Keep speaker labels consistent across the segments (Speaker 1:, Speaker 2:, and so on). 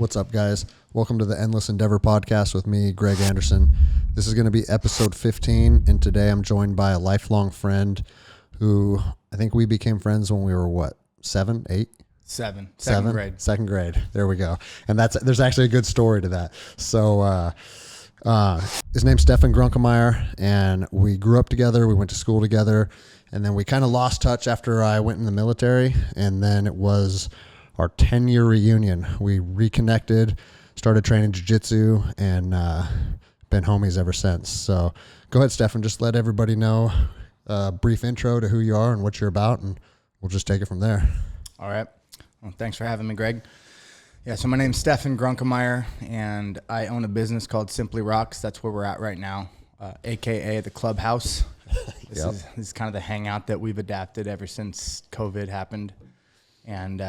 Speaker 1: What's up, guys? Welcome to the Endless Endeavor podcast with me, Greg Anderson. This is going to be episode 15, and today I'm joined by a lifelong friend who I think we became friends when we were, what, 7, 8?
Speaker 2: Second grade.
Speaker 1: Second grade. There we go. And there's actually a good story to that. So his name's Stefan Grunkemeier, and we grew up together. We went to school together, and then we kind of lost touch after I went in the military, and then it was our 10-year reunion. We reconnected, started training jiu-jitsu, and been homies ever since. So go ahead, Stefan. Just let everybody know a brief intro to who you are and what you're about, and we'll just take it from there.
Speaker 2: All right. Well, thanks for having me, Greg. Yeah, so my name's Stefan Grunkemeier, and I own a business called Simply Rocks. That's where we're at right now, a.k.a. the Clubhouse. This is kind of the hangout that we've adapted ever since COVID happened. And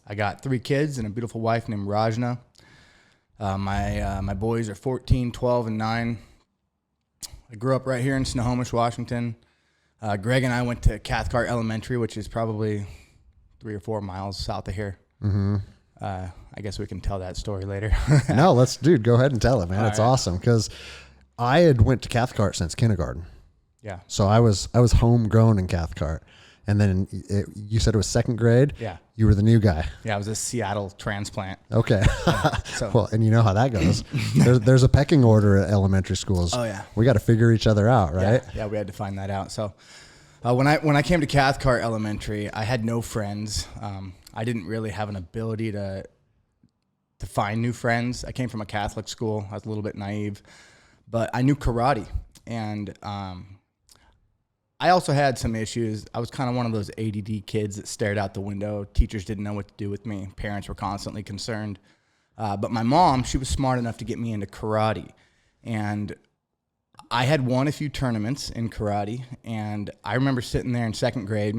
Speaker 2: I got 3 kids and a beautiful wife named Rajna. My boys are 14, 12, and 9. I grew up right here in Snohomish, Washington. Greg and I went to Cathcart Elementary, which is probably 3 or 4 miles south of here. Mm-hmm. I guess we can tell that story later.
Speaker 1: No, go ahead and tell it, man. All it's right. Awesome because I had went to Cathcart since kindergarten.
Speaker 2: Yeah.
Speaker 1: So I was homegrown in Cathcart. And then you said it was second grade?
Speaker 2: Yeah.
Speaker 1: You were the new guy.
Speaker 2: Yeah, I was a Seattle transplant.
Speaker 1: Okay. Well, and you know how that goes. There's a pecking order at elementary schools.
Speaker 2: Oh, yeah.
Speaker 1: We got to figure each other out, right?
Speaker 2: Yeah, we had to find that out. So when I came to Cathcart Elementary, I had no friends. I didn't really have an ability to find new friends. I came from a Catholic school. I was a little bit naive. But I knew karate. And I also had some issues. I was kind of one of those ADD kids that stared out the window. Teachers didn't know what to do with me. Parents were constantly concerned. But my mom, she was smart enough to get me into karate. And I had won a few tournaments in karate. And I remember sitting there in second grade,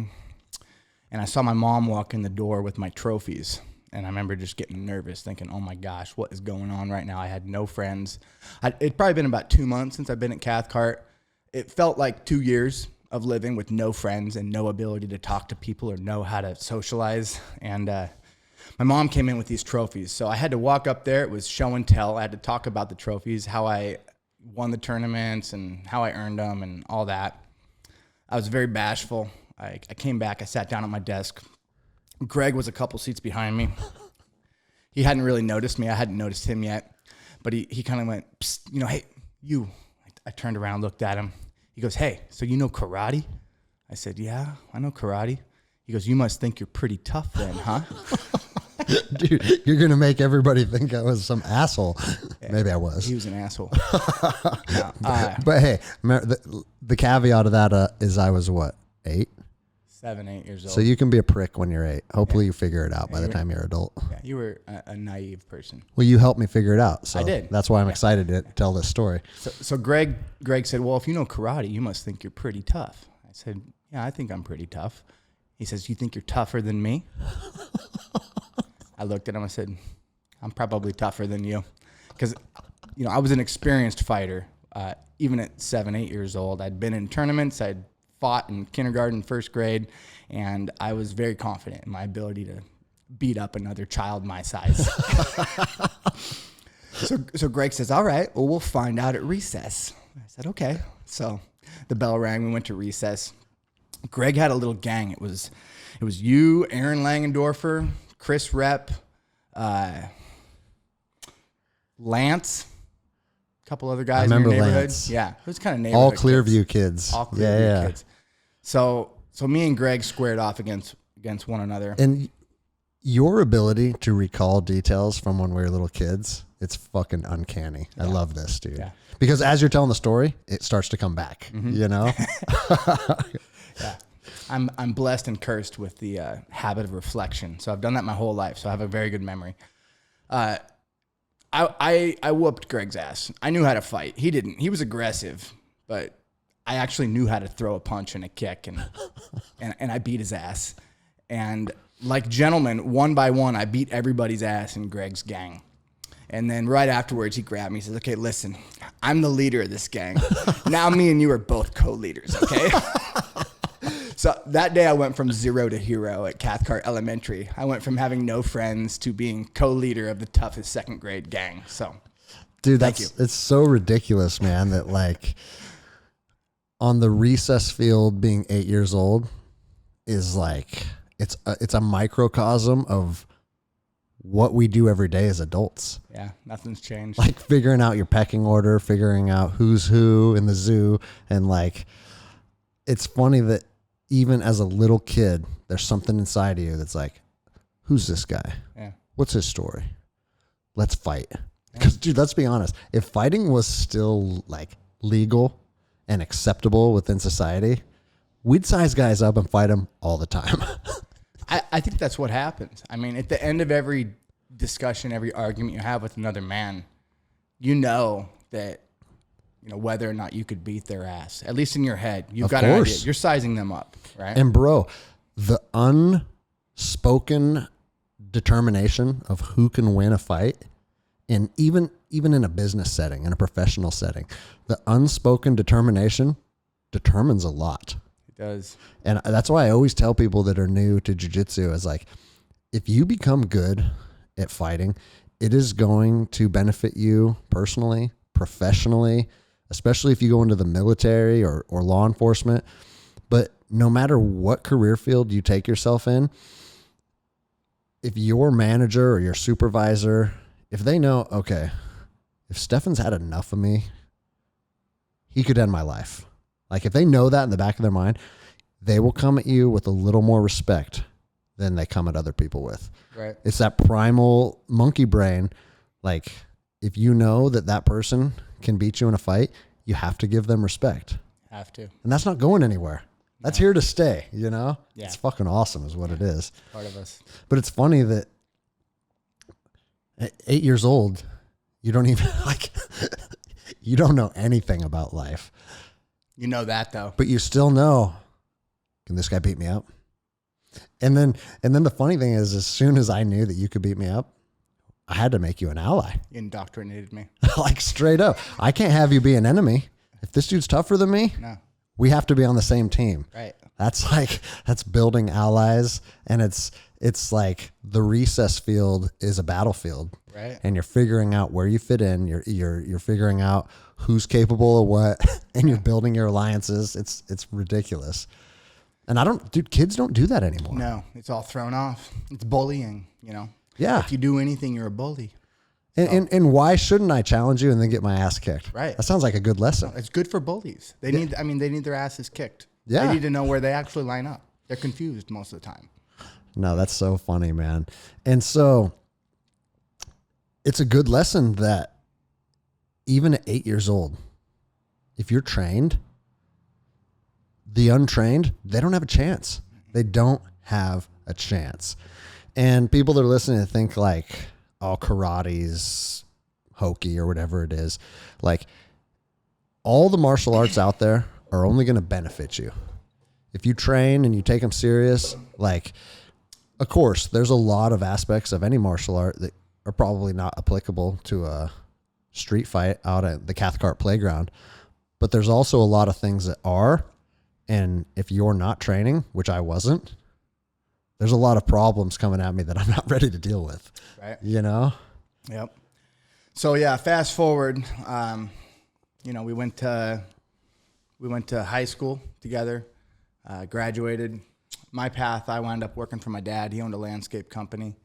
Speaker 2: and I saw my mom walk in the door with my trophies. And I remember just getting nervous, thinking, oh my gosh, what is going on right now? I had no friends. It'd probably been about 2 months since I've been at Cathcart. It felt like 2 years of living with no friends and no ability to talk to people or know how to socialize. And my mom came in with these trophies. So I had to walk up there. It was show and tell. I had to talk about the trophies, how I won the tournaments and how I earned them and all that. I was very bashful. I came back. I sat down at my desk. Greg was a couple seats behind me. He hadn't really noticed me. I hadn't noticed him yet. But he kind of went, psst, hey, you. I turned around, looked at him. He goes, hey, so you know karate? I said, yeah, I know karate. He goes, you must think you're pretty tough then, huh?
Speaker 1: Dude, you're going to make everybody think I was some asshole. Yeah, maybe I was.
Speaker 2: He was an asshole.
Speaker 1: No, but hey, the caveat of that is I was what, 8?
Speaker 2: 7, 8 years old.
Speaker 1: So you can be a prick when you're 8. Hopefully you figure it out by the time you're adult.
Speaker 2: Yeah, you were a naive person.
Speaker 1: Well, you helped me figure it out. So
Speaker 2: I did.
Speaker 1: That's why I'm excited to tell this story.
Speaker 2: So Greg said, well, if you know karate, you must think you're pretty tough. I said, yeah, I think I'm pretty tough. He says, you think you're tougher than me? I looked at him. I said, I'm probably tougher than you. Because, I was an experienced fighter. Even at 7, 8 years old, I'd been in tournaments. I'd fought in kindergarten, first grade, and I was very confident in my ability to beat up another child my size. So Greg says, all right, well, we'll find out at recess. I said, okay. So the bell rang. We went to recess. Greg had a little gang. It was you, Aaron Langendorfer, Chris Rep, Lance, a couple other guys in your neighborhood.
Speaker 1: Lance.
Speaker 2: Yeah, it was kind of neighborhood.
Speaker 1: All Clearview kids.
Speaker 2: All Clearview kids. So me and Greg squared off against one another.
Speaker 1: And your ability to recall details from when we were little kids, it's fucking uncanny. Yeah. I love this, dude. Yeah. Because as you're telling the story, it starts to come back, Yeah.
Speaker 2: I'm blessed and cursed with the habit of reflection. So I've done that my whole life. So I have a very good memory. I whooped Greg's ass. I knew how to fight. He didn't. He was aggressive, but I actually knew how to throw a punch and a kick, and I beat his ass. And like gentlemen, one by one, I beat everybody's ass in Greg's gang. And then right afterwards, he grabbed me. He says, okay, listen, I'm the leader of this gang. Now me and you are both co-leaders, okay? So that day I went from 0 to hero at Cathcart Elementary. I went from having no friends to being co-leader of the toughest second grade gang. So,
Speaker 1: dude, it's so ridiculous, man, that like on the recess field being 8 years old is like, it's a microcosm of what we do every day as adults.
Speaker 2: Yeah, nothing's changed.
Speaker 1: Like figuring out your pecking order, figuring out who's who in the zoo. And like, it's funny that even as a little kid, there's something inside of you that's like, who's this guy?
Speaker 2: Yeah.
Speaker 1: What's his story? Let's fight. Because, dude, let's be honest. If fighting was still like legal and acceptable within society, we'd size guys up and fight them all the time.
Speaker 2: I think that's what happens. I mean, at the end of every discussion, every argument you have with another man, you know that, you know, whether or not you could beat their ass, at least in your head, you've got an idea. You're sizing them up, right?
Speaker 1: And bro, the unspoken determination of who can win a fight, and even in a business setting, in a professional setting, the unspoken determination determines a lot.
Speaker 2: Does.
Speaker 1: And that's why I always tell people that are new to jiu-jitsu is like, if you become good at fighting, it is going to benefit you personally, professionally, especially if you go into the military or law enforcement. But no matter what career field you take yourself in, if your manager or your supervisor, if they know, okay, if Stefan's had enough of me, he could end my life. Like if they know that in the back of their mind, they will come at you with a little more respect than they come at other people with.
Speaker 2: Right.
Speaker 1: It's that primal monkey brain. Like if you know that that person can beat you in a fight, you have to give them respect.
Speaker 2: Have to.
Speaker 1: And that's not going anywhere. That's here to stay, you know?
Speaker 2: Yeah.
Speaker 1: It's fucking awesome is what it is.
Speaker 2: Part of us.
Speaker 1: But it's funny that at 8 years old, you don't even like, you don't know anything about life.
Speaker 2: You know that though.
Speaker 1: But you still know, can this guy beat me up? And then the funny thing is, as soon as I knew that you could beat me up, I had to make you an ally.
Speaker 2: You indoctrinated me.
Speaker 1: Like straight up. I can't have you be an enemy. If this dude's tougher than me,
Speaker 2: No.
Speaker 1: we have to be on the same team.
Speaker 2: Right.
Speaker 1: That's building allies. And it's like the recess field is a battlefield.
Speaker 2: Right.
Speaker 1: And you're figuring out where you fit in. You're figuring out who's capable of what, and you're building your alliances. It's ridiculous. And kids don't do that anymore.
Speaker 2: No, it's all thrown off. It's bullying, you know?
Speaker 1: Yeah.
Speaker 2: If you do anything, you're a bully.
Speaker 1: And why shouldn't I challenge you and then get my ass kicked?
Speaker 2: Right.
Speaker 1: That sounds like a good lesson.
Speaker 2: It's good for bullies. They need their asses kicked.
Speaker 1: Yeah.
Speaker 2: They need to know where they actually line up. They're confused most of the time.
Speaker 1: No, that's so funny, man. And so it's a good lesson that even at 8 years old, if you're trained, the untrained, they don't have a chance. They don't have a chance. And people that are listening to think like, oh, karate's hokey or whatever it is. Like all the martial arts out there are only going to benefit you. If you train and you take them serious, like, of course, there's a lot of aspects of any martial art that are probably not applicable to a street fight out at the Cathcart playground. But there's also a lot of things that are. And if you're not training, which I wasn't, there's a lot of problems coming at me that I'm not ready to deal with.
Speaker 2: Right.
Speaker 1: You know?
Speaker 2: Yep. So yeah, fast forward, we went to high school together, graduated. My path, I wound up working for my dad. He owned a landscape company.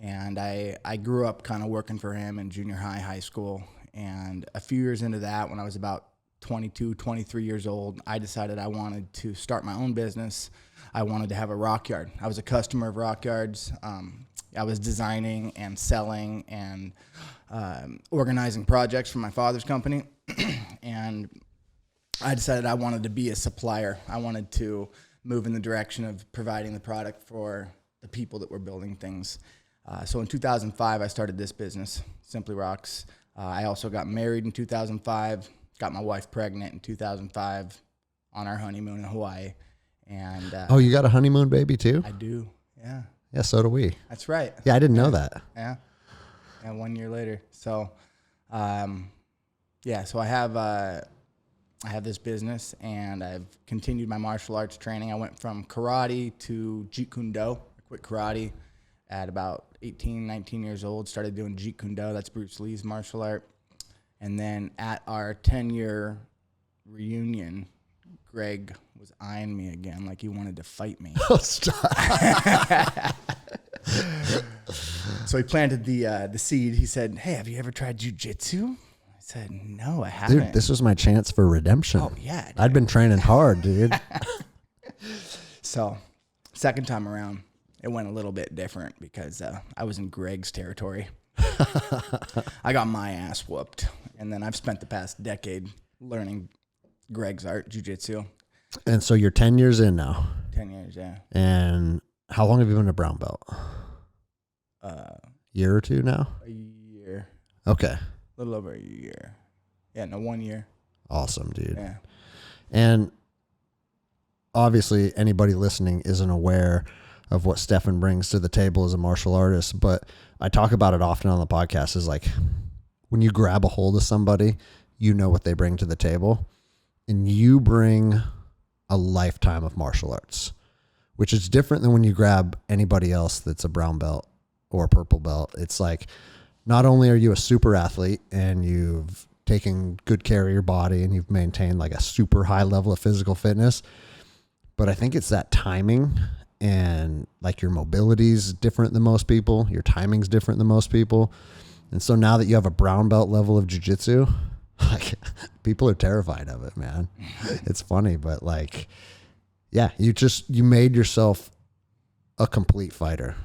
Speaker 2: And I grew up kind of working for him in junior high school. And a few years into that, when I was about 22, 23 years old, I decided I wanted to start my own business. I wanted to have a rock yard. I was a customer of rock yards. I was designing and selling and organizing projects for my father's company. And I decided I wanted to be a supplier. I wanted to move in the direction of providing the product for the people that were building things. So in 2005, I started this business, Simply Rocks. I also got married in 2005, got my wife pregnant in 2005 on our honeymoon in Hawaii. And
Speaker 1: oh, you got a honeymoon baby too?
Speaker 2: I do, yeah.
Speaker 1: Yeah, so do we.
Speaker 2: That's right.
Speaker 1: Yeah, I didn't know that.
Speaker 2: Yeah. And 1 year later. So, so I have I have this business, and I've continued my martial arts training. I went from karate to Jeet Kune Do. I quit karate at about 18, 19 years old, started doing Jeet Kune Do. That's Bruce Lee's martial art. And then at our 10-year reunion, Greg was eyeing me again like he wanted to fight me.
Speaker 1: Oh, stop.
Speaker 2: So he planted the seed. He said, "Hey, have you ever tried jiu-jitsu?" I said, "No, I haven't."
Speaker 1: Dude, this was my chance for redemption.
Speaker 2: Oh, yeah. Dude.
Speaker 1: I'd been training hard, dude.
Speaker 2: So second time around, it went a little bit different because I was in Greg's territory. I got my ass whooped. And then I've spent the past decade learning Greg's art, jiu-jitsu.
Speaker 1: And so you're 10 years in now.
Speaker 2: 10 years, yeah.
Speaker 1: And how long have you been a brown belt? Year or two now?
Speaker 2: A year.
Speaker 1: Okay.
Speaker 2: A little over a year. Yeah, no, 1 year.
Speaker 1: Awesome, dude.
Speaker 2: Yeah.
Speaker 1: And obviously anybody listening isn't aware of what Stefan brings to the table as a martial artist, but I talk about it often on the podcast is like when you grab a hold of somebody, you know what they bring to the table, and you bring a lifetime of martial arts, which is different than when you grab anybody else that's a brown belt or a purple belt. It's like, not only are you a super athlete and you've taken good care of your body and you've maintained like a super high level of physical fitness, but I think it's that timing and like your mobility is different than most people. Your timing's different than most people. And so now that you have a brown belt level of jiu-jitsu, like people are terrified of it, man. It's funny, but like, yeah, you made yourself a complete fighter.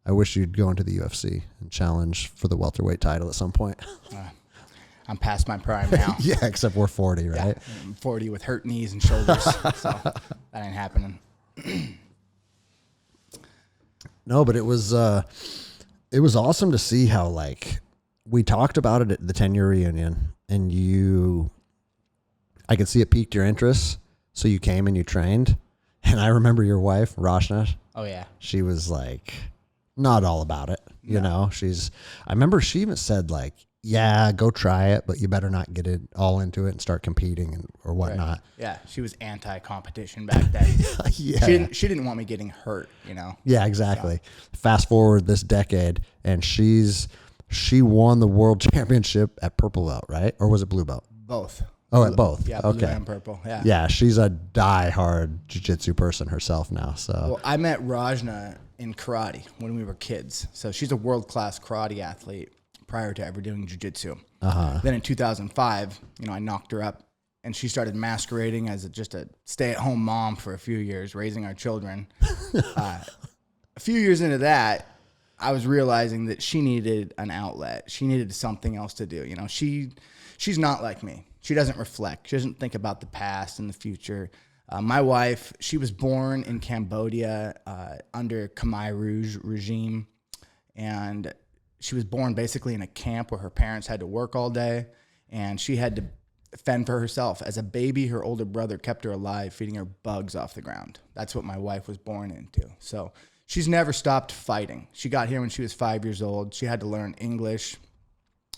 Speaker 1: I wish you'd go into the UFC and challenge for the welterweight title at some point.
Speaker 2: I'm past my prime now.
Speaker 1: Yeah, except we're 40, right?
Speaker 2: Yeah, I'm 40 with hurt knees and shoulders, so that ain't happening.
Speaker 1: No, but it was awesome to see how like we talked about it at the 10-year reunion, and I could see it piqued your interest, so you came and you trained. And I remember your wife, Rashna.
Speaker 2: Oh yeah,
Speaker 1: she was like not all about it, you know. I remember she even said like, yeah, go try it, but you better not get it all into it and start competing or whatnot.
Speaker 2: Right. Yeah, she was anti-competition back then.
Speaker 1: Yeah,
Speaker 2: she didn't want me getting hurt, you know.
Speaker 1: Yeah, exactly. So. Fast forward this decade, and she won the world championship at purple belt, right? Or was it blue belt?
Speaker 2: Both.
Speaker 1: Oh, at both.
Speaker 2: Yeah,
Speaker 1: okay.
Speaker 2: Blue and purple. Yeah.
Speaker 1: Yeah, she's a die-hard jiu-jitsu person herself now. So.
Speaker 2: Well, I met Rajna in karate when we were kids. So she's a world-class karate athlete prior to ever doing jiu-jitsu. Then in 2005, I knocked her up, and she started masquerading as just a stay-at-home mom for a few years, raising our children. A few years into that, I was realizing that she needed an outlet. She needed something else to do. She's not like me. She doesn't reflect. She doesn't think about the past and the future. My wife, she was born in Cambodia under Khmer Rouge regime, and she was born basically in a camp where her parents had to work all day, and she had to fend for herself. As a baby, her older brother kept her alive, feeding her bugs off the ground. That's what my wife was born into. So she's never stopped fighting. She got here when she was 5 years old. She had to learn English.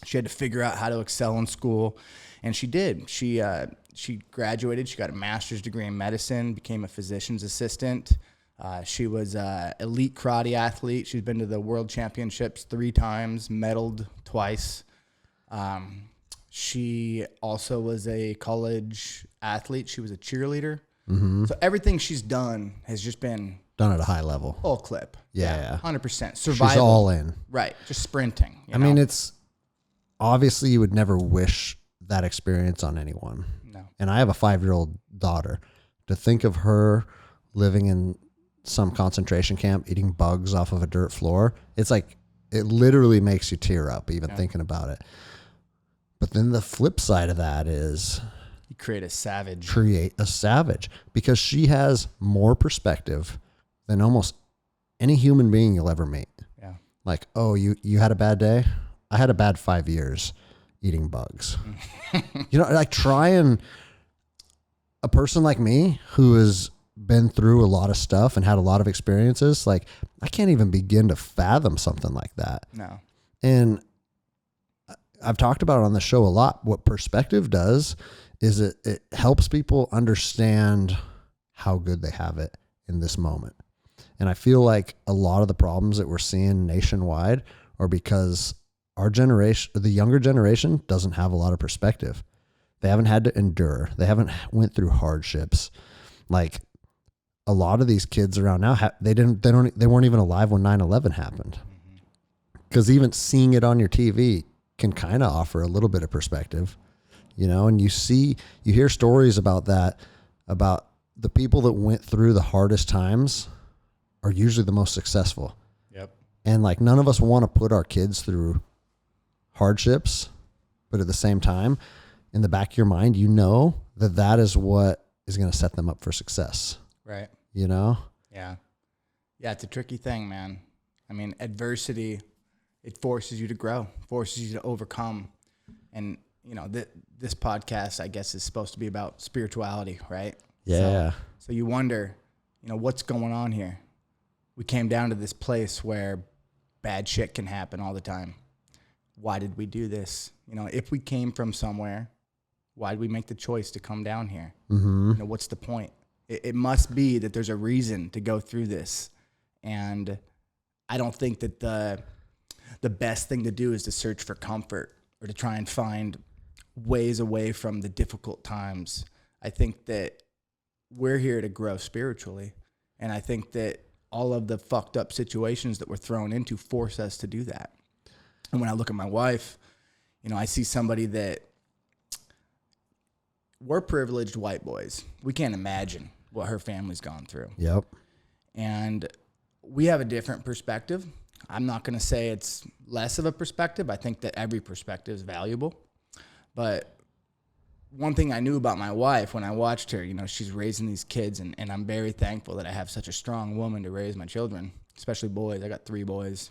Speaker 2: She had to figure out how to excel in school, and she did. She graduated. She got a master's degree in medicine, became a physician's assistant. She was an elite karate athlete. She's been to the world championships 3 times, medaled twice. She also was a college athlete. She was a cheerleader. Mm-hmm. So everything she's done has just been
Speaker 1: done at a high level.
Speaker 2: Full clip.
Speaker 1: Yeah.
Speaker 2: 100%. Survival.
Speaker 1: She's all in.
Speaker 2: Right. Just sprinting.
Speaker 1: I mean, it's obviously you would never wish that experience on anyone.
Speaker 2: No.
Speaker 1: And I have a 5-year-old daughter. To think of her living in some concentration camp, eating bugs off of a dirt floor, it's like, it literally makes you tear up even thinking about it. But then the flip side of that is
Speaker 2: you create a savage. Because she has more perspective than almost any human being you'll ever meet. Yeah.
Speaker 1: Like, oh, you had a bad day? I had a bad 5 years eating bugs. Like a person like me who has been through a lot of stuff and had a lot of experiences, like I can't even begin to fathom something like that.
Speaker 2: No.
Speaker 1: And I've talked about it on the show a lot. What perspective does is it helps people understand how good they have it in this moment. And I feel like a lot of the problems that we're seeing nationwide are because our generation, the younger generation, doesn't have a lot of perspective. They haven't had to endure. They haven't went through hardships. Like a lot of these kids around now, they weren't even alive when 9/11 happened. Because even seeing it on your TV can kind of offer a little bit of perspective, and you hear stories about that, about the people that went through the hardest times are usually the most successful.
Speaker 2: Yep.
Speaker 1: And like none of us want to put our kids through hardships, but at the same time, in the back of your mind, that is what is going to set them up for success.
Speaker 2: Right.
Speaker 1: Yeah.
Speaker 2: Yeah, it's a tricky thing, man. I mean, adversity, it forces you to grow, forces you to overcome. And, this podcast, I guess, is supposed to be about spirituality, right?
Speaker 1: Yeah.
Speaker 2: So you wonder, what's going on here? We came down to this place where bad shit can happen all the time. Why did we do this? If we came from somewhere, why did we make the choice to come down here?
Speaker 1: Mm-hmm.
Speaker 2: What's the point? It must be that there's a reason to go through this. And I don't think that the best thing to do is to search for comfort or to try and find ways away from the difficult times. I think that we're here to grow spiritually. And I think that all of the fucked up situations that we're thrown into force us to do that. And when I look at my wife, I see somebody that we're privileged white boys. We can't imagine what her family's gone through.
Speaker 1: Yep.
Speaker 2: And we have a different perspective. I'm not going to say it's less of a perspective. I think that every perspective is valuable. But one thing I knew about my wife when I watched her, she's raising these kids, and I'm very thankful that I have such a strong woman to raise my children, especially boys. I got 3 boys.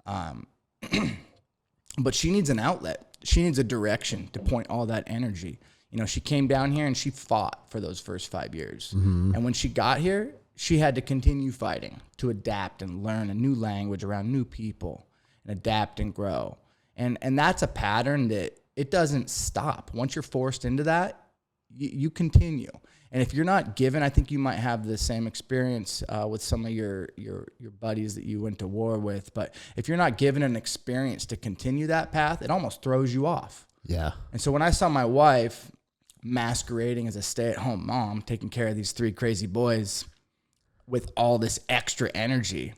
Speaker 2: But she needs an outlet. She needs a direction to point all that energy. She came down here and she fought for those first 5 years. Mm-hmm. And when she got here, she had to continue fighting to adapt and learn a new language around new people and adapt and grow. And that's a pattern that it doesn't stop. Once you're forced into that, you continue. And if you're not given, I think you might have the same experience with some of your buddies that you went to war with. But if you're not given an experience to continue that path, it almost throws you off.
Speaker 1: Yeah.
Speaker 2: And so when I saw my wife masquerading as a stay-at-home mom, taking care of these 3 crazy boys with all this extra energy,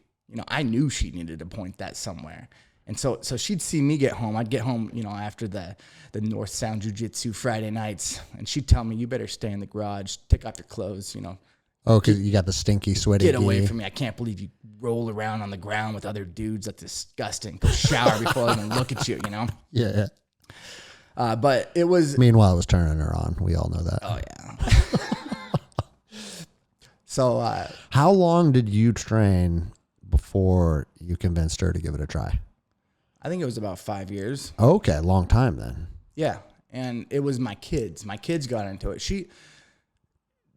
Speaker 2: I knew she needed to point that somewhere. And so she'd see me get home. I'd get home, after the North Sound Jiu-Jitsu Friday nights, and she'd tell me, you better stay in the garage, take off your clothes,
Speaker 1: Oh, because you got the stinky, sweaty
Speaker 2: Get away from me. I can't believe you roll around on the ground with other dudes. That's disgusting. Go shower before I even look at you,
Speaker 1: Yeah.
Speaker 2: But it was...
Speaker 1: Meanwhile, it was turning her on. We all know that.
Speaker 2: Oh, yeah. So...
Speaker 1: how long did you train before you convinced her to give it a try?
Speaker 2: I think it was about 5 years.
Speaker 1: Okay, long time then.
Speaker 2: Yeah, and it was my kids. My kids got into it.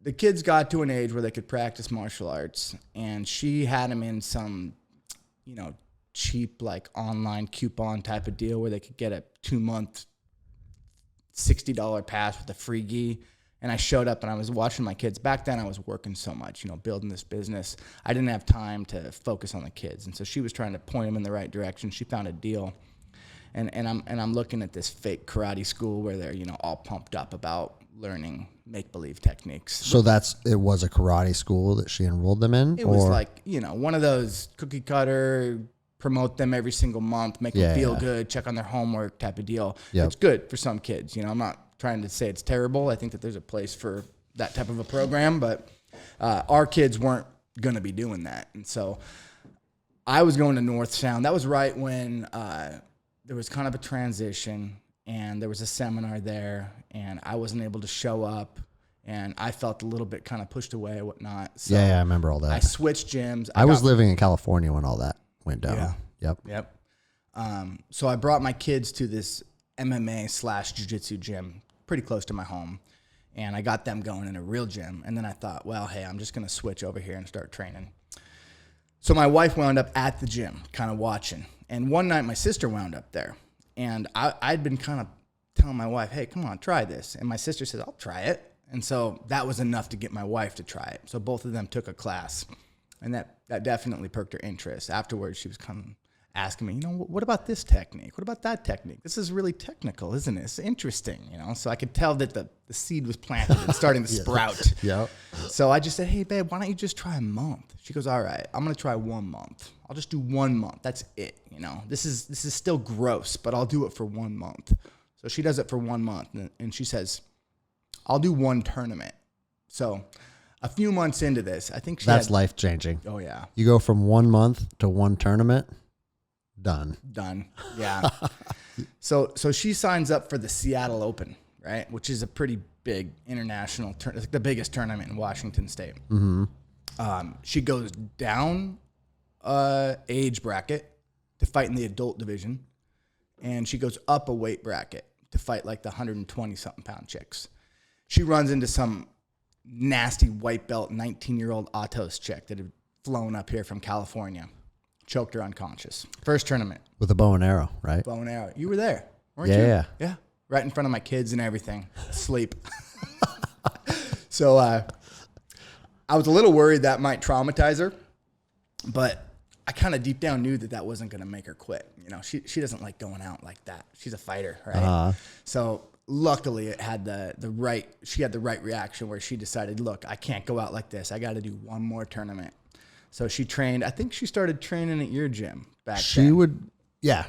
Speaker 2: The kids got to an age where they could practice martial arts, and she had them in some, cheap like online coupon type of deal where they could get a 2-month $60 pass with a free gi. And I showed up and I was watching my kids. Back then I was working so much, building this business. I didn't have time to focus on the kids. And so she was trying to point them in the right direction. She found a deal. And I'm looking at this fake karate school where they're, all pumped up about learning make-believe techniques.
Speaker 1: So it was a karate school that she enrolled them in?
Speaker 2: It was like, one of those cookie cutter, promote them every single month, make them feel good, check on their homework type of deal. Yep. It's good for some kids. I'm not trying to say it's terrible. I think that there's a place for that type of a program, but our kids weren't going to be doing that. And so I was going to North Sound. That was right when there was kind of a transition, and there was a seminar there, and I wasn't able to show up, and I felt a little bit kind of pushed away and whatnot. So
Speaker 1: yeah, I remember all that.
Speaker 2: I switched gyms.
Speaker 1: I was living in California when all that went down.
Speaker 2: Yeah. Yep. So I brought my kids to this MMA/jiu-jitsu gym pretty close to my home, and I got them going in a real gym. And then I thought, well, hey, I'm just going to switch over here and start training. So my wife wound up at the gym kind of watching. And one night my sister wound up there, and I'd been kind of telling my wife, hey, come on, try this. And my sister says, I'll try it. And so that was enough to get my wife to try it. So both of them took a class, and that definitely perked her interest. Afterwards, she was kind of asking me, what about this technique? What about that technique? This is really technical, isn't it? It's interesting, So I could tell that the seed was planted and starting to sprout.
Speaker 1: Yeah.
Speaker 2: So I just said, hey, babe, why don't you just try a month? She goes, all right, I'm going to try 1 month. I'll just do 1 month. That's it, This is still gross, but I'll do it for 1 month. So she does it for 1 month, and she says, I'll do 1 tournament. So a few months into this, I think
Speaker 1: that's life changing.
Speaker 2: Oh, yeah.
Speaker 1: You go from 1 month to 1 tournament. Done.
Speaker 2: Yeah. So she signs up for the Seattle Open, right? Which is a pretty big international tournament, like the biggest tournament in Washington State.
Speaker 1: Mm-hmm.
Speaker 2: She goes down age bracket to fight in the adult division, and she goes up a weight bracket to fight like the 120-something pound chicks. She runs into some nasty white belt 19-year-old Atos chick that had flown up here from California. Choked her unconscious. First tournament.
Speaker 1: With a bow and arrow, right?
Speaker 2: Bow and arrow. You were there, weren't you?
Speaker 1: Yeah.
Speaker 2: Yeah. Right in front of my kids and everything. Asleep. So I was a little worried that might traumatize her, but I kind of deep down knew that wasn't going to make her quit. She doesn't like going out like that. She's a fighter, right? So luckily it had she had the right reaction where she decided, look, I can't go out like this. I got to do 1 more tournament. So she trained. I think she started training at your gym back then.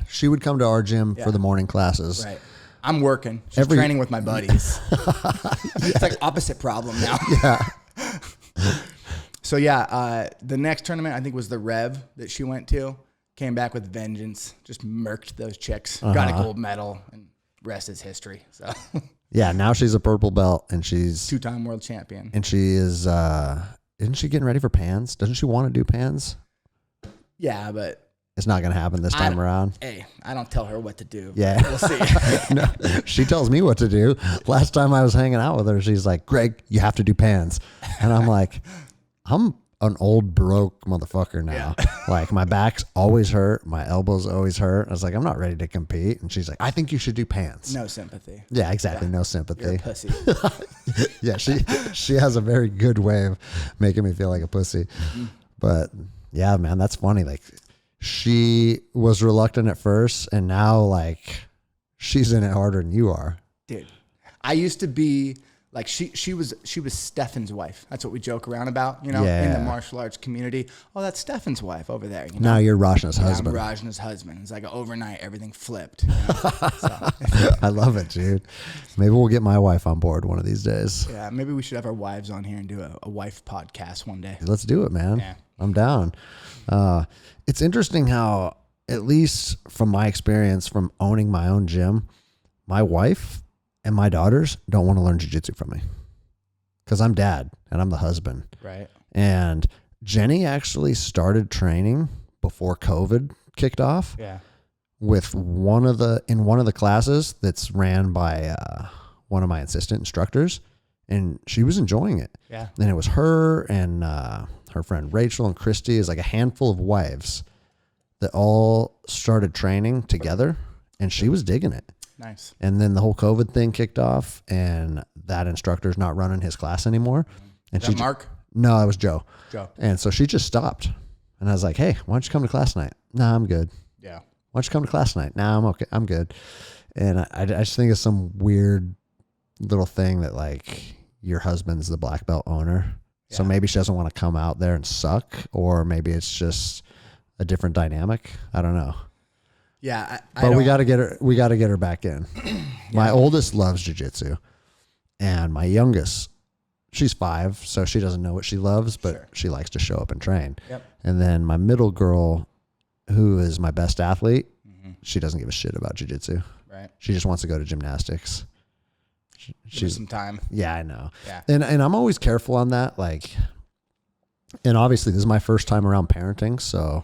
Speaker 1: She would come to our gym for the morning classes.
Speaker 2: Right. I'm working. She's training with my buddies. It's like opposite problem now.
Speaker 1: Yeah.
Speaker 2: So the next tournament I think was the Rev that she went to. Came back with vengeance. Just murked those chicks. Got a gold medal, and rest is history. So
Speaker 1: yeah, now she's a purple belt, and she's
Speaker 2: 2-time world champion.
Speaker 1: And she is. Isn't she getting ready for Pans? Doesn't she want to do Pans?
Speaker 2: Yeah, but
Speaker 1: it's not going to happen this time around.
Speaker 2: Hey, I don't tell her what to do.
Speaker 1: Yeah.
Speaker 2: We'll see.
Speaker 1: No, she tells me what to do. Last time I was hanging out with her, she's like, Greg, you have to do Pans. And I'm like, I'm an old broke motherfucker now. Yeah. Like my back's always hurt. My elbows always hurt. I was like, I'm not ready to compete. And she's like, I think you should do Pans.
Speaker 2: No sympathy.
Speaker 1: Yeah, exactly. Yeah. No sympathy.
Speaker 2: You're a pussy.
Speaker 1: Yeah, she has a very good way of making me feel like a pussy. Mm-hmm. But yeah, man, that's funny. Like she was reluctant at first, and now like she's in it harder than you are.
Speaker 2: Dude, I used to be like she was Stefan's wife. That's what we joke around about, in the martial arts community. Oh, that's Stefan's wife over there.
Speaker 1: Now you're Rajna's husband.
Speaker 2: I'm Rajna's husband. It's like overnight, everything flipped.
Speaker 1: So. I love it, dude. Maybe we'll get my wife on board one of these days.
Speaker 2: Yeah, maybe we should have our wives on here and do a wife podcast one day.
Speaker 1: Let's do it, man.
Speaker 2: Yeah.
Speaker 1: I'm down. It's interesting how, at least from my experience from owning my own gym, my wife and my daughters don't want to learn jiu-jitsu from me because I'm dad and I'm the husband.
Speaker 2: Right.
Speaker 1: And Jenny actually started training before COVID kicked off.
Speaker 2: Yeah.
Speaker 1: With one of the classes that's ran by one of my assistant instructors, and she was enjoying it.
Speaker 2: Yeah.
Speaker 1: And it was her and her friend Rachel and Christy, is like a handful of wives that all started training together, and she was digging it.
Speaker 2: Nice.
Speaker 1: And then the whole COVID thing kicked off, and that instructor's not running his class anymore. And
Speaker 2: is that Mark?
Speaker 1: No, it was Joe.
Speaker 2: Joe.
Speaker 1: And so she just stopped. And I was like, hey, why don't you come to class tonight? Nah, I'm good.
Speaker 2: Yeah.
Speaker 1: Why don't you come to class tonight? Nah, I'm okay. I'm good. And I just think it's some weird little thing that like your husband's the black belt owner. Yeah. So maybe she doesn't want to come out there and suck, or maybe it's just a different dynamic. I don't know.
Speaker 2: Yeah,
Speaker 1: but we got to get her. We got to get her back in. Yeah. My oldest loves jiu-jitsu, and my youngest, she's 5, so she doesn't know what she loves, but she likes to show up and train.
Speaker 2: Yep.
Speaker 1: And then my middle girl, who is my best athlete, she doesn't give a shit about jiu-jitsu.
Speaker 2: Right.
Speaker 1: She just wants to go to gymnastics.
Speaker 2: She's some time.
Speaker 1: Yeah, I know.
Speaker 2: Yeah.
Speaker 1: And I'm always careful on that. Like, and obviously this is my first time around parenting, so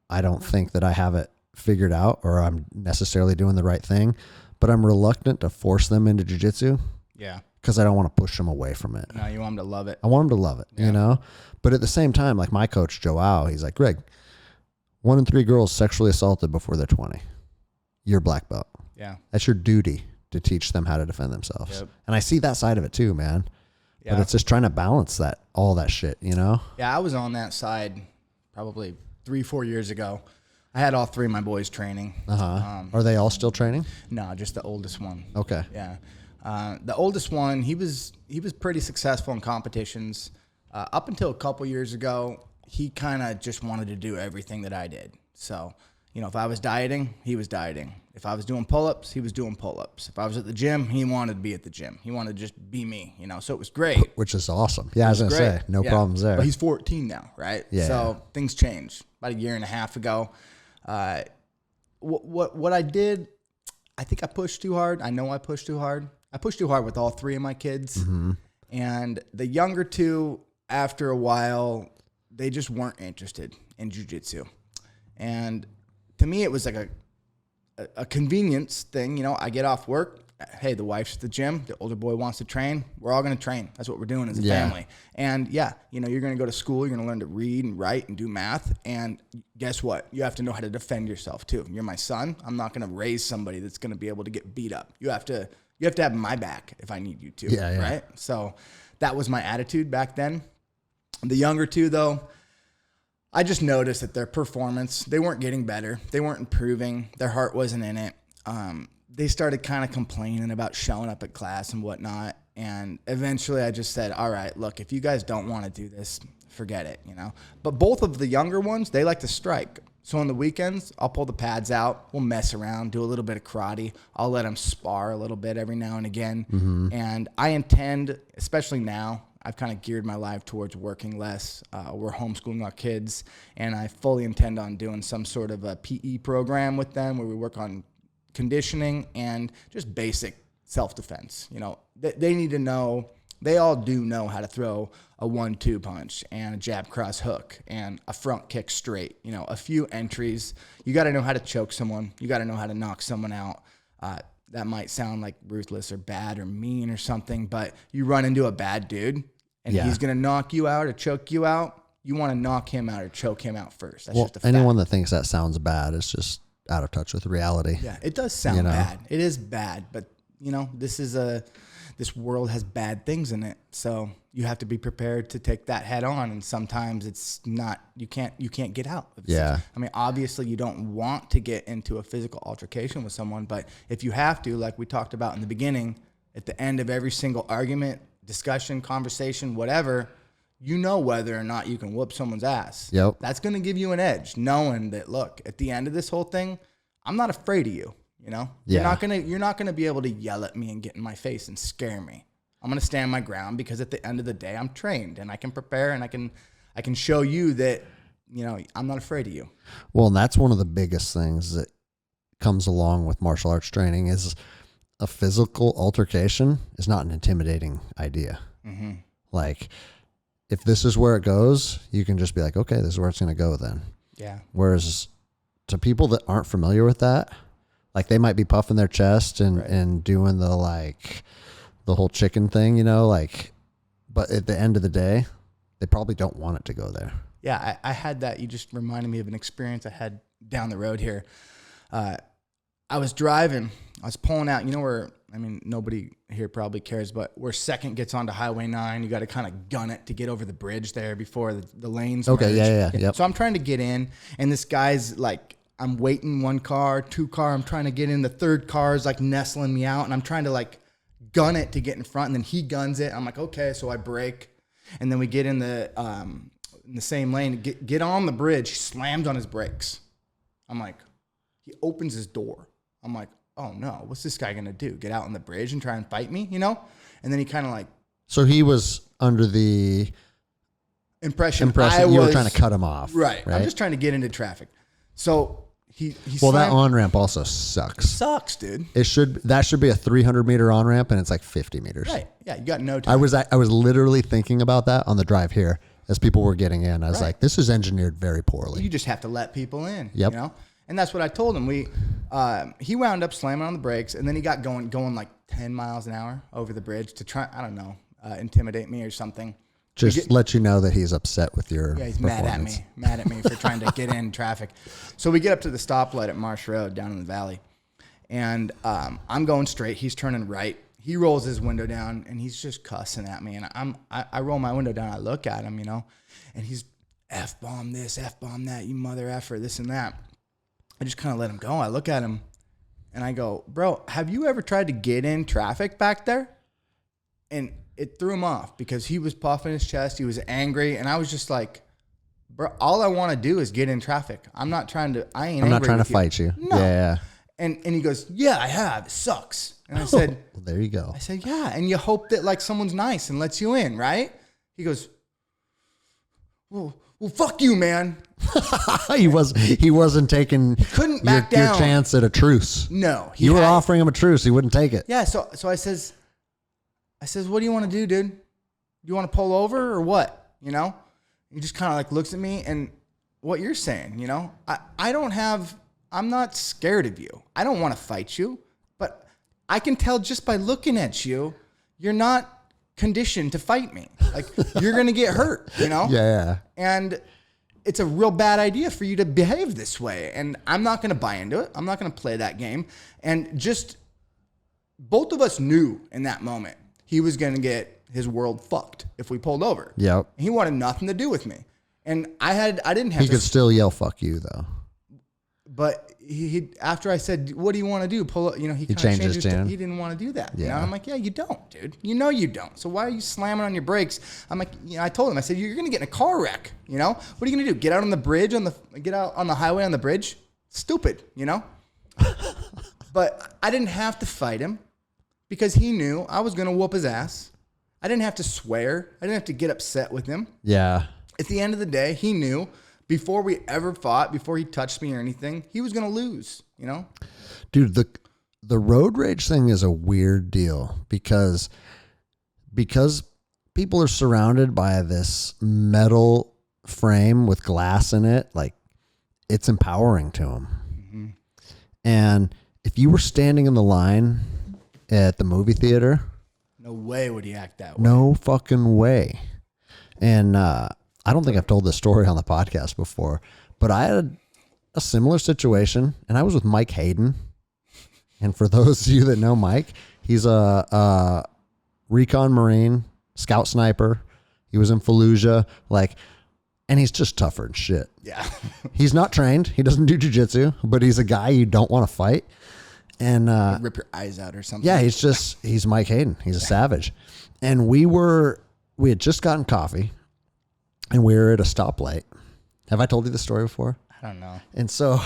Speaker 1: I don't think that I have it figured out or I'm necessarily doing the right thing, but I'm reluctant to force them into jiu-jitsu.
Speaker 2: Yeah.
Speaker 1: Because I don't want to push them away from it.
Speaker 2: No, you want them to love it.
Speaker 1: I want them to love it, you know? But at the same time, like my coach, Joao, he's like, Greg, 1 in 3 girls sexually assaulted before they're 20. You're black belt.
Speaker 2: Yeah.
Speaker 1: That's your duty to teach them how to defend themselves.
Speaker 2: Yep.
Speaker 1: And I see that side of it too, man.
Speaker 2: Yeah.
Speaker 1: But it's just trying to balance all that shit, you know?
Speaker 2: Yeah, I was on that side probably 3-4 years ago. I had all 3 of my boys training.
Speaker 1: Are they all still training?
Speaker 2: No, just the oldest one.
Speaker 1: Okay.
Speaker 2: Yeah. The oldest one, he was pretty successful in competitions. Up until a couple years ago, he kind of just wanted to do everything that I did. So, you know, if I was dieting, he was dieting. If I was doing pull-ups, he was doing pull-ups. If I was at the gym, he wanted to be at the gym. He wanted to just be me, you know, so it was great. Which
Speaker 1: is awesome. Yeah, I was going to say, no problems there.
Speaker 2: But he's 14 now, right?
Speaker 1: Yeah.
Speaker 2: So things changed. About a year and a half ago, what I did, I think I pushed too hard. I know I pushed too hard. I pushed too hard with all 3 of my kids.
Speaker 1: Mm-hmm.
Speaker 2: And the younger 2, after a while, they just weren't interested in jiu-jitsu. And to me, it was like a convenience thing. You know, I get off work. Hey, the wife's at the gym. The older boy wants to train. We're all going to train. That's what we're doing as a family. And yeah, you know, you're going to go to school. You're going to learn to read and write and do math. And guess what? You have to know how to defend yourself too. You're my son. I'm not going to raise somebody that's going to be able to get beat up. You have to have my back if I need you to.
Speaker 1: Yeah.
Speaker 2: Right. So that was my attitude back then. The younger 2, though, I just noticed that their performance, they weren't getting better. They weren't improving. Their heart wasn't in it. They started kind of complaining about showing up at class and whatnot. And eventually I just said, all right, look, if you guys don't want to do this, forget it, you know. But both of the younger ones, they like to strike. So on the weekends, I'll pull the pads out. We'll mess around, do a little bit of karate. I'll let them spar a little bit every now and again.
Speaker 1: Mm-hmm.
Speaker 2: And I intend, especially now, I've kind of geared my life towards working less. We're homeschooling our kids, and I fully intend on doing some sort of a PE program with them where we work on conditioning and just basic self-defense. You know, they need to know, they all do know how to throw a 1-2 punch and a jab cross hook and a front kick straight. You know, a few entries. You got to know how to choke someone. You got to know how to knock someone out. That might sound like ruthless or bad or mean or something, but you run into a bad dude and he's going to knock you out or choke you out. You want to knock him out or choke him out first. That's just a fact.
Speaker 1: Anyone that thinks that sounds bad is just out of touch with reality.
Speaker 2: Yeah, it does sound bad. It is bad, but you know, this world has bad things in it. So you have to be prepared to take that head on. And sometimes it's not, you can't get out. I mean, obviously you don't want to get into a physical altercation with someone, but if you have to, like we talked about in the beginning, at the end of every single argument, discussion, conversation, whatever, you know whether or not you can whoop someone's ass.
Speaker 1: Yep.
Speaker 2: That's going to give you an edge, knowing that, look, at the end of this whole thing, I'm not afraid of you. You know, you're not gonna be able to yell at me and get in my face and scare me. I'm gonna stand my ground because at the end of the day, I'm trained and I can prepare and I can show you that, you know, I'm not afraid of you.
Speaker 1: Well, and that's one of the biggest things that comes along with martial arts training is a physical altercation is not an intimidating idea.
Speaker 2: Mm-hmm.
Speaker 1: Like, if this is where it goes, you can just be like, okay, this is where it's gonna go then.
Speaker 2: Yeah.
Speaker 1: Whereas to people that aren't familiar with that, like they might be puffing their chest and doing the whole chicken thing, you know, like, but at the end of the day, they probably don't want it to go there.
Speaker 2: Yeah, I had that. You just reminded me of an experience I had down the road here. I was driving. I was pulling out, you know where, I mean, nobody here probably cares, but where Second gets onto Highway 9, you got to kind of gun it to get over the bridge there before the lanes
Speaker 1: Okay,
Speaker 2: merge.
Speaker 1: yeah. Yep.
Speaker 2: So I'm trying to get in, and this guy's like, I'm waiting 1 car, 2 car. I'm trying to get in. The 3rd car is like nestling me out, and I'm trying to like gun it to get in front, and then he guns it. I'm like, okay, so I brake, and then we get in the same lane. Get on the bridge. He slammed on his brakes. I'm like, he opens his door. I'm like, oh no, what's this guy gonna do? Get out on the bridge and try and fight me, you know? And then he kind of like.
Speaker 1: So he was under the impression you were trying to cut him off.
Speaker 2: Right. I'm just trying to get into traffic. So.
Speaker 1: That on-ramp also sucks.
Speaker 2: It sucks, dude.
Speaker 1: That should be a 300-meter on-ramp, and it's like 50 meters.
Speaker 2: Right. Yeah, you got no time.
Speaker 1: I was literally thinking about that on the drive here as people were getting in. I was like, this is engineered very poorly.
Speaker 2: You just have to let people in.
Speaker 1: Yep.
Speaker 2: You know? And that's what I told him. He wound up slamming on the brakes, and then he got going like 10 miles an hour over the bridge to try, I don't know, intimidate me or something.
Speaker 1: Just let you know that he's upset with your
Speaker 2: he's
Speaker 1: performance.
Speaker 2: mad at me for trying to get in traffic. So we get up to the stoplight at Marsh Road down in the valley, And I'm going straight. He's turning right. He rolls his window down, and he's just cussing at me. And I roll my window down. I look at him, and he's F-bomb this, F-bomb that, you mother effer, this and that. I just kind of let him go. I look at him, and I go, bro, have you ever tried to get in traffic back there? And it threw him off because he was puffing his chest. He was angry. And I was just like, bro, all I want to do is get in traffic. I'm not trying to
Speaker 1: fight you.
Speaker 2: No.
Speaker 1: Yeah.
Speaker 2: And he goes, yeah, I have. It sucks. And I said,
Speaker 1: well, there you go.
Speaker 2: I said, yeah. And you hope that like someone's nice and lets you in, right? He goes, well, fuck you, man.
Speaker 1: he wasn't taking
Speaker 2: couldn't back down.
Speaker 1: Your chance at a truce.
Speaker 2: No.
Speaker 1: You were offering him a truce. He wouldn't take it.
Speaker 2: Yeah. So I says, what do you want to do, dude? Do you want to pull over or what? He just kind of like looks at me and what you're saying, I'm not scared of you. I don't want to fight you, but I can tell just by looking at you, you're not conditioned to fight me. Like you're going to get hurt,
Speaker 1: Yeah.
Speaker 2: And it's a real bad idea for you to behave this way. And I'm not going to buy into it. I'm not going to play that game. And just both of us knew in that moment he was going to get his world fucked if we pulled over.
Speaker 1: Yep.
Speaker 2: He wanted nothing to do with me. And I didn't have
Speaker 1: He could still yell "fuck you" though.
Speaker 2: But he after I said, "What do you want to do?" Pull up, he kind of
Speaker 1: changed
Speaker 2: his
Speaker 1: tune.
Speaker 2: He didn't want to do that.
Speaker 1: Yeah.
Speaker 2: I'm like, "Yeah, you don't, dude. You know you don't. So why are you slamming on your brakes?" I'm like, I told him, I said, "You're gonna get in a car wreck. What are you gonna do? Get out on the bridge get out on the highway on the bridge? Stupid, But I didn't have to fight him because he knew I was gonna whoop his ass. I didn't have to swear. I didn't have to get upset with him.
Speaker 1: Yeah.
Speaker 2: At the end of the day, he knew before we ever fought, before he touched me or anything, he was going to lose,
Speaker 1: Dude, the road rage thing is a weird deal because people are surrounded by this metal frame with glass in it. Like it's empowering to them. Mm-hmm. And if you were standing in the line at the movie theater,
Speaker 2: no way would he act that way.
Speaker 1: No fucking way. And I don't think I've told this story on the podcast before, but I had a similar situation, and I was with Mike Hayden. And for those of you that know Mike, he's a recon Marine, scout sniper. He was in Fallujah, and he's just tougher than shit.
Speaker 2: Yeah.
Speaker 1: He's not trained. He doesn't do jiu-jitsu, but he's a guy you don't want to fight. And
Speaker 2: rip your eyes out or something.
Speaker 1: Yeah, he's Mike Hayden. He's a savage. And we had just gotten coffee and we were at a stoplight. Have I told you this story before?
Speaker 2: I don't know.
Speaker 1: And so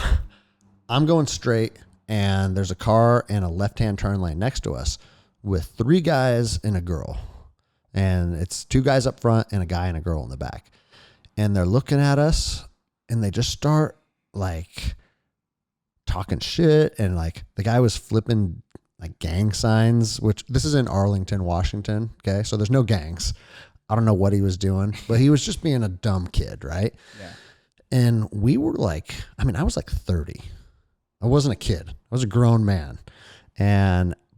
Speaker 1: I'm going straight and there's a car and a left-hand turn lane next to us with 3 guys and a girl. And it's 2 guys up front and a guy and a girl in the back. And they're looking at us and they just start talking shit, and the guy was flipping gang signs, which this is in Arlington, Washington. Okay. So there's no gangs. I don't know what he was doing, but he was just being a dumb kid. Right.
Speaker 2: Yeah.
Speaker 1: And we were I was 30. I wasn't a kid. I was a grown man.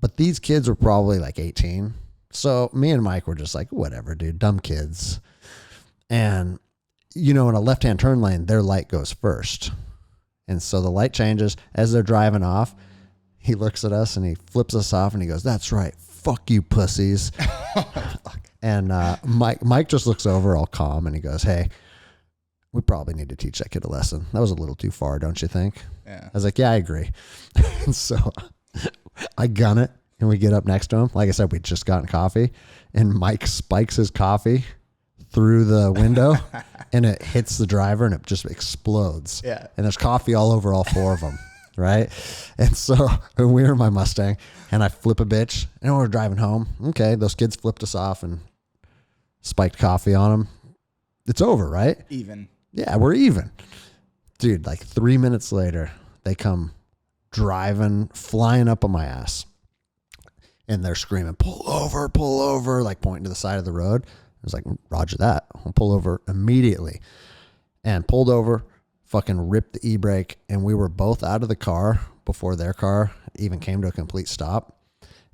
Speaker 1: But these kids were probably 18. So me and Mike were just whatever, dude, dumb kids. And in a left-hand turn lane, their light goes first. And so the light changes as they're driving off. He looks at us and he flips us off and he goes, "That's right. Fuck you pussies." And Mike just looks over all calm and he goes, "Hey, we probably need to teach that kid a lesson. That was a little too far, don't you think?"
Speaker 2: Yeah.
Speaker 1: I was like, "Yeah, I agree." And so I gun it and we get up next to him. Like I said, we'd just gotten coffee and Mike spikes his coffee through the window and it hits the driver and it just explodes.
Speaker 2: Yeah.
Speaker 1: And there's coffee all over all 4 of them. Right. And so we were in my Mustang and I flip a bitch and we're driving home. Okay. Those kids flipped us off and spiked coffee on them. It's over, right?
Speaker 2: Even.
Speaker 1: Yeah, we're even. Dude, 3 minutes later, they come driving, flying up on my ass. And they're screaming, pull over, pointing to the side of the road. I was like, "Roger that. I'll pull over immediately." And pulled over, fucking ripped the e-brake, and we were both out of the car before their car even came to a complete stop.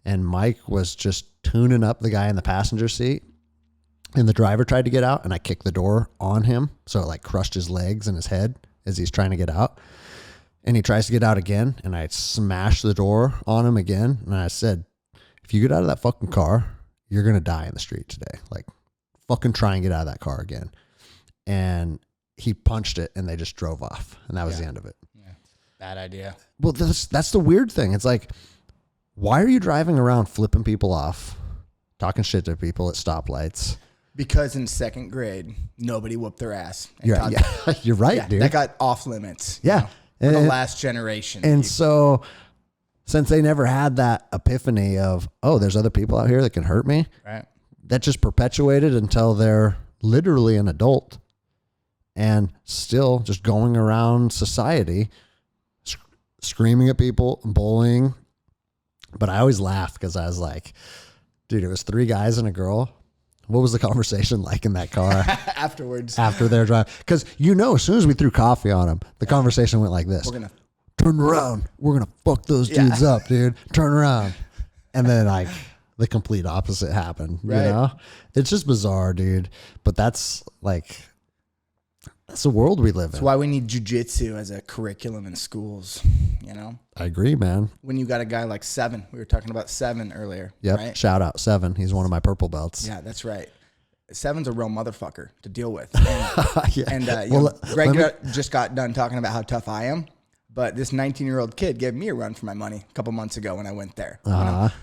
Speaker 1: And Mike was just tuning up the guy in the passenger seat. And the driver tried to get out, and I kicked the door on him. So it crushed his legs and his head as he's trying to get out. And he tries to get out again, and I smashed the door on him again. And I said, if you get out of that fucking car, you're going to die in the street today. Like, fucking try and get out of that car again. And he punched it, and they just drove off. And that was the end of it.
Speaker 2: Yeah. Bad idea.
Speaker 1: Well, that's the weird thing. It's like, why are you driving around flipping people off, talking shit to people at stoplights?
Speaker 2: Because in second grade, nobody whooped their ass.
Speaker 1: You're right, dude.
Speaker 2: That got off limits.
Speaker 1: Yeah.
Speaker 2: For the last generation.
Speaker 1: And so, since they never had that epiphany of, oh, there's other people out here that can hurt me,
Speaker 2: right?
Speaker 1: That just perpetuated until they're literally an adult and still just going around society, screaming at people, bullying. But I always laughed because I was like, dude, it was 3 guys and a girl. What was the conversation like in that car
Speaker 2: afterwards?
Speaker 1: After their drive? Because, as soon as we threw coffee on them, the conversation went like this.
Speaker 2: We're going to
Speaker 1: turn around. We're going to fuck those dudes up, dude. Turn around. And then like the complete opposite happened,
Speaker 2: right.
Speaker 1: It's just bizarre, dude. But that's the world we live in.
Speaker 2: That's why we need jujitsu as a curriculum in schools,
Speaker 1: I agree, man.
Speaker 2: When you got a guy like Seven, we were talking about Seven earlier.
Speaker 1: Yep.
Speaker 2: Right?
Speaker 1: Shout out Seven. He's one of my purple belts.
Speaker 2: Yeah, that's right. Seven's a real motherfucker to deal with. And, Greg just got done talking about how tough I am. But this 19-year-old kid gave me a run for my money a couple months ago when I went there.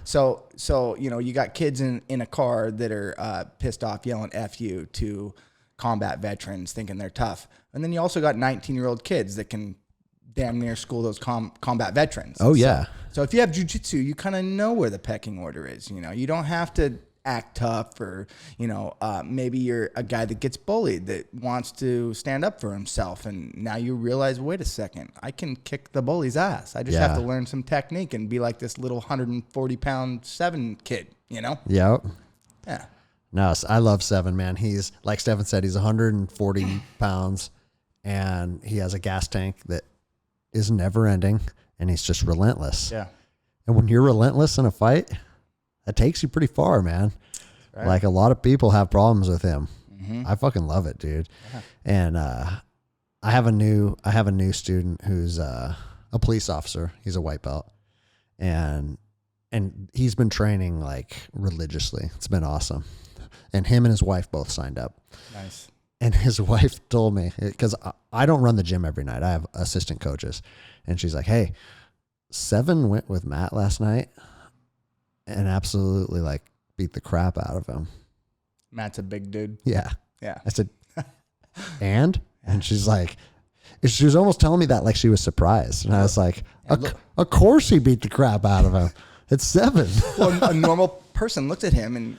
Speaker 2: So you got kids in a car that are pissed off, yelling F you to combat veterans, thinking they're tough. And then you also got 19-year-old kids that can damn near school those combat veterans.
Speaker 1: Oh, yeah.
Speaker 2: So if you have jujitsu, you kind of know where the pecking order is. You don't have to act tough or, maybe you're a guy that gets bullied that wants to stand up for himself. And now you realize, wait a second, I can kick the bully's ass. I just have to learn some technique and be like this little 140-pound Seven kid, Yep.
Speaker 1: Yeah.
Speaker 2: No,
Speaker 1: I love Seven, man. He's, like Stefan said, he's 140 pounds and he has a gas tank that is never ending and he's just relentless.
Speaker 2: Yeah.
Speaker 1: And when you're relentless in a fight, that takes you pretty far, man. Right. Like a lot of people have problems with him. Mm-hmm. I fucking love it, dude. Yeah. And I have a new student who's a police officer. He's a white belt, and he's been training like religiously. It's been awesome. And him and his wife both signed up.
Speaker 2: Nice.
Speaker 1: And his wife told me, because I don't run the gym every night. I have assistant coaches, and she's like, "Hey, Seven went with Matt last night." And absolutely like beat the crap out of him.
Speaker 2: Matt's a big dude.
Speaker 1: Yeah.
Speaker 2: Yeah.
Speaker 1: I said, and she's like, she was almost telling me that like she was surprised. And I was like, of course he beat the crap out of him. It's Seven.
Speaker 2: Well, a normal person looks at him and,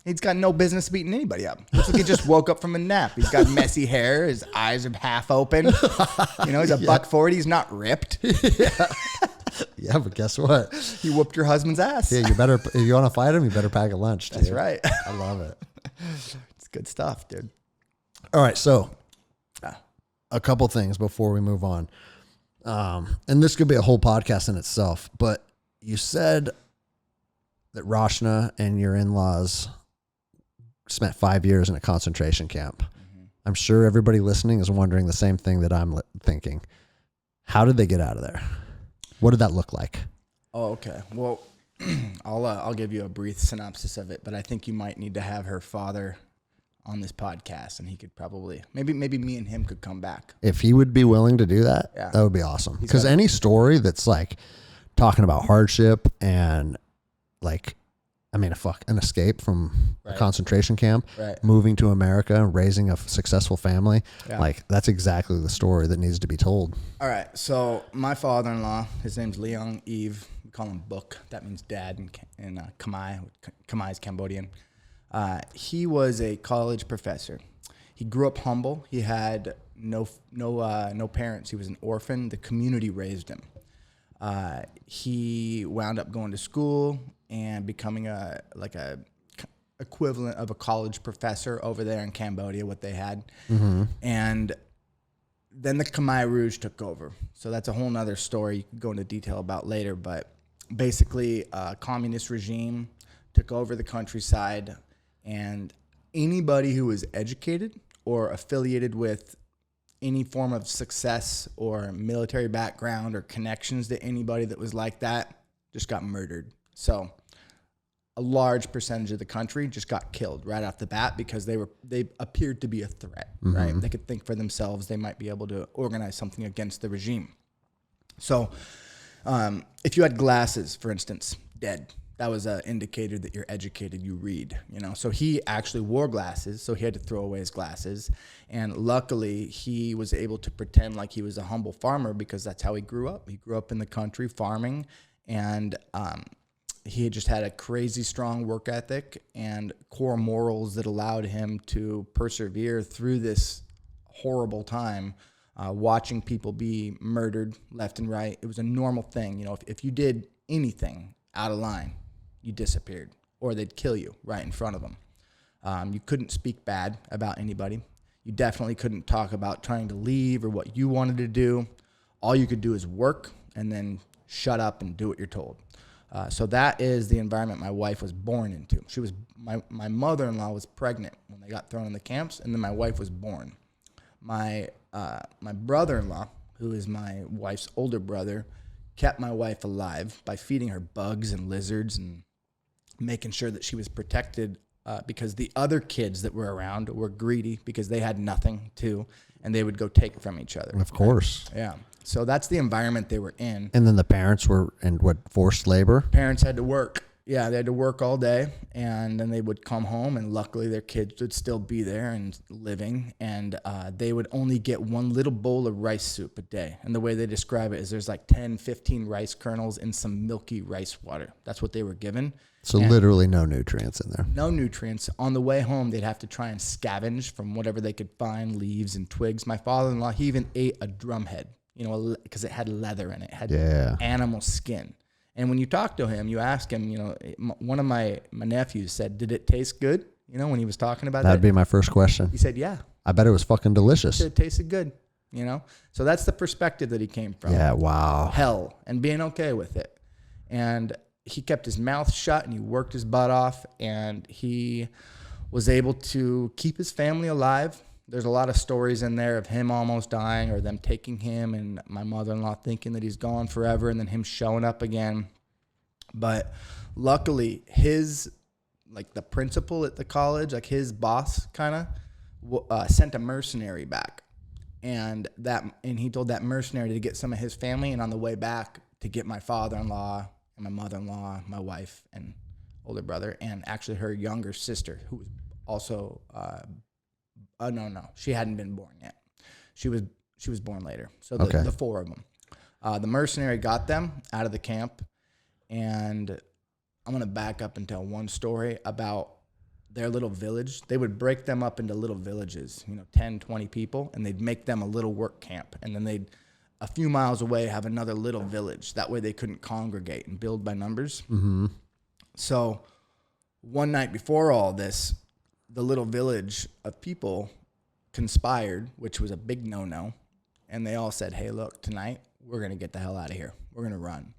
Speaker 2: he's got no business beating anybody up. Looks like he just woke up from a nap. He's got messy hair. His eyes are half open. He's a $140. He's not ripped.
Speaker 1: Yeah. Yeah, but guess what?
Speaker 2: He whooped your husband's ass.
Speaker 1: Yeah, if you want to fight him, you better pack a lunch, dude.
Speaker 2: That's right.
Speaker 1: I love it.
Speaker 2: It's good stuff, dude.
Speaker 1: All right, so a couple things before we move on. And this could be a whole podcast in itself, but you said that Rashna and your in-laws spent 5 years in a concentration camp. Mm-hmm. I'm sure everybody listening is wondering the same thing that I'm thinking. How did they get out of there? What did that look like?
Speaker 2: Oh, okay. Well, I'll give you a brief synopsis of it, but I think you might need to have her father on this podcast, and he could probably maybe me and him could come back.
Speaker 1: If he would be willing to do that, that would be awesome. Because any story that's like talking about hardship and like, an escape from a concentration camp, moving to America and raising a successful family, like that's exactly the story that needs to be told.
Speaker 2: All right. So my father-in-law, his name's Leong Eve. We call him Book. That means dad in Khmer. Khmer is Cambodian. He was a college professor. He grew up humble. He had no parents. He was an orphan. The community raised him. He wound up going to school and becoming a equivalent of a college professor over there in Cambodia, what they had. Mm-hmm. And then the Khmer Rouge took over. So that's a whole nother story you can go into detail about later. But basically, a communist regime took over the countryside, and anybody who was educated or affiliated with any form of success or military background or connections to anybody that was like that just got murdered. So a large percentage of the country just got killed right off the bat because they appeared to be a threat, right? They could think for themselves. They might be able to organize something against the regime. So if you had glasses, for instance, dead, that was an indicator that you're educated, you read, you know? So he actually wore glasses, so he had to throw away his glasses. And luckily, he was able to pretend like he was a humble farmer because that's how he grew up. He grew up in the country farming, and he just had a crazy strong work ethic and core morals that allowed him to persevere through this horrible time, watching people be murdered left and right. It was a normal thing. You know, if you did anything out of line, you disappeared, or they'd kill you right in front of them. You couldn't speak bad about anybody. You definitely couldn't talk about trying to leave or what you wanted to do. All you could do is work and then shut up and do what you're told. So that is the environment my wife was born into. She was my mother-in-law was pregnant when they got thrown in the camps, and then my wife was born. My brother-in-law, who is my wife's older brother, kept my wife alive by feeding her bugs and lizards and making sure that she was protected because the other kids that were around were greedy because they had nothing too, and they would go take from each other.
Speaker 1: Of course.
Speaker 2: Right? Yeah. So that's the environment they were in.
Speaker 1: And then the parents were in forced labor?
Speaker 2: Parents had to work. Yeah, they had to work all day, and then they would come home, and luckily their kids would still be there and living, and they would only get one little bowl of rice soup a day. And the way they describe it is there's like 10, 15 rice kernels in some milky rice water. That's what they were given.
Speaker 1: So literally no nutrients in there.
Speaker 2: No nutrients. On the way home, they'd have to try and scavenge from whatever they could find, leaves and twigs. My father-in-law, he even ate a drumhead, you know, because it had leather in it. It had animal skin. And when you talk to him, you ask him, you know, one of my nephews said, did it taste good? You know, when he was talking about that.
Speaker 1: That'd be my first question.
Speaker 2: He said, yeah.
Speaker 1: I bet it was fucking delicious.
Speaker 2: It tasted good, you know? So that's the perspective that he came from.
Speaker 1: Yeah, wow.
Speaker 2: Hell, and being okay with it. And he kept his mouth shut and he worked his butt off, and he was able to keep his family alive. There's a lot of stories in there of him almost dying or them taking him and my mother-in-law thinking that he's gone forever and then him showing up again. But luckily the principal at the college, like his boss kind of sent a mercenary back. And he told that mercenary to get some of his family, and on the way back to get my father-in-law and my mother-in-law, my wife and older brother, and actually her younger sister, who was also no, she hadn't been born yet. She was born later. So the four of them. The mercenary got them out of the camp, and I'm going to back up and tell one story about their little village. They would break them up into little villages, 10, 20 people, and they'd make them a little work camp. And then they'd, a few miles away, have another little village. That way they couldn't congregate and build by numbers.
Speaker 1: Mm-hmm.
Speaker 2: So one night before all this, the little village of people conspired, which was a big no-no, and they all said, hey, look, tonight we're going to get the hell out of here. We're going to run.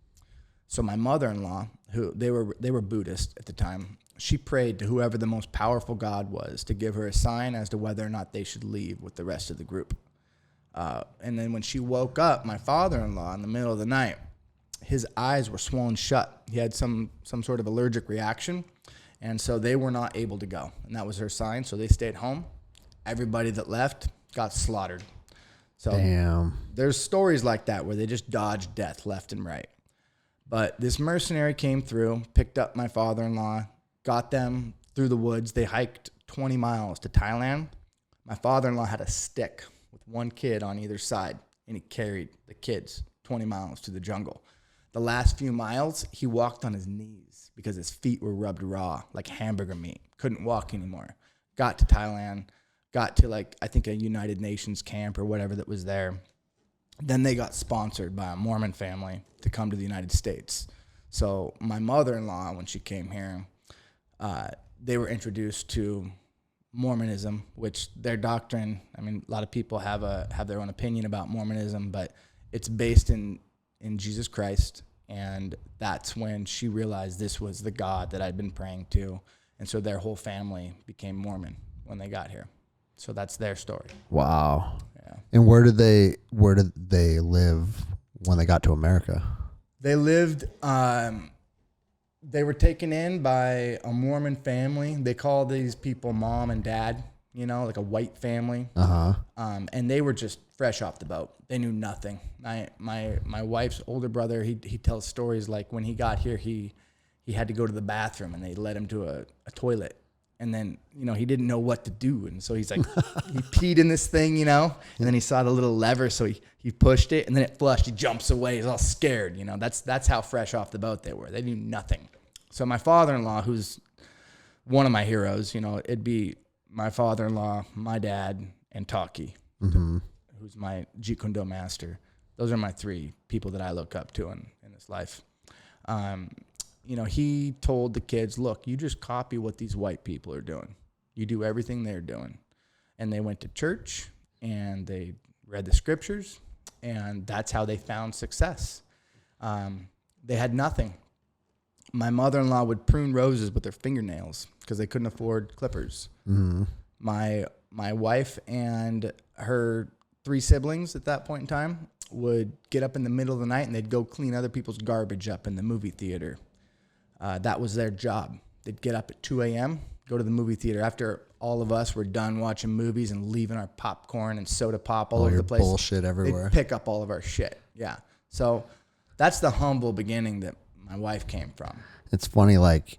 Speaker 2: So my mother-in-law, who they were Buddhist at the time, she prayed to whoever the most powerful God was to give her a sign as to whether or not they should leave with the rest of the group. And then when she woke up, my father-in-law, in the middle of the night, his eyes were swollen shut. He had some sort of allergic reaction. And so they were not able to go. And that was her sign. So they stayed home. Everybody that left got slaughtered. So
Speaker 1: damn.
Speaker 2: There's stories like that where they just dodged death left and right. But this mercenary came through, picked up my father-in-law, got them through the woods. They hiked 20 miles to Thailand. My father-in-law had a stick with one kid on either side, and he carried the kids 20 miles to the jungle. The last few miles, he walked on his knees because his feet were rubbed raw, like hamburger meat. Couldn't walk anymore. Got to Thailand, got to I think a United Nations camp or whatever that was there. Then they got sponsored by a Mormon family to come to the United States. So my mother-in-law, when she came here, they were introduced to Mormonism, which their doctrine, I mean, a lot of people have their own opinion about Mormonism, but it's based in Jesus Christ, and that's when she realized this was the God that I'd been praying to, and so their whole family became Mormon when they got here. So that's their story.
Speaker 1: Wow.
Speaker 2: Yeah.
Speaker 1: And where did they live when they got to America?
Speaker 2: They lived, they were taken in by a Mormon family. They call these people mom and dad, you know, like a white family. And they were just fresh off the boat. They knew nothing. My wife's older brother, he tells stories like when he got here, he had to go to the bathroom and they led him to a toilet. And then, you know, he didn't know what to do. And so he's like, he peed in this thing, you know, and then he saw the little lever. So he pushed it and then it flushed. He jumps away. He's all scared. You know, that's how fresh off the boat they were. They knew nothing. So my father-in-law, who's one of my heroes, you know, it'd be my father-in-law, my dad, and Taki, who's my Jeet Kune Do master. Those are my three people that I look up to in this life. You know, he told the kids, look, you just copy what these white people are doing. You do everything they're doing. And they went to church and they read the scriptures, and that's how they found success. They had nothing. My mother-in-law would prune roses with their fingernails because they couldn't afford clippers. My wife and her 3 siblings at that point in time would get up in the middle of the night and they'd go clean other people's garbage up in the movie theater. That was their job. They'd get up at 2 a.m., go to the movie theater after all of us were done watching movies and leaving our popcorn and soda pop all over the place.
Speaker 1: Bullshit everywhere.
Speaker 2: They'd pick up all of our shit. Yeah. So that's the humble beginning that my wife came from.
Speaker 1: It's funny, like,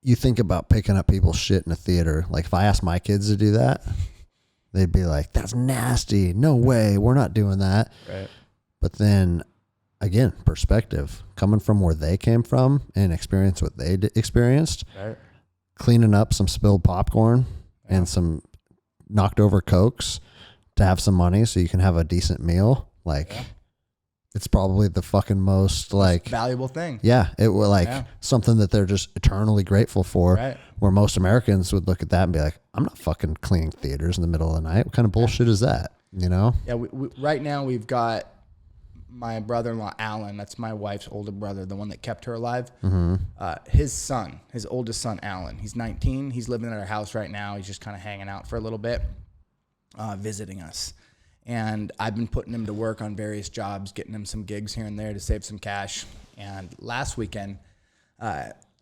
Speaker 1: you think about picking up people's shit in a theater. Like, if I asked my kids to do that, they'd be like, that's nasty. No way. We're not doing that.
Speaker 2: Right.
Speaker 1: But then, again, perspective. Coming from where they came from and experience what they experienced. Right. Cleaning up some spilled popcorn and some knocked over Cokes to have some money so you can have a decent meal. Like, it's probably the fucking most, like,
Speaker 2: valuable thing.
Speaker 1: Yeah. It was like something that they're just eternally grateful for.
Speaker 2: Right.
Speaker 1: Where most Americans would look at that and be like, I'm not fucking cleaning theaters in the middle of the night. What kind of bullshit is that? You know? Yeah.
Speaker 2: We right now we've got my brother-in-law, Alan. That's my wife's older brother, the one that kept her alive. His son, his oldest son, Alan, he's 19. He's living at our house right now. He's just kind of hanging out for a little bit, visiting us. And I've been putting him to work on various jobs, getting him some gigs here and there to save some cash. And last weekend,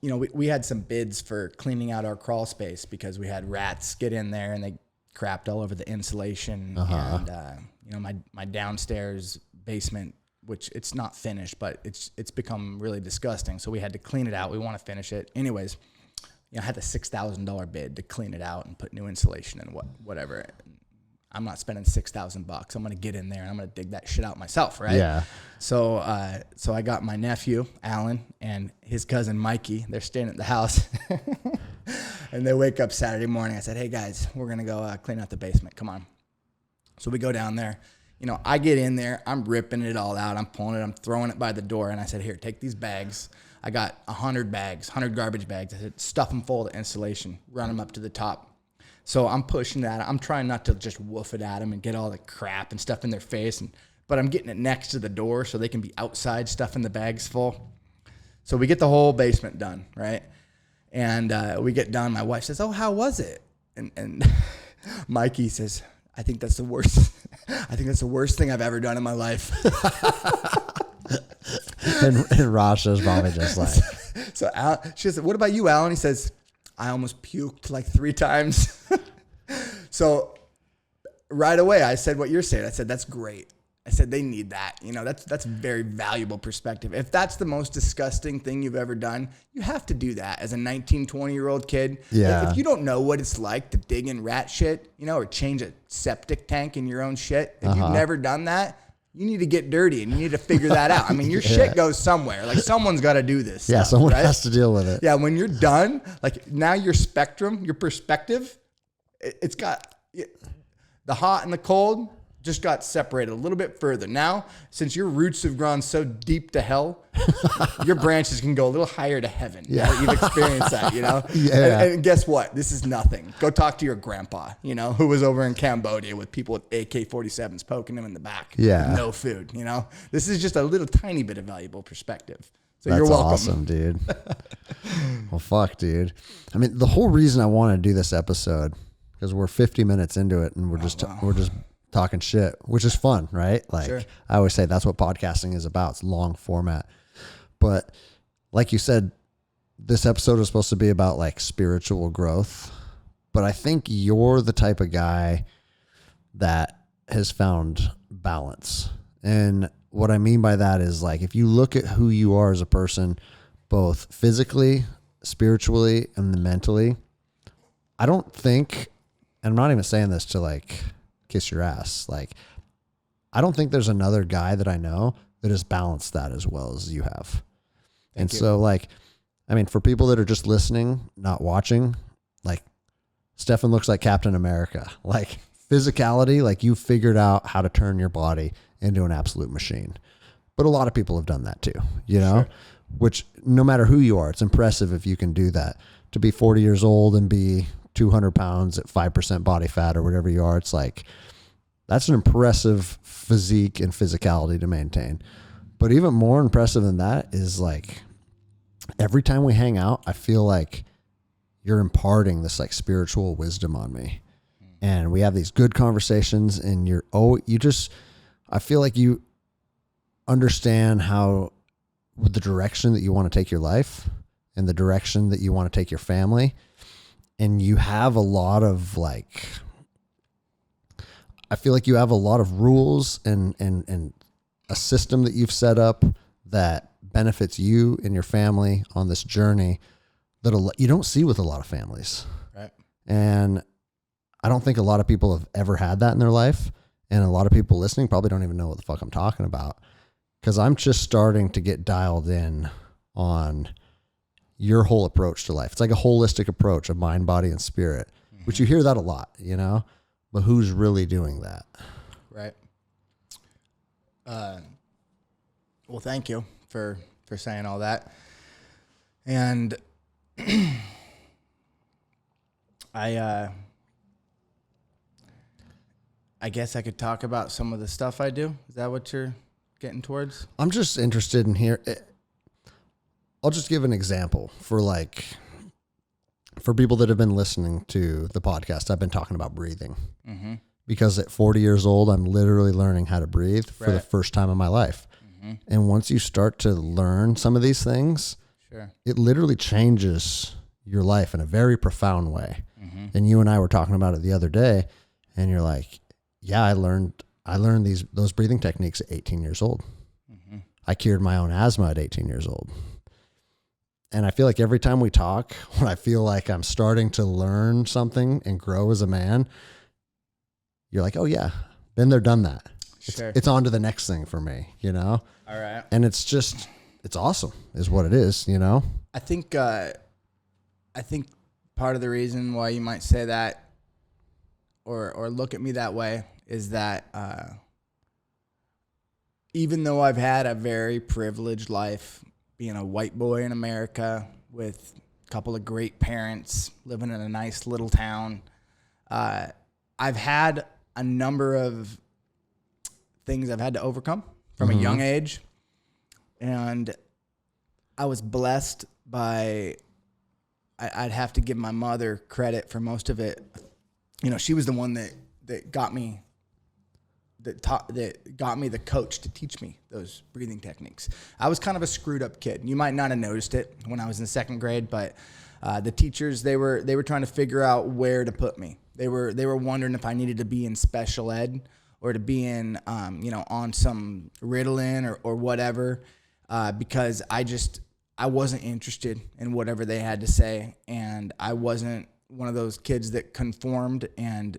Speaker 2: you know, we had some bids for cleaning out our crawl space because we had rats get in there and they crapped all over the insulation. And, you know, my downstairs basement, which it's not finished, but it's become really disgusting. So we had to clean it out. We want to finish it. Anyways, you know, I had the $6,000 bid to clean it out and put new insulation and whatever. I'm not spending $6,000. I'm going to get in there and I'm going to dig that shit out myself, right?
Speaker 1: Yeah.
Speaker 2: So I got my nephew, Alan, and his cousin, Mikey. They're staying at the house. And they wake up Saturday morning. I said, hey, guys, we're going to go clean out the basement. Come on. So we go down there. You know, I get in there. I'm ripping it all out. I'm pulling it. I'm throwing it by the door. And I said, here, take these bags. I got 100 bags, 100 garbage bags. I said, stuff them full of insulation. Run them up to the top. So I'm pushing that. I'm trying not to just woof it at them and get all the crap and stuff in their face. But I'm getting it next to the door so they can be outside stuffing the bags full. So we get the whole basement done, right? And we get done. My wife says, oh, how was it? And Mikey says, I think that's the worst. I think that's the worst thing I've ever done in my life.
Speaker 1: and Rasha's probably just like.
Speaker 2: So she said, what about you, Alan? He says, I almost puked like 3 times. So right away, I said what you're saying. I said, that's great. I said, they need that. You know, that's very valuable perspective. If that's the most disgusting thing you've ever done, you have to do that as a 19, 20-year-old kid.
Speaker 1: Yeah.
Speaker 2: If you don't know what it's like to dig in rat shit, you know, or change a septic tank in your own shit, if you've never done that, you need to get dirty and you need to figure that out. I mean, your shit goes somewhere. Like, someone's got to do this.
Speaker 1: Yeah,
Speaker 2: stuff,
Speaker 1: someone
Speaker 2: right?
Speaker 1: has to deal with it.
Speaker 2: Yeah, when you're done, like, now your spectrum, your perspective, it's got the hot and the cold just got separated a little bit further. Now, since your roots have gone so deep to hell, your branches can go a little higher to heaven. Yeah. You've experienced that, you know?
Speaker 1: Yeah.
Speaker 2: And guess what? This is nothing. Go talk to your grandpa, you know, who was over in Cambodia with people with AK-47s poking him in the back.
Speaker 1: Yeah.
Speaker 2: No food, you know? This is just a little tiny bit of valuable perspective. So
Speaker 1: That's
Speaker 2: you're welcome.
Speaker 1: Awesome, dude. Well, fuck, dude. I mean, the whole reason I want to do this episode, because we're 50 minutes into it and we're just talking shit, which is fun, right? Like
Speaker 2: Sure.
Speaker 1: I always say that's what podcasting is about. It's long format. But like you said, this episode is supposed to be about like spiritual growth, but I think you're the type of guy that has found balance. And what I mean by that is like, if you look at who you are as a person, both physically, spiritually, and mentally, I don't think, and I'm not even saying this to like kiss your ass. Like, I don't think there's another guy that I know that has balanced that as well as you have.
Speaker 2: Thank you.
Speaker 1: So like, I mean, for people that are just listening, not watching, like Stefan looks like Captain America. Like physicality, like you figured out how to turn your body into an absolute machine. But a lot of people have done that too, you know, which no matter who you are, it's impressive if you can do that. To be 40 years old and be 200 pounds at 5% body fat or whatever you are, it's like, that's an impressive physique and physicality to maintain. But even more impressive than that is like, every time we hang out, I feel like you're imparting this like spiritual wisdom on me. And we have these good conversations and I feel like you understand how the direction that you want to take your life and the direction that you want to take your family. And you have a lot of like, I feel like you have a lot of rules and a system that you've set up that benefits you and your family on this journey that you don't see with a lot of families.
Speaker 2: Right.
Speaker 1: And I don't think a lot of people have ever had that in their life. And a lot of people listening probably don't even know what the fuck I'm talking about, because I'm just starting to get dialed in on your whole approach to life. It's like a holistic approach of mind, body, and spirit, which you hear that a lot, you know, but who's really doing that?
Speaker 2: Right. Well, thank you for saying all that. And I guess I could talk about some of the stuff I do. Is that what you're getting towards?
Speaker 1: I'm just interested in here. I'll just give an example for people that have been listening to the podcast. I've been talking about breathing because at 40 years old, I'm literally learning how to breathe for the first time in my life. And once you start to learn some of these things, it literally changes your life in a very profound way. And you and I were talking about it the other day, and you're like, yeah, I learned those breathing techniques at 18 years old. I cured my own asthma at 18 years old. And I feel like every time we talk, when I feel like I'm starting to learn something and grow as a man, you're like, oh yeah, been there, done that. It's on to the next thing for me, you know?
Speaker 2: All right.
Speaker 1: And it's awesome is what it is, you know?
Speaker 2: I think part of the reason why you might say that or look at me that way is that even though I've had a very privileged life, being a white boy in America with a couple of great parents, living in a nice little town, I've had a number of things I've had to overcome from a young age. And I was blessed by, I'd have to give my mother credit for most of it. You know, she was the one that got me the coach to teach me those breathing techniques. I was kind of a screwed up kid. You might not have noticed it when I was in second grade, but the teachers, they were trying to figure out where to put me. They were wondering if I needed to be in special ed or to be in on some Ritalin or whatever, because I wasn't interested in whatever they had to say, and I wasn't one of those kids that conformed and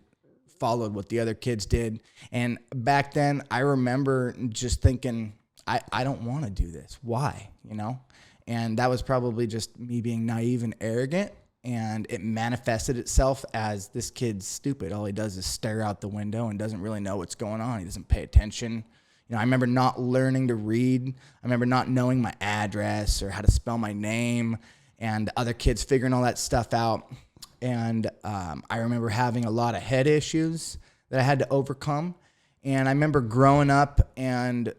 Speaker 2: followed what the other kids did. And back then, I remember just thinking, I don't want to do this. Why? You know? And that was probably just me being naive and arrogant. And it manifested itself as, this kid's stupid. All he does is stare out the window and doesn't really know what's going on. He doesn't pay attention. You know, I remember not learning to read. I remember not knowing my address or how to spell my name, and other kids figuring all that stuff out. And I remember having a lot of head issues that I had to overcome. And I remember growing up and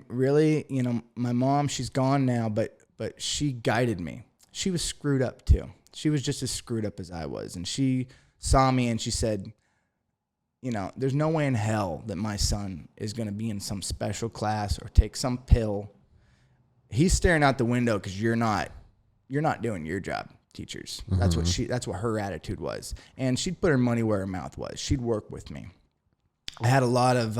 Speaker 2: really, you know, my mom, she's gone now, but she guided me. She was screwed up too. She was just as screwed up as I was. And she saw me and she said, you know, there's no way in hell that my son is going to be in some special class or take some pill. He's staring out the window because you're not doing your job, teachers. That's what her attitude was. And she'd put her money where her mouth was. She'd work with me. I had a lot of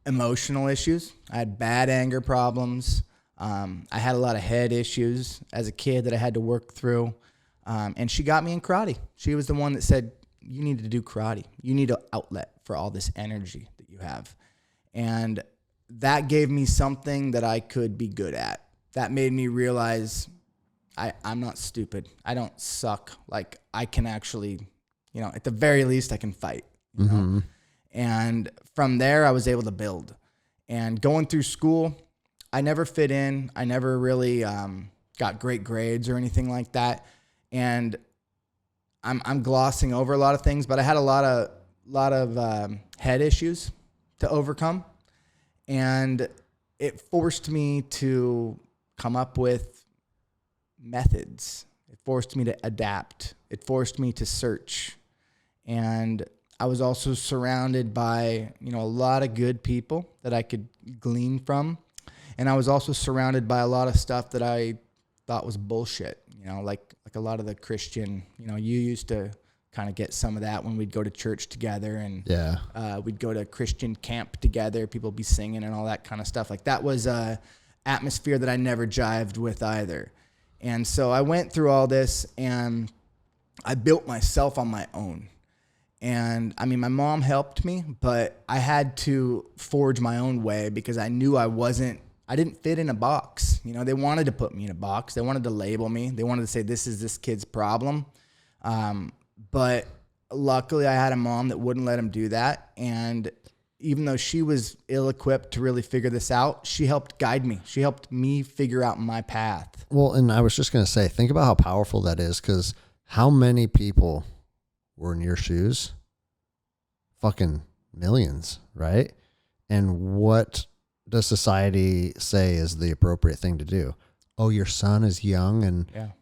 Speaker 2: emotional issues. I had bad anger problems. I had a lot of head issues as a kid that I had to work through. And she got me in karate. She was the one that said, you need to do karate. You need an outlet for all this energy that you have. And that gave me something that I could be good at. That made me realize I'm not stupid. I don't suck. Like, I can actually, you know, at the very least, I can fight. You know? And from there, I was able to build. And going through school, I never fit in. I never really got great grades or anything like that. And I'm glossing over a lot of things, but I had a lot of head issues to overcome. And it forced me to come up with methods. It forced me to adapt. It forced me to search. And I was also surrounded by, you know, a lot of good people that I could glean from. And I was also surrounded by a lot of stuff that I thought was bullshit, you know, like a lot of the Christian, you know, you used to kind of get some of that when we'd go to church together and we'd go to Christian camp together. People be singing and all that kind of stuff. Like, that was a atmosphere that I never jived with either. And so I went through all this and I built myself on my own. And I mean, my mom helped me, but I had to forge my own way because I knew I didn't fit in a box. You know, they wanted to put me in a box. They wanted to label me. They wanted to say, this is this kid's problem. But luckily I had a mom that wouldn't let him do that. And even though she was ill-equipped to really figure this out, she helped guide me. She helped me figure out my path.
Speaker 1: Well, and I was just going to say, think about how powerful that is, because how many people were in your shoes? Fucking millions, right? And what does society say is the appropriate thing to do? Oh, your son is young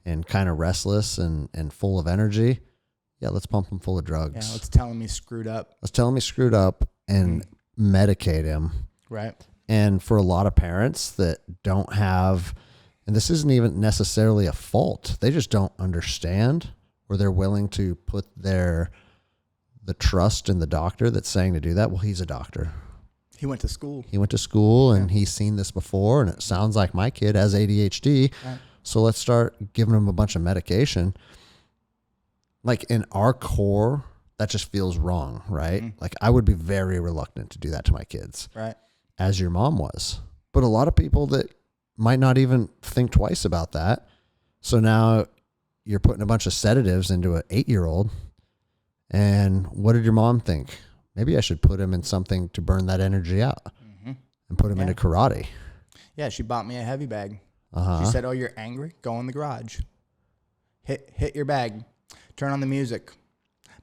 Speaker 1: and kind of restless and full of energy. Yeah, let's pump him full of drugs.
Speaker 2: Yeah, let's tell him he's screwed up.
Speaker 1: Let's tell him he's screwed up and medicate him.
Speaker 2: Right.
Speaker 1: And for a lot of parents that don't have, and this isn't even necessarily a fault, they just don't understand, or they're willing to put the trust in the doctor that's saying to do that. Well, he's a doctor.
Speaker 2: He went to school.
Speaker 1: And he's seen this before, and it sounds like my kid has ADHD. Right. So let's start giving him a bunch of medication. Like, in our core, that just feels wrong, right? Mm-hmm. Like, I would be very reluctant to do that to my kids.
Speaker 2: Right.
Speaker 1: As your mom was. But a lot of people that might not even think twice about that. So now you're putting a bunch of sedatives into an 8-year-old. And what did your mom think? Maybe I should put him in something to burn that energy out and put him into karate.
Speaker 2: Yeah, she bought me a heavy bag. She said, oh, you're angry? Go in the garage. Hit your bag. Turn on the music.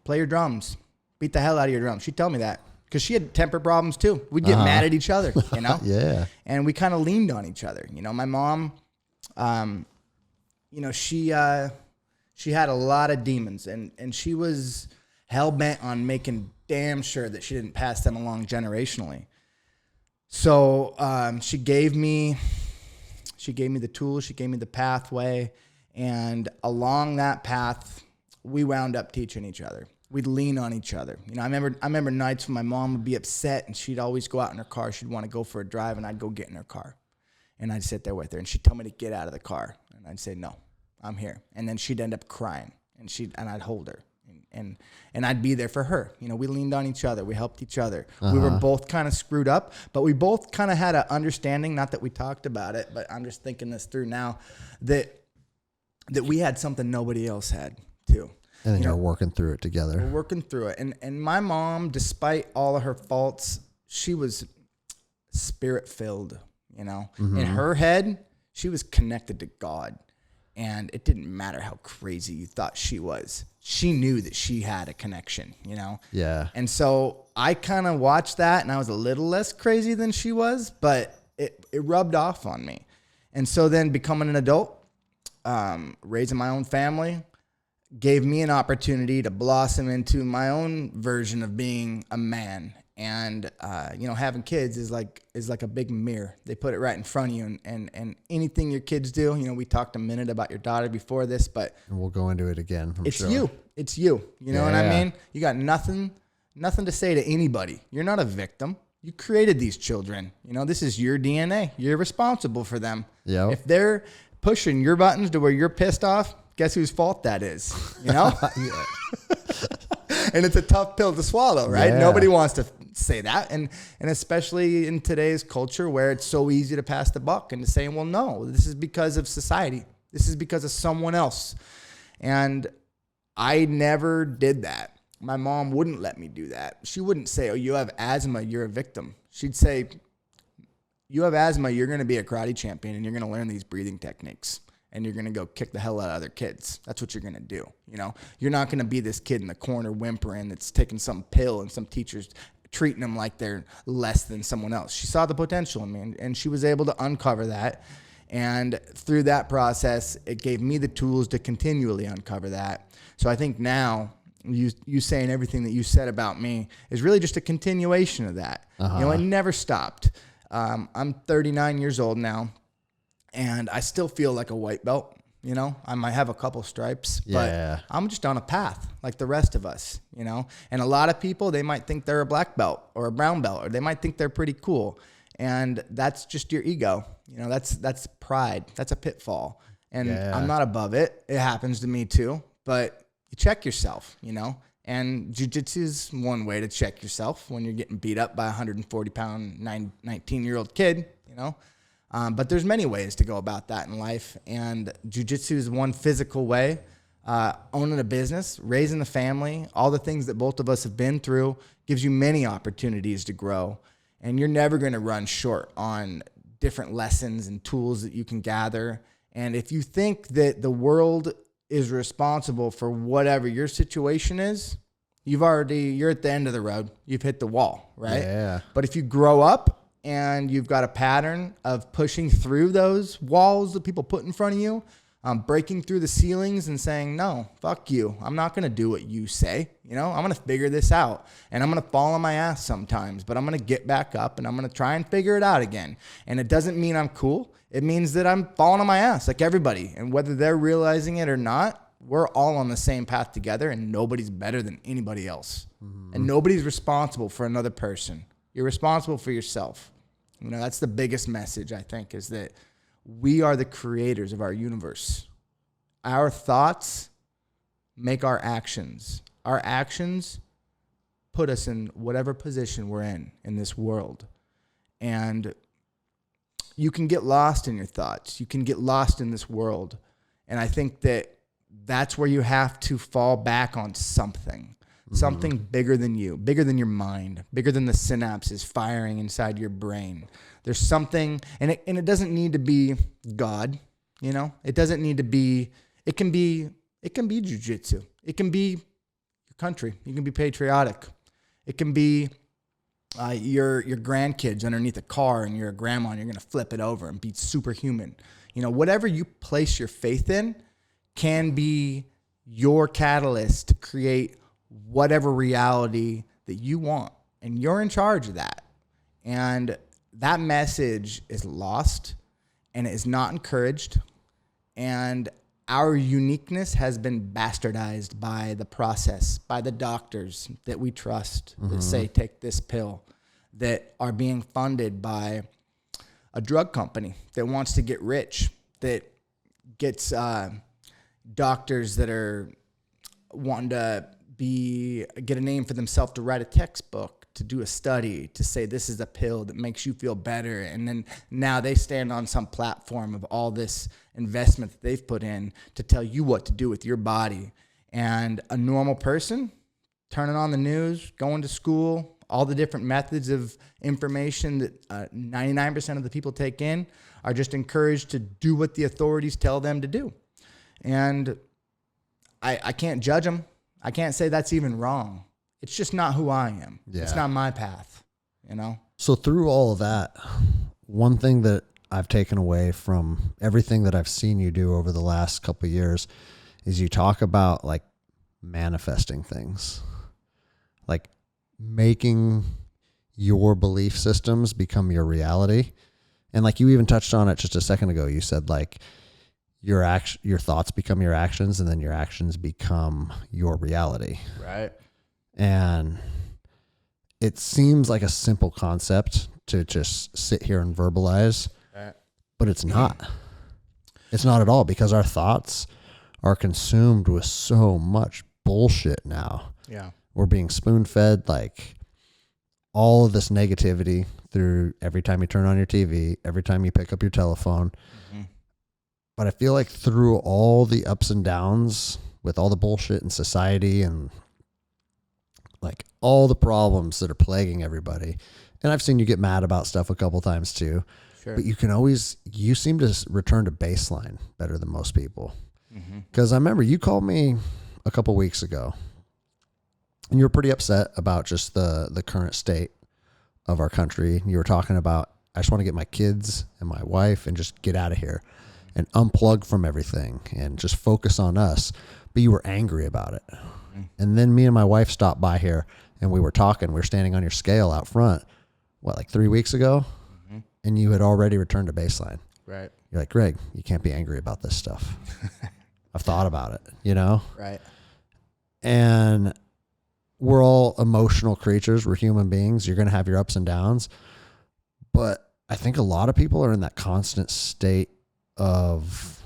Speaker 2: Play your drums. Beat the hell out of your drums. She'd tell me that because she had temper problems too. We'd get mad at each other, you know?
Speaker 1: Yeah.
Speaker 2: And we kind of leaned on each other. You know, my mom, you know, she had a lot of demons and she was hell-bent on making damn sure that she didn't pass them along generationally. So she gave me the tools, she gave me the pathway, and along that path, we wound up teaching each other. We'd lean on each other. You know, I remember nights when my mom would be upset and she'd always go out in her car. She'd want to go for a drive, and I'd go get in her car, and I'd sit there with her, and she'd tell me to get out of the car, and I'd say, no, I'm here. And then she'd end up crying, and I'd hold her. And I'd be there for her. You know, we leaned on each other. We helped each other. We were both kind of screwed up, but we both kind of had an understanding, not that we talked about it, but I'm just thinking this through now, that we had something nobody else had too.
Speaker 1: And then you're working through it together.
Speaker 2: We're working through it. And my mom, despite all of her faults, she was spirit-filled, you know. In her head, she was connected to God. And it didn't matter how crazy you thought she was. She knew that she had a connection, you know?
Speaker 1: Yeah.
Speaker 2: And so I kind of watched that, and I was a little less crazy than she was, but it rubbed off on me. And so then becoming an adult, raising my own family, gave me an opportunity to blossom into my own version of being a man. And, having kids is like a big mirror. They put it right in front of you, and anything your kids do, we talked a minute about your daughter before this, but
Speaker 1: And we'll go into it again.
Speaker 2: it's you. You know what I mean? You got nothing to say to anybody. You're not a victim. You created these children. This is your DNA. You're responsible for them.
Speaker 1: Yep.
Speaker 2: If they're pushing your buttons to where you're pissed off, guess whose fault that is? And it's a tough pill to swallow, right?
Speaker 1: Yeah.
Speaker 2: Nobody wants to say that. And especially in today's culture where it's so easy to pass the buck and to say, well, no, this is because of society. This is because of someone else. And I never did that. My mom wouldn't let me do that. She wouldn't say, oh, you have asthma, you're a victim. She'd say, you have asthma, you're going to be a karate champion and you're going to learn these breathing techniques. And you're going to go kick the hell out of other kids. That's what you're going to do. You're not going to be this kid in the corner whimpering that's taking some pill and some teacher's treating them like they're less than someone else. She saw the potential in me, and she was able to uncover that. And through that process, it gave me the tools to continually uncover that. So I think now you saying everything that you said about me is really just a continuation of that. It never stopped. I'm 39 years old now. And I still feel like a white belt, I might have a couple stripes, but I'm just on a path like the rest of us, and a lot of people, they might think they're a black belt or a brown belt, or they might think they're pretty cool. And that's just your ego. That's pride. That's a pitfall. And I'm not above it. It happens to me too, but you check yourself, and jiu-jitsu is one way to check yourself when you're getting beat up by a 140-pound 19-year-old kid, But there's many ways to go about that in life, and jiu-jitsu is one physical way. Owning a business, raising a family, all the things that both of us have been through gives you many opportunities to grow, and you're never going to run short on different lessons and tools that you can gather. And if you think that the world is responsible for whatever your situation is, you're at the end of the road. You've hit the wall, right?
Speaker 1: Yeah.
Speaker 2: But if you grow up, and you've got a pattern of pushing through those walls that people put in front of you, breaking through the ceilings and saying, no, fuck you. I'm not going to do what you say. I'm going to figure this out. And I'm going to fall on my ass sometimes, but I'm going to get back up and I'm going to try and figure it out again. And it doesn't mean I'm cool. It means that I'm falling on my ass like everybody. And whether they're realizing it or not, we're all on the same path together, and nobody's better than anybody else. Mm-hmm. And nobody's responsible for another person. You're responsible for yourself. That's the biggest message, I think, is that we are the creators of our universe. Our thoughts make our actions. Our actions put us in whatever position we're in this world. And you can get lost in your thoughts. You can get lost in this world. And I think that that's where you have to fall back on something. Something bigger than you, bigger than your mind, bigger than the synapses firing inside your brain. There's something, and it doesn't need to be God, It doesn't need to be. It can be jiu-jitsu. It can be your country. You can be patriotic. It can be your grandkids underneath a car, and you're a grandma, and you're gonna flip it over and be superhuman. Whatever you place your faith in can be your catalyst to create whatever reality that you want, and you're in charge of that. And that message is lost, and it is not encouraged, and our uniqueness has been bastardized by the process, by the doctors that we trust, that say take this pill, that are being funded by a drug company that wants to get rich, that gets doctors that are wanting to get a name for themselves to write a textbook, to do a study, to say this is a pill that makes you feel better. And then now they stand on some platform of all this investment that they've put in to tell you what to do with your body. And a normal person turning on the news, going to school, all the different methods of information that 99% of the people take in are just encouraged to do what the authorities tell them to do. And I can't judge them. I can't say that's even wrong. It's just not who I am. Yeah. It's not my path,
Speaker 1: So through all of that, one thing that I've taken away from everything that I've seen you do over the last couple of years is you talk about like manifesting things, like making your belief systems become your reality. And like you even touched on it just a second ago, you said like your thoughts become your actions, and then your actions become your reality.
Speaker 2: Right.
Speaker 1: And it seems like a simple concept to just sit here and verbalize,
Speaker 2: Right.
Speaker 1: but it's not. It's not at all, because our thoughts are consumed with so much bullshit now.
Speaker 2: Yeah.
Speaker 1: We're being spoon-fed like all of this negativity through every time you turn on your TV, every time you pick up your telephone.
Speaker 2: Mm-hmm.
Speaker 1: But I feel like through all the ups and downs with all the bullshit in society and like all the problems that are plaguing everybody, and I've seen you get mad about stuff a couple times too,
Speaker 2: Sure.
Speaker 1: but you seem to return to baseline better than most people.
Speaker 2: Mm-hmm.
Speaker 1: Because I remember you called me a couple weeks ago and you were pretty upset about just the current state of our country. You were talking about, I just want to get my kids and my wife and just get out of here and unplug from everything and just focus on us. But you were angry about it. Mm-hmm. And then me and my wife stopped by here and we were talking. We were standing on your scale out front, like 3 weeks ago? Mm-hmm. And you had already returned to baseline.
Speaker 2: Right.
Speaker 1: You're like, Greg, you can't be angry about this stuff. I've thought about it, you know?
Speaker 2: Right.
Speaker 1: And we're all emotional creatures. We're human beings. You're going to have your ups and downs. But I think a lot of people are in that constant state of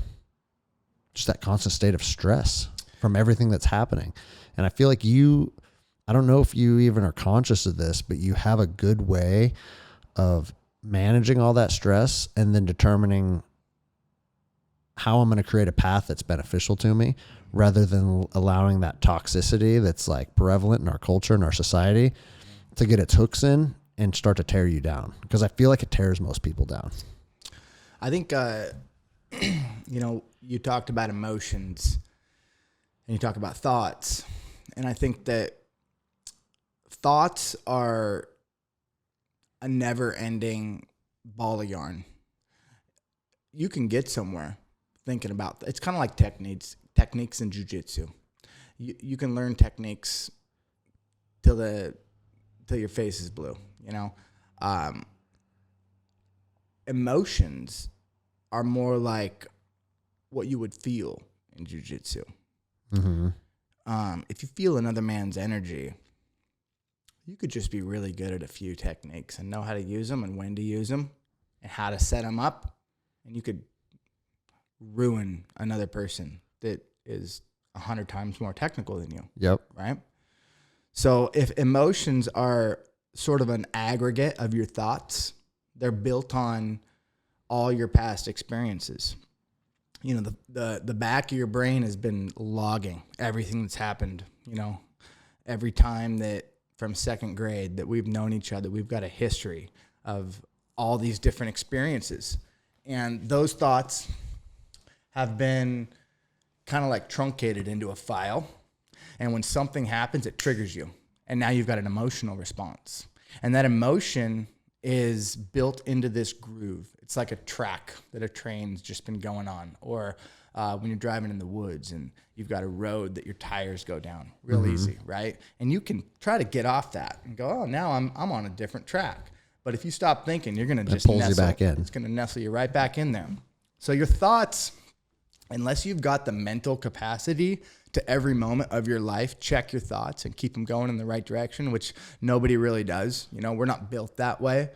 Speaker 1: stress from everything that's happening. And I feel like I don't know if you even are conscious of this, but you have a good way of managing all that stress and then determining how I'm going to create a path that's beneficial to me, rather than allowing that toxicity that's like prevalent in our culture and our society to get its hooks in and start to tear you down. Because I feel like it tears most people down.
Speaker 2: I think, you talked about emotions and you talk about thoughts. And I think that thoughts are a never ending ball of yarn. You can get somewhere thinking about, it's kind of like techniques in jiu-jitsu. You can learn techniques till your face is blue, you know? Emotions are more like what you would feel in jiu-jitsu.
Speaker 1: Mm-hmm.
Speaker 2: If you feel another man's energy, you could just be really good at a few techniques and know how to use them and when to use them and how to set them up. And you could ruin another person that is 100 times more technical than you.
Speaker 1: Yep.
Speaker 2: Right? So if emotions are sort of an aggregate of your thoughts, they're built on all your past experiences. You know, the back of your brain has been logging everything that's happened, you know, every time that from second grade that we've known each other, we've got a history of all these different experiences. And those thoughts have been kind of like truncated into a file. And when something happens, it triggers you. And now you've got an emotional response. And that emotion is built into this groove. It's like a track that a train's just been going on. Or when you're driving in the woods and you've got a road that your tires go down real easy, right? And you can try to get off that and go, oh, now I'm on a different track. But if you stop thinking, you're going to just
Speaker 1: pulls you back in.
Speaker 2: It's going to nestle you right back in there. So your thoughts, unless you've got the mental capacity to every moment of your life, check your thoughts and keep them going in the right direction, which nobody really does. You know, we're not built that way.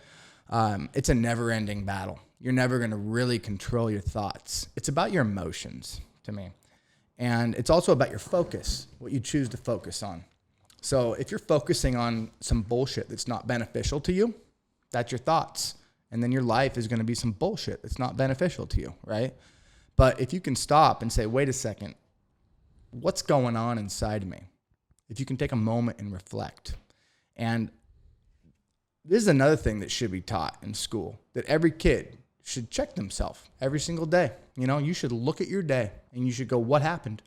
Speaker 2: It's a never-ending battle. You're never going to really control your thoughts. It's about your emotions, to me. And it's also about your focus, what you choose to focus on. So if you're focusing on some bullshit that's not beneficial to you, that's your thoughts. And then your life is going to be some bullshit that's not beneficial to you, right? But if you can stop and say, wait a second, what's going on inside me? If you can take a moment and reflect. And this is another thing that should be taught in school, that every kid should check themselves every single day. You know, you should look at your day and you should go, what happened?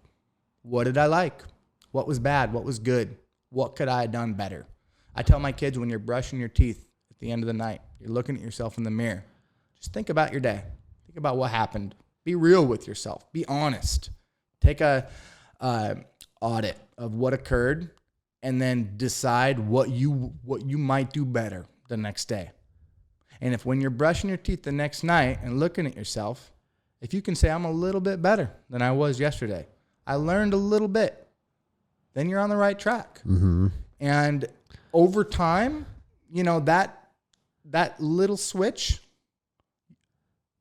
Speaker 2: What did I like? What was bad? What was good? What could I have done better? I tell my kids, when you're brushing your teeth at the end of the night, you're looking at yourself in the mirror, just think about your day. Think about what happened. Be real with yourself. Be honest. Take a audit of what occurred, and then decide what you might do better the next day. And if when you're brushing your teeth the next night and looking at yourself, if you can say, I'm a little bit better than I was yesterday, I learned a little bit, then you're on the right track.
Speaker 1: Mm-hmm.
Speaker 2: And over time, you know, that little switch,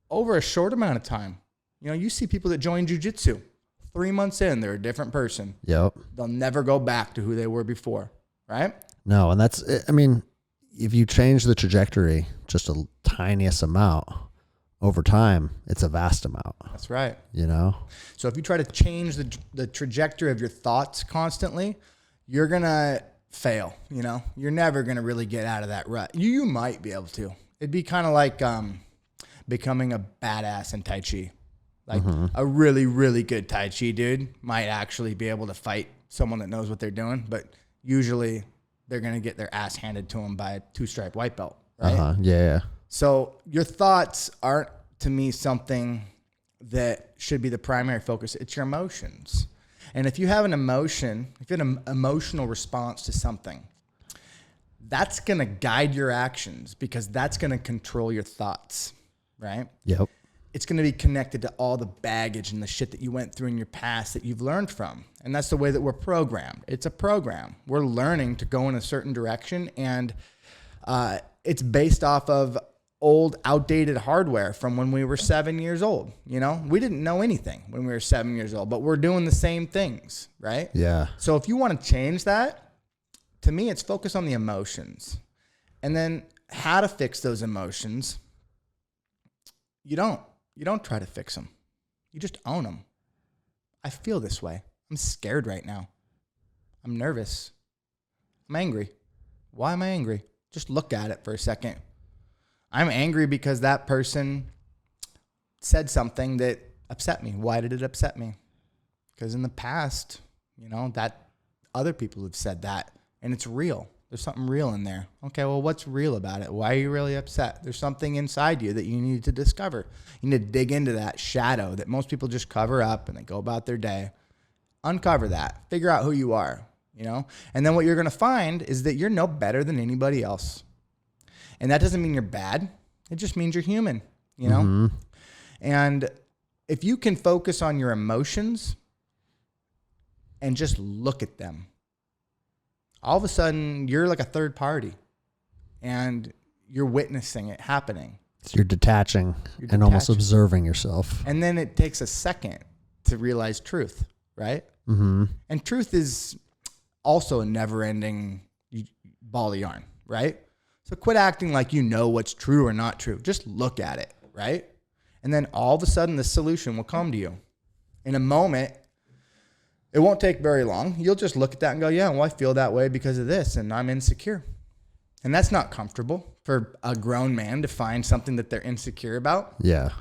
Speaker 2: over a short amount of time, you know, you see people that join jujitsu. 3 months in, they're a different person.
Speaker 1: Yep.
Speaker 2: They'll never go back to who they were before, right?
Speaker 1: No, and that's, I mean, if you change the trajectory just a tiniest amount over time, it's a vast amount.
Speaker 2: That's right.
Speaker 1: You know?
Speaker 2: So if you try to change the trajectory of your thoughts constantly, you're going to fail, you know? You're never going to really get out of that rut. You might be able to. It'd be kind of like becoming a badass in Tai Chi. Like a really, really good Tai Chi dude might actually be able to fight someone that knows what they're doing, but usually they're going to get their ass handed to them by a 2-stripe white belt, right?
Speaker 1: Yeah.
Speaker 2: So your thoughts aren't, to me, something that should be the primary focus. It's your emotions. And if you have an emotion, if you have an emotional response to something, that's going to guide your actions because that's going to control your thoughts, right?
Speaker 1: Yep.
Speaker 2: It's going to be connected to all the baggage and the shit that you went through in your past that you've learned from. And that's the way that we're programmed. It's a program. We're learning to go in a certain direction, and it's based off of old, outdated hardware from when we were 7 years old. You know, we didn't know anything when we were 7 years old, but we're doing the same things, right?
Speaker 1: Yeah.
Speaker 2: So if you want to change that, to me, it's focus on the emotions. And then how to fix those emotions. You don't try to fix them. You just own them. I feel this way. I'm scared right now. I'm nervous. I'm angry. Why am I angry? Just look at it for a second. I'm angry because that person said something that upset me. Why did it upset me? Because in the past, you know, that other people have said that, and it's real. There's something real in there. Okay, well, what's real about it? Why are you really upset? There's something inside you that you need to discover. You need to dig into that shadow that most people just cover up and they go about their day. Uncover that. Figure out who you are, you know? And then what you're going to find is that you're no better than anybody else. And that doesn't mean you're bad. It just means you're human, you know? Mm-hmm. And if you can focus on your emotions and just look at them, all of a sudden you're like a third party and you're witnessing it happening.
Speaker 1: So you're detaching and almost observing yourself.
Speaker 2: And then it takes a second to realize truth, right?
Speaker 1: Mm-hmm.
Speaker 2: And truth is also a never-ending ball of yarn, right? So quit acting like you know what's true or not true. Just look at it, right? And then all of a sudden the solution will come to you. In a moment, it won't take very long. You'll just look at that and go, yeah, well, I feel that way because of this, and I'm insecure. And that's not comfortable for a grown man to find something that they're insecure about.
Speaker 1: Yeah.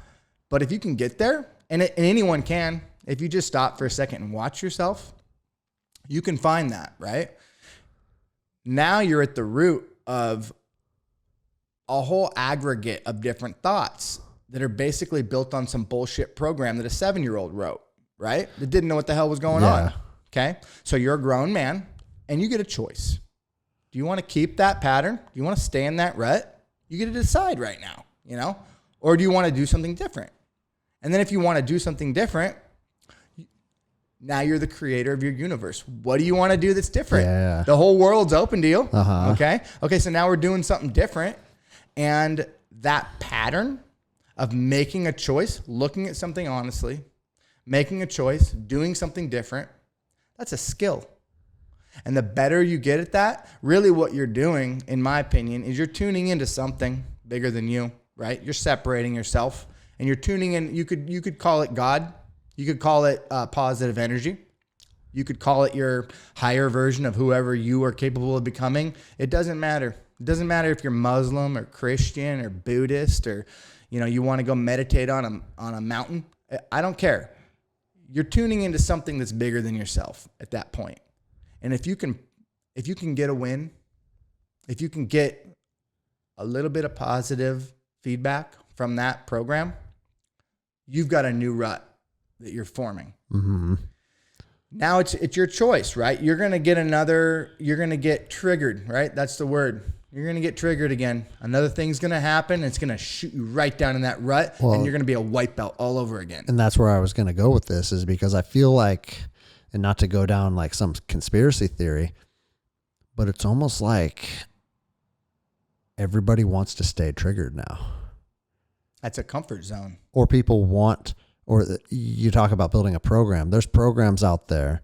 Speaker 2: But if you can get there, and anyone can, if you just stop for a second and watch yourself, you can find that, right? Now you're at the root of a whole aggregate of different thoughts that are basically built on some bullshit program that a 7-year-old wrote. Right? That didn't know what the hell was going on. Okay? So you're a grown man and you get a choice. Do you want to keep that pattern? Do you want to stay in that rut? You get to decide right now, you know? Or do you want to do something different? And then if you want to do something different, now you're the creator of your universe. What do you want to do that's different?
Speaker 1: Yeah.
Speaker 2: The whole world's open to you.
Speaker 1: Uh-huh.
Speaker 2: Okay, so now we're doing something different. And that pattern of making a choice, looking at something honestly, making a choice, doing something different, that's a skill. And the better you get at that, really what you're doing, in my opinion, is you're tuning into something bigger than you, right? You're separating yourself and you're tuning in. You could call it God. You could call it positive energy. You could call it your higher version of whoever you are capable of becoming. It doesn't matter. It doesn't matter if you're Muslim or Christian or Buddhist or, you know, you want to go meditate on a mountain. I don't care. You're tuning into something that's bigger than yourself at that point. And if you can get a win, if you can get a little bit of positive feedback from that program, you've got a new rut. that you're forming.
Speaker 1: Mm-hmm.
Speaker 2: Now it's your choice, right? You're going to get triggered, right? That's the word. You're going to get triggered again. Another thing's going to happen. It's going to shoot you right down in that rut, and you're going to be a wipeout all over again.
Speaker 1: And that's where I was going to go with this, is because I feel like, and not to go down like some conspiracy theory, but it's almost like everybody wants to stay triggered now.
Speaker 2: That's a comfort zone.
Speaker 1: Or people want, or you talk about building a program. There's programs out there,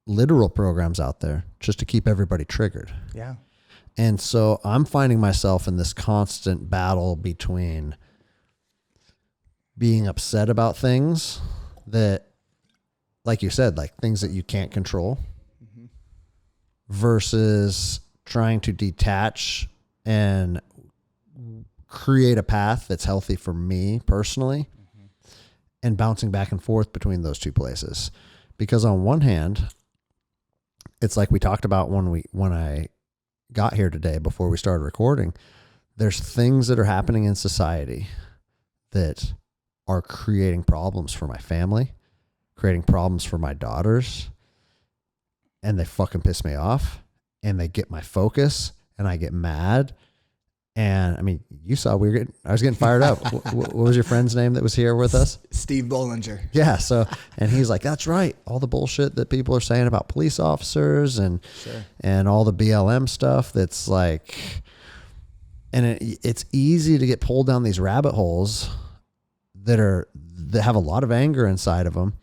Speaker 1: literal programs out there, just to keep everybody triggered.
Speaker 2: Yeah.
Speaker 1: And so I'm finding myself in this constant battle between being upset about things that, like you said, like things that you can't control, versus trying to detach and create a path that's healthy for me personally, and bouncing back and forth between those two places. Because on one hand, it's like we talked about when I got here today before we started recording, there's things that are happening in society that are creating problems for my family, creating problems for my daughters, and they fucking piss me off, and they get my focus, and I get mad. And I mean, you saw I was getting fired up. What was your friend's name that was here with us?
Speaker 2: Steve Bollinger.
Speaker 1: Yeah. So, and he's like, that's right. All the bullshit that people are saying about police officers and all the BLM stuff. That's like, and it's easy to get pulled down these rabbit holes that have a lot of anger inside of them.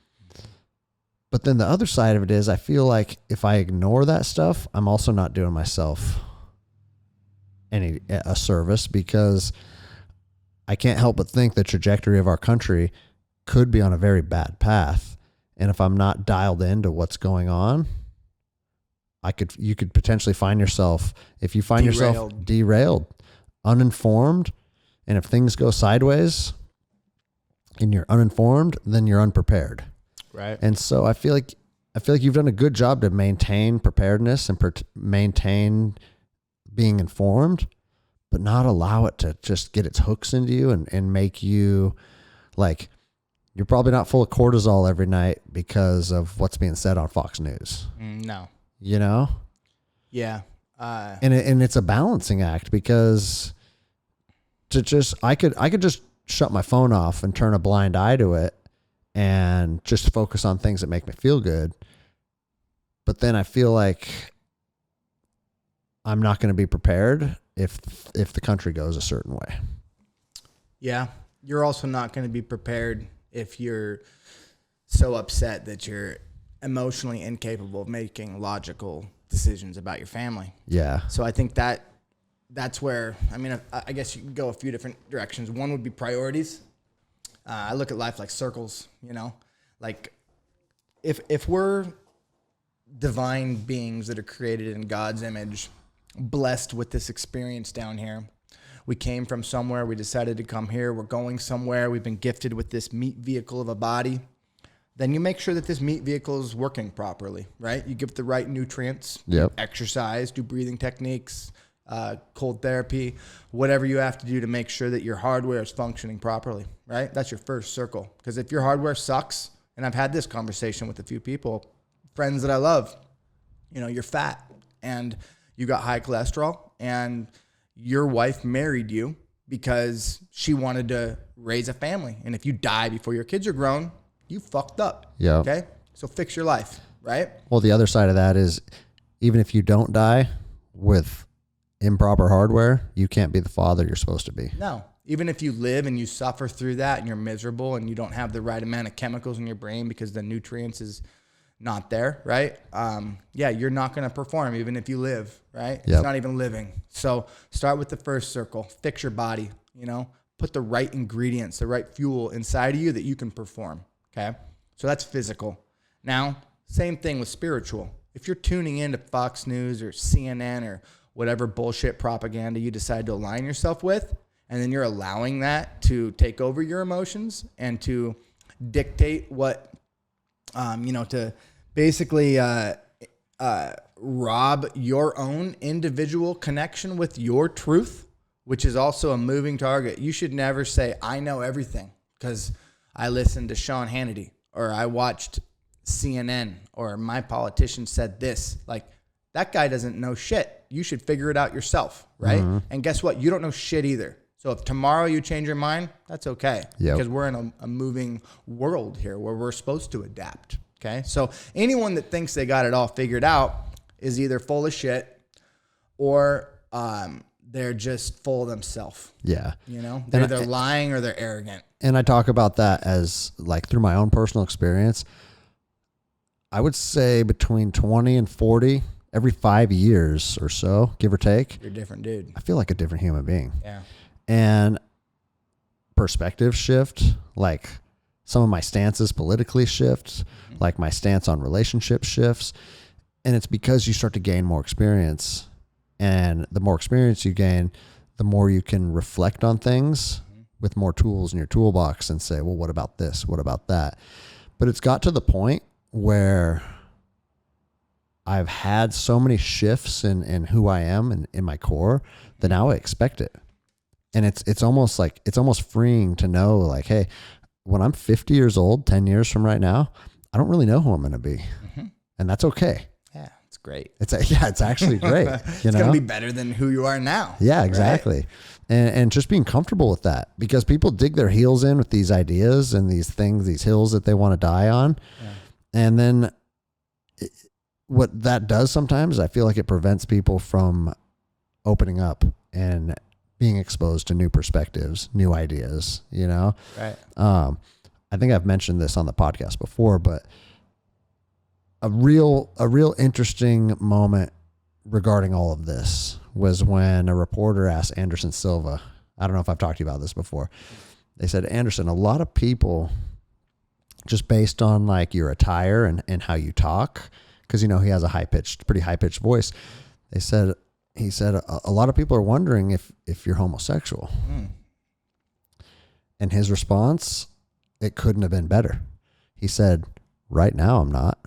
Speaker 1: But then the other side of it is, I feel like if I ignore that stuff, I'm also not doing myself a service, because I can't help but think the trajectory of our country could be on a very bad path. And if I'm not dialed into what's going on, you could potentially find yourself, if you find yourself derailed, uninformed, and if things go sideways and you're uninformed, then you're unprepared.
Speaker 2: Right.
Speaker 1: And so I feel like you've done a good job to maintain preparedness and maintain being informed, but not allow it to just get its hooks into you and make you like, you're probably not full of cortisol every night because of what's being said on Fox News.
Speaker 2: No.
Speaker 1: You know?
Speaker 2: Yeah.
Speaker 1: And it's a balancing act, because I could just shut my phone off and turn a blind eye to it and just focus on things that make me feel good. But then I feel like I'm not going to be prepared if the country goes a certain way.
Speaker 2: Yeah. You're also not going to be prepared if you're so upset that you're emotionally incapable of making logical decisions about your family.
Speaker 1: Yeah.
Speaker 2: So I think that's where, I mean, I guess you can go a few different directions. One would be priorities. I look at life like circles, you know, like if we're divine beings that are created in God's image, blessed with this experience down here. We came from somewhere. We decided to come here. We're going somewhere. We've been gifted with this meat vehicle of a body. Then you make sure that this meat vehicle is working properly, right? You give it the right nutrients, exercise, do breathing techniques, cold therapy, whatever you have to do to make sure that your hardware is functioning properly, right? That's your first circle. Because if your hardware sucks, and I've had this conversation with a few people, friends that I love, you know, you're fat and you got high cholesterol, and your wife married you because she wanted to raise a family. And if you die before your kids are grown, you fucked up.
Speaker 1: Yeah.
Speaker 2: Okay. So fix your life, right?
Speaker 1: Well, the other side of that is, even if you don't die with improper hardware, you can't be the father you're supposed to be.
Speaker 2: No. Even if you live and you suffer through that and you're miserable and you don't have the right amount of chemicals in your brain because the nutrients is not there, right? You're not going to perform even if you live, right? It's not even living. So start with the first circle. Fix your body, you know? Put the right ingredients, the right fuel inside of you that you can perform, okay? So that's physical. Now, same thing with spiritual. If you're tuning into Fox News or CNN or whatever bullshit propaganda you decide to align yourself with, and then you're allowing that to take over your emotions and to dictate what, to basically rob your own individual connection with your truth, which is also a moving target. You should never say, I know everything, because I listened to Sean Hannity, or I watched CNN, or my politician said this. Like, that guy doesn't know shit. You should figure it out yourself, right? And guess what? You don't know shit either. So if tomorrow you change your mind, that's okay.
Speaker 1: Yep.
Speaker 2: Because we're in a moving world here where we're supposed to adapt. Okay. So anyone that thinks they got it all figured out is either full of shit or they're just full of themselves.
Speaker 1: Yeah.
Speaker 2: You know, they're either lying or they're arrogant.
Speaker 1: And I talk about that as like through my own personal experience. I would say between 20 and 40, every 5 years or so, give or take.
Speaker 2: You're a different dude.
Speaker 1: I feel like a different human being.
Speaker 2: Yeah.
Speaker 1: And perspective shift, like some of my stances politically shift, like my stance on relationships shifts. And it's because you start to gain more experience. And the more experience you gain, the more you can reflect on things with more tools in your toolbox and say, well, what about this? What about that? But it's got to the point where I've had so many shifts in who I am and in my core that now I expect it. And it's almost freeing to know, like, hey, when I'm 50 years old, 10 years from right now, I don't really know who I'm going to be. And that's okay.
Speaker 2: Yeah, it's great.
Speaker 1: It's actually great.
Speaker 2: It's going to be better than who you are now.
Speaker 1: Yeah, exactly. Right? And just being comfortable with that, because people dig their heels in with these ideas and these things, these hills that they want to die on. Yeah. And then what that does sometimes, I feel like it prevents people from opening up and being exposed to new perspectives, new ideas, you know?
Speaker 2: Right.
Speaker 1: I think I've mentioned this on the podcast before, but a real interesting moment regarding all of this was when a reporter asked Anderson Silva, I don't know if I've talked to you about this before. They said, Anderson, a lot of people, just based on like your attire and how you talk, because, you know, he has a pretty high pitched voice. He said, a lot of people are wondering if you're homosexual. And his response, it couldn't have been better. He said, right now I'm not.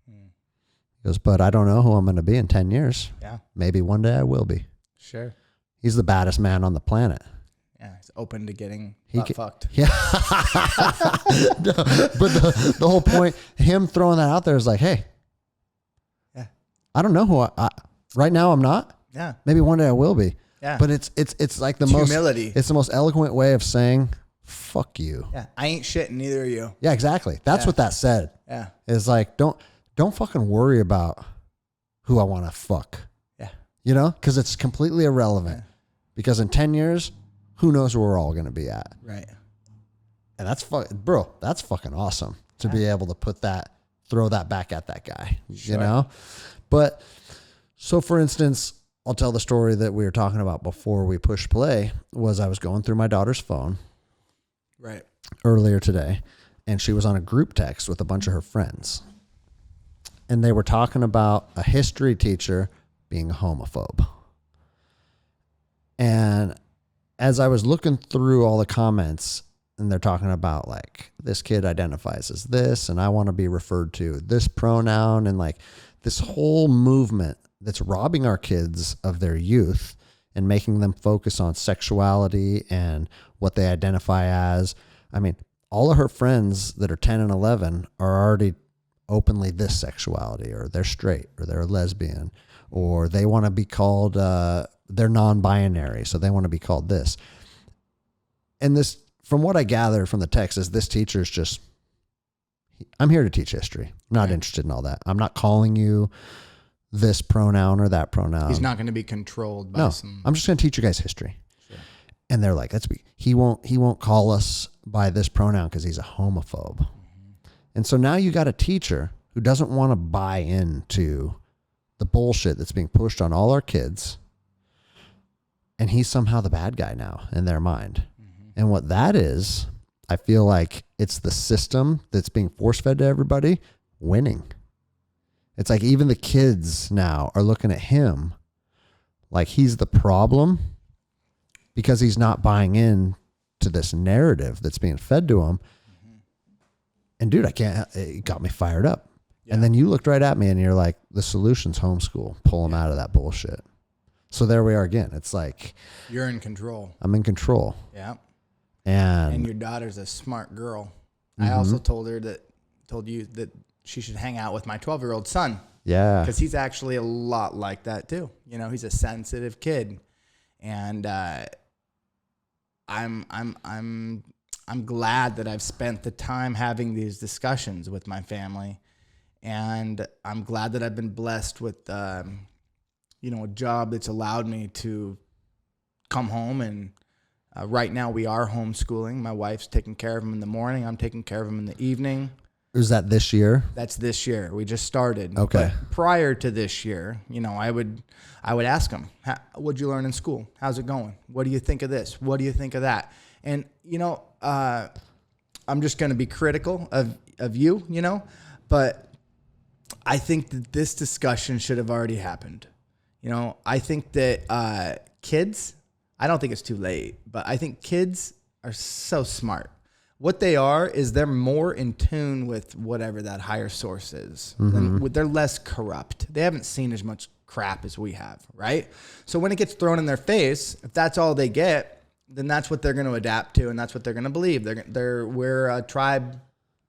Speaker 1: He goes, but I don't know who I'm going to be in 10 years.
Speaker 2: Yeah. Maybe
Speaker 1: one day I will be.
Speaker 2: Sure.
Speaker 1: He's the baddest man on the planet.
Speaker 2: Yeah, he's open to getting fucked.
Speaker 1: Yeah. No, but the whole point, him throwing that out there is like, hey,
Speaker 2: yeah,
Speaker 1: I don't know who right now I'm not.
Speaker 2: Yeah.
Speaker 1: Maybe one day I will be.
Speaker 2: Yeah.
Speaker 1: But it's like the most
Speaker 2: humility.
Speaker 1: It's the most eloquent way of saying, fuck you.
Speaker 2: Yeah. I ain't shit, and neither are you.
Speaker 1: Yeah, exactly. That's what that said.
Speaker 2: Yeah.
Speaker 1: It's like, don't fucking worry about who I want to fuck.
Speaker 2: Yeah.
Speaker 1: You know, because it's completely irrelevant.
Speaker 2: Yeah.
Speaker 1: Because in 10 years, who knows where we're all going to be at.
Speaker 2: Right.
Speaker 1: And that's fucking awesome to be able to throw that back at that guy, you know? But so for instance, I'll tell the story that we were talking about before we pushed play. Was I was going through my daughter's phone earlier today, and she was on a group text with a bunch of her friends. And they were talking about a history teacher being a homophobe. And as I was looking through all the comments, and they're talking about like, this kid identifies as this, and I want to be referred to this pronoun, and like this whole movement that's robbing our kids of their youth and making them focus on sexuality and what they identify as. I mean, all of her friends that are 10 and 11 are already openly this sexuality, or they're straight, or they're a lesbian, or they want to be called, they're non-binary, so they want to be called this. And this, from what I gather from the text, is this teacher's just, I'm here to teach history. I'm not interested in all that. I'm not calling you this pronoun or that pronoun.
Speaker 2: He's not going to be controlled by some.
Speaker 1: I'm just going to teach you guys history.
Speaker 2: Sure.
Speaker 1: And they're like, he won't call us by this pronoun because he's a homophobe. Mm-hmm. And so now you got a teacher who doesn't want to buy into the bullshit that's being pushed on all our kids. And he's somehow the bad guy now in their mind. Mm-hmm. And what that is, I feel like it's the system that's being force-fed to everybody winning. It's like even the kids now are looking at him like he's the problem because he's not buying in to this narrative that's being fed to him. Mm-hmm. And dude, it got me fired up. Yeah. And then you looked right at me and you're like, the solution's homeschool. Pull them out of that bullshit. So there we are again. It's like,
Speaker 2: you're in control.
Speaker 1: I'm in control.
Speaker 2: Yeah.
Speaker 1: And
Speaker 2: your daughter's a smart girl. I also told you that she should hang out with my 12-year-old son.
Speaker 1: yeah,
Speaker 2: Because he's actually a lot like that too. He's a sensitive kid, and I'm glad that I've spent the time having these discussions with my family, and I'm glad that I've been blessed with a job that's allowed me to come home. And right now we are homeschooling. My wife's taking care of him in the morning. I'm taking care of him in the evening.
Speaker 1: is that this year?
Speaker 2: That's this year. We just started.
Speaker 1: Okay.
Speaker 2: But prior to this year, I would ask them, what'd you learn in school? How's it going? What do you think of this? What do you think of that? And, I'm just going to be critical of you, but I think that this discussion should have already happened. I think that kids, I don't think it's too late, but I think kids are so smart. What they are is they're more in tune with whatever that higher source is. They're less corrupt. They haven't seen as much crap as we have, right? So when it gets thrown in their face, if that's all they get, then that's what they're going to adapt to, and that's what they're going to believe. We're a tribe,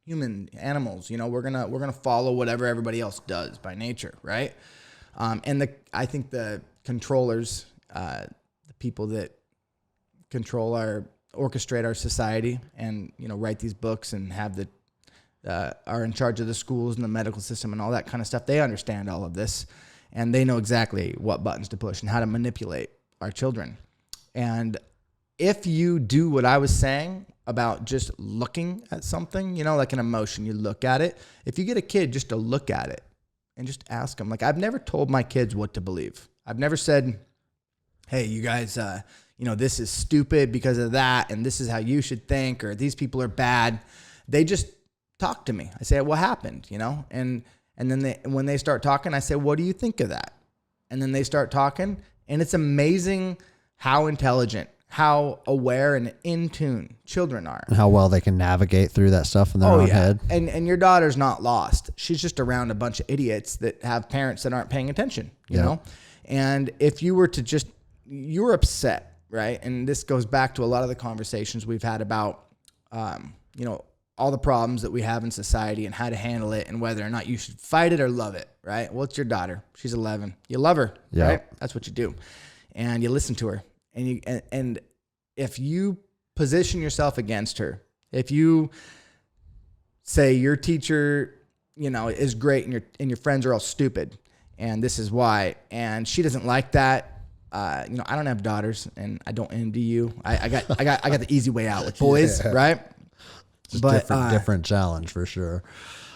Speaker 2: human animals. We're gonna follow whatever everybody else does by nature, right? I think the controllers, the people that orchestrate our society and write these books and have are in charge of the schools and the medical system and all that kind of stuff. They understand all of this, and they know exactly what buttons to push and how to manipulate our children. And if you do what I was saying about just looking at something, like an emotion, you look at it. If you get a kid just to look at it and just ask them, like, I've never told my kids what to believe. I've never said, hey, you guys, this is stupid because of that, and this is how you should think, or these people are bad. They just talk to me. I say, what happened, and then when they start talking, I say, what do you think of that? And then they start talking, and it's amazing how intelligent, how aware and in tune children are.
Speaker 1: How well they can navigate through that stuff in their own head.
Speaker 2: And your daughter's not lost. She's just around a bunch of idiots that have parents that aren't paying attention, you know? And if you were to you're upset, right? And this goes back to a lot of the conversations we've had about, all the problems that we have in society and how to handle it and whether or not you should fight it or love it, right? Well, it's your daughter. She's 11. You love her, right? That's what you do. And you listen to her. And if you position yourself against her, if you say your teacher, is great and your friends are all stupid and this is why, and she doesn't like that, I don't have daughters and I don't envy you. I got the easy way out with boys, right?
Speaker 1: Just different challenge for sure.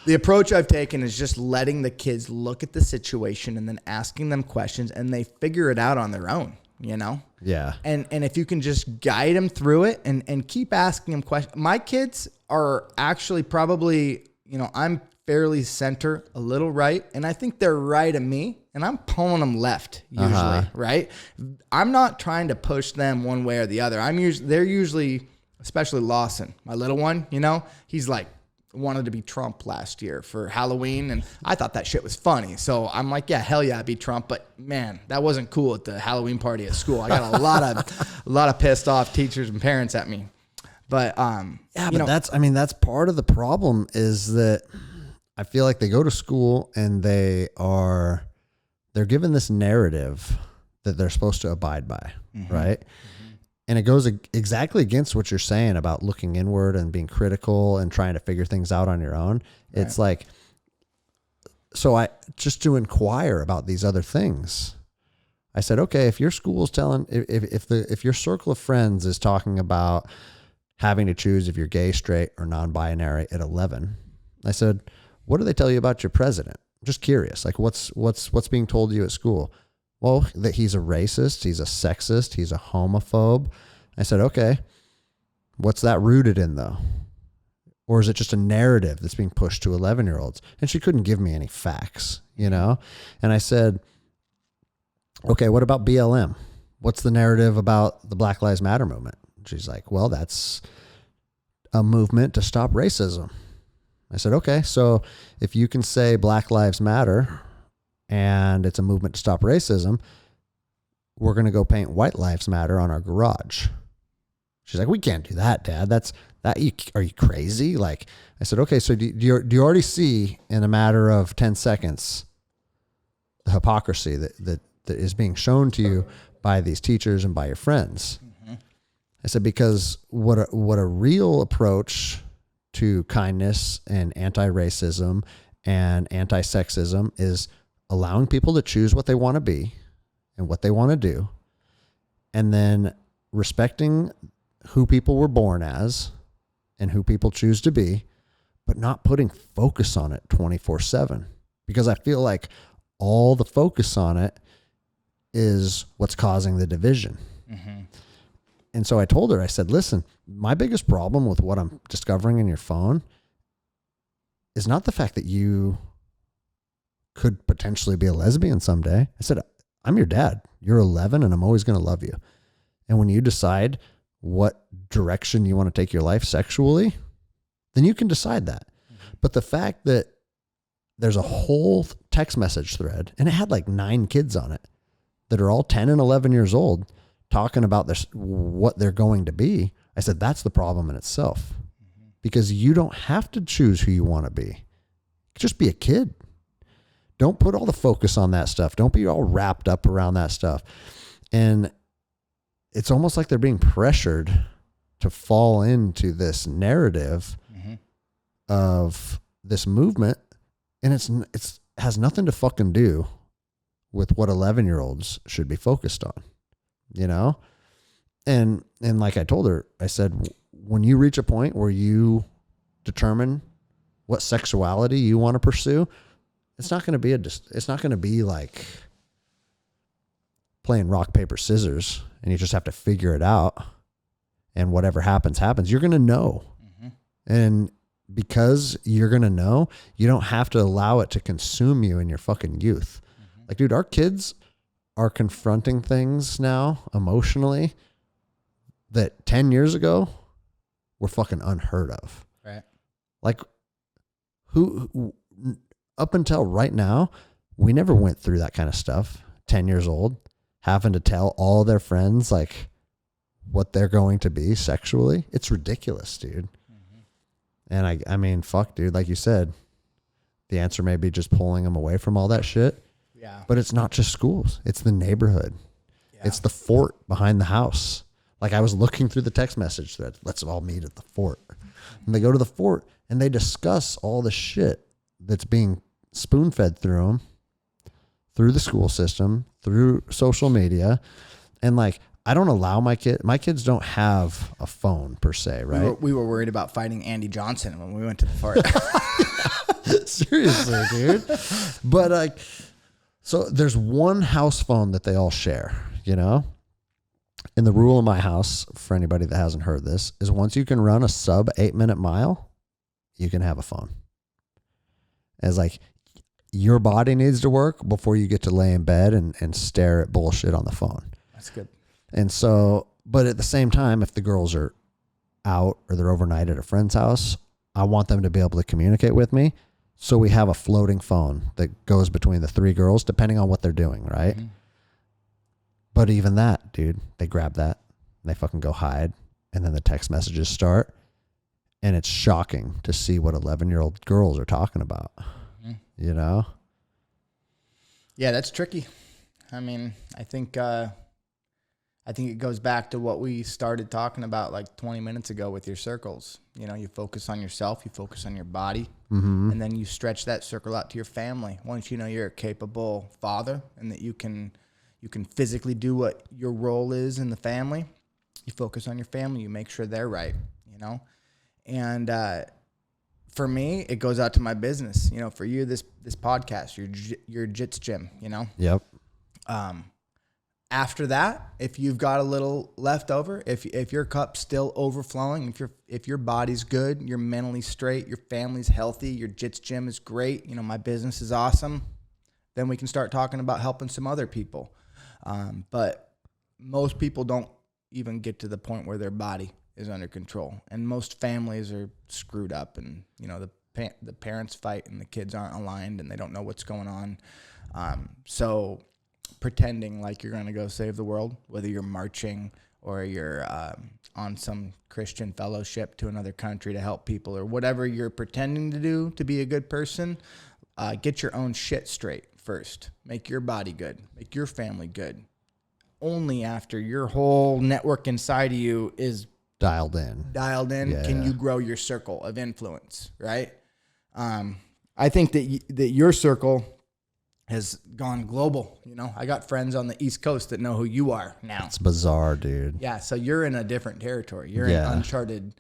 Speaker 2: The approach I've taken is just letting the kids look at the situation and then asking them questions, and they figure it out on their own,
Speaker 1: Yeah.
Speaker 2: And if you can just guide them through it and keep asking them questions. My kids are actually probably, I'm fairly center, a little right, and I think they're right of me, and I'm pulling them left usually, right? I'm not trying to push them one way or the other. They're usually, especially Lawson, my little one, he's like wanted to be Trump last year for Halloween, and I thought that shit was funny. So I'm like, yeah, hell yeah, I'd be Trump, but man, that wasn't cool at the Halloween party at school. I got a lot of pissed off teachers and parents at me. But
Speaker 1: that's part of the problem is that I feel like they go to school and they're given this narrative that they're supposed to abide by, right? And it goes exactly against what you're saying about looking inward and being critical and trying to figure things out on your own. Right. It's like, so I just to inquire about these other things. I said, okay, if your school's telling, if your circle of friends is talking about having to choose if you're gay, straight, or non-binary at 11, I said, what do they tell you about your president? I'm just curious. Like, what's being told to you at school? Well, that he's a racist, he's a sexist, he's a homophobe. I said, okay, what's that rooted in though? Or is it just a narrative that's being pushed to 11-year-olds? And she couldn't give me any facts, And I said, okay, what about BLM? What's the narrative about the Black Lives Matter movement? She's like, well, that's a movement to stop racism. I said, okay, so if you can say Black Lives Matter and it's a movement to stop racism, we're going to go paint White Lives Matter on our garage. She's like, we can't do that, Dad. Are you crazy? Like, I said, okay, so do you already see in a matter of 10 seconds the hypocrisy that is being shown to you by these teachers and by your friends? Mm-hmm. I said, because what a real approach to kindness and anti-racism and anti-sexism is allowing people to choose what they want to be and what they want to do, and then respecting who people were born as and who people choose to be, but not putting focus on it 24/7. Because I feel like all the focus on it is what's causing the division. Mm-hmm. And so I told her, I said, listen, my biggest problem with what I'm discovering in your phone is not the fact that you could potentially be a lesbian someday. I said, I'm your dad. You're 11 and I'm always going to love you. And when you decide what direction you want to take your life sexually, then you can decide that. Mm-hmm. But the fact that there's a whole text message thread, and it had like 9 kids on it that are all 10 and 11 years old talking about this, what they're going to be. I said, that's the problem in itself. Mm-hmm. Because you don't have to choose who you want to be. Just be a kid. Don't put all the focus on that stuff. Don't be all wrapped up around that stuff. And it's almost like they're being pressured to fall into this narrative mm-hmm. of this movement. And it's has nothing to fucking do with what 11-year-olds should be focused on, you know? And like I told her, I said, when you reach a point where you determine what sexuality you want to pursue, it's not going to be like playing rock, paper, scissors, and you just have to figure it out. And whatever happens, happens. You're going to know. Mm-hmm. And because you're going to know, you don't have to allow it to consume you in your fucking youth. Mm-hmm. Like, dude, our kids are confronting things now emotionally that 10 years ago were fucking unheard of.
Speaker 2: Right.
Speaker 1: Like, who up until right now, we never went through that kind of stuff. 10 years old, having to tell all their friends like what they're going to be sexually. It's ridiculous, dude. Mm-hmm. And I mean, fuck, dude, like you said, the answer may be just pulling them away from all that shit.
Speaker 2: Yeah.
Speaker 1: But it's not just schools. It's the neighborhood. Yeah. It's the fort behind the house. Like, I was looking through the text message thread. Let's all meet at the fort. And they go to the fort and they discuss all the shit that's being spoon-fed through them, through the school system, through social media. And like, I don't allow my kids don't have a phone per se, right?
Speaker 2: We were worried about fighting Andy Johnson when we went to the fort.
Speaker 1: Seriously, dude. But like, so there's one house phone that they all share, you know? And the rule in my house, for anybody that hasn't heard this, is once you can run a sub 8-minute mile, you can have a phone. As like, your body needs to work before you get to lay in bed and stare at bullshit on the phone.
Speaker 2: That's good.
Speaker 1: And so, but at the same time, if the girls are out or they're overnight at a friend's house, I want them to be able to communicate with me. So we have a floating phone that goes between the 3 girls, depending on what they're doing, right? Mm-hmm. But even that, dude, they grab that and they fucking go hide. And then the text messages start. And it's shocking to see what 11-year-old girls are talking about, mm-hmm. you know?
Speaker 2: Yeah, that's tricky. I mean, I think it goes back to what we started talking about like 20 minutes ago with your circles. You know, you focus on yourself, you focus on your body, mm-hmm. and then you stretch that circle out to your family. Once you know you're a capable father and that you can physically do what your role is in the family, you focus on your family, you make sure they're right, you know? And for me, it goes out to my business. You know, for you, this podcast, your Jits Gym, you know?
Speaker 1: Yep.
Speaker 2: After that, if you've got a little left over, if your cup's still overflowing, if your body's good, you're mentally straight, your family's healthy, your Jits Gym is great, you know, my business is awesome, then we can start talking about helping some other people. But most people don't even get to the point where their body is under control, and most families are screwed up, and you know the parents fight and the kids aren't aligned and they don't know what's going on. So pretending like you're going to go save the world, whether you're marching or you're on some Christian fellowship to another country to help people or whatever you're pretending to do to be a good person, get your own shit straight first. Make your body good. Make your family good. Only after your whole network inside of you is
Speaker 1: dialed in,
Speaker 2: can you grow your circle of influence, right? I think that your circle has gone global. You know, I got friends on the East Coast that know who you are now.
Speaker 1: It's bizarre, dude.
Speaker 2: Yeah, so you're in a different territory. You're in uncharted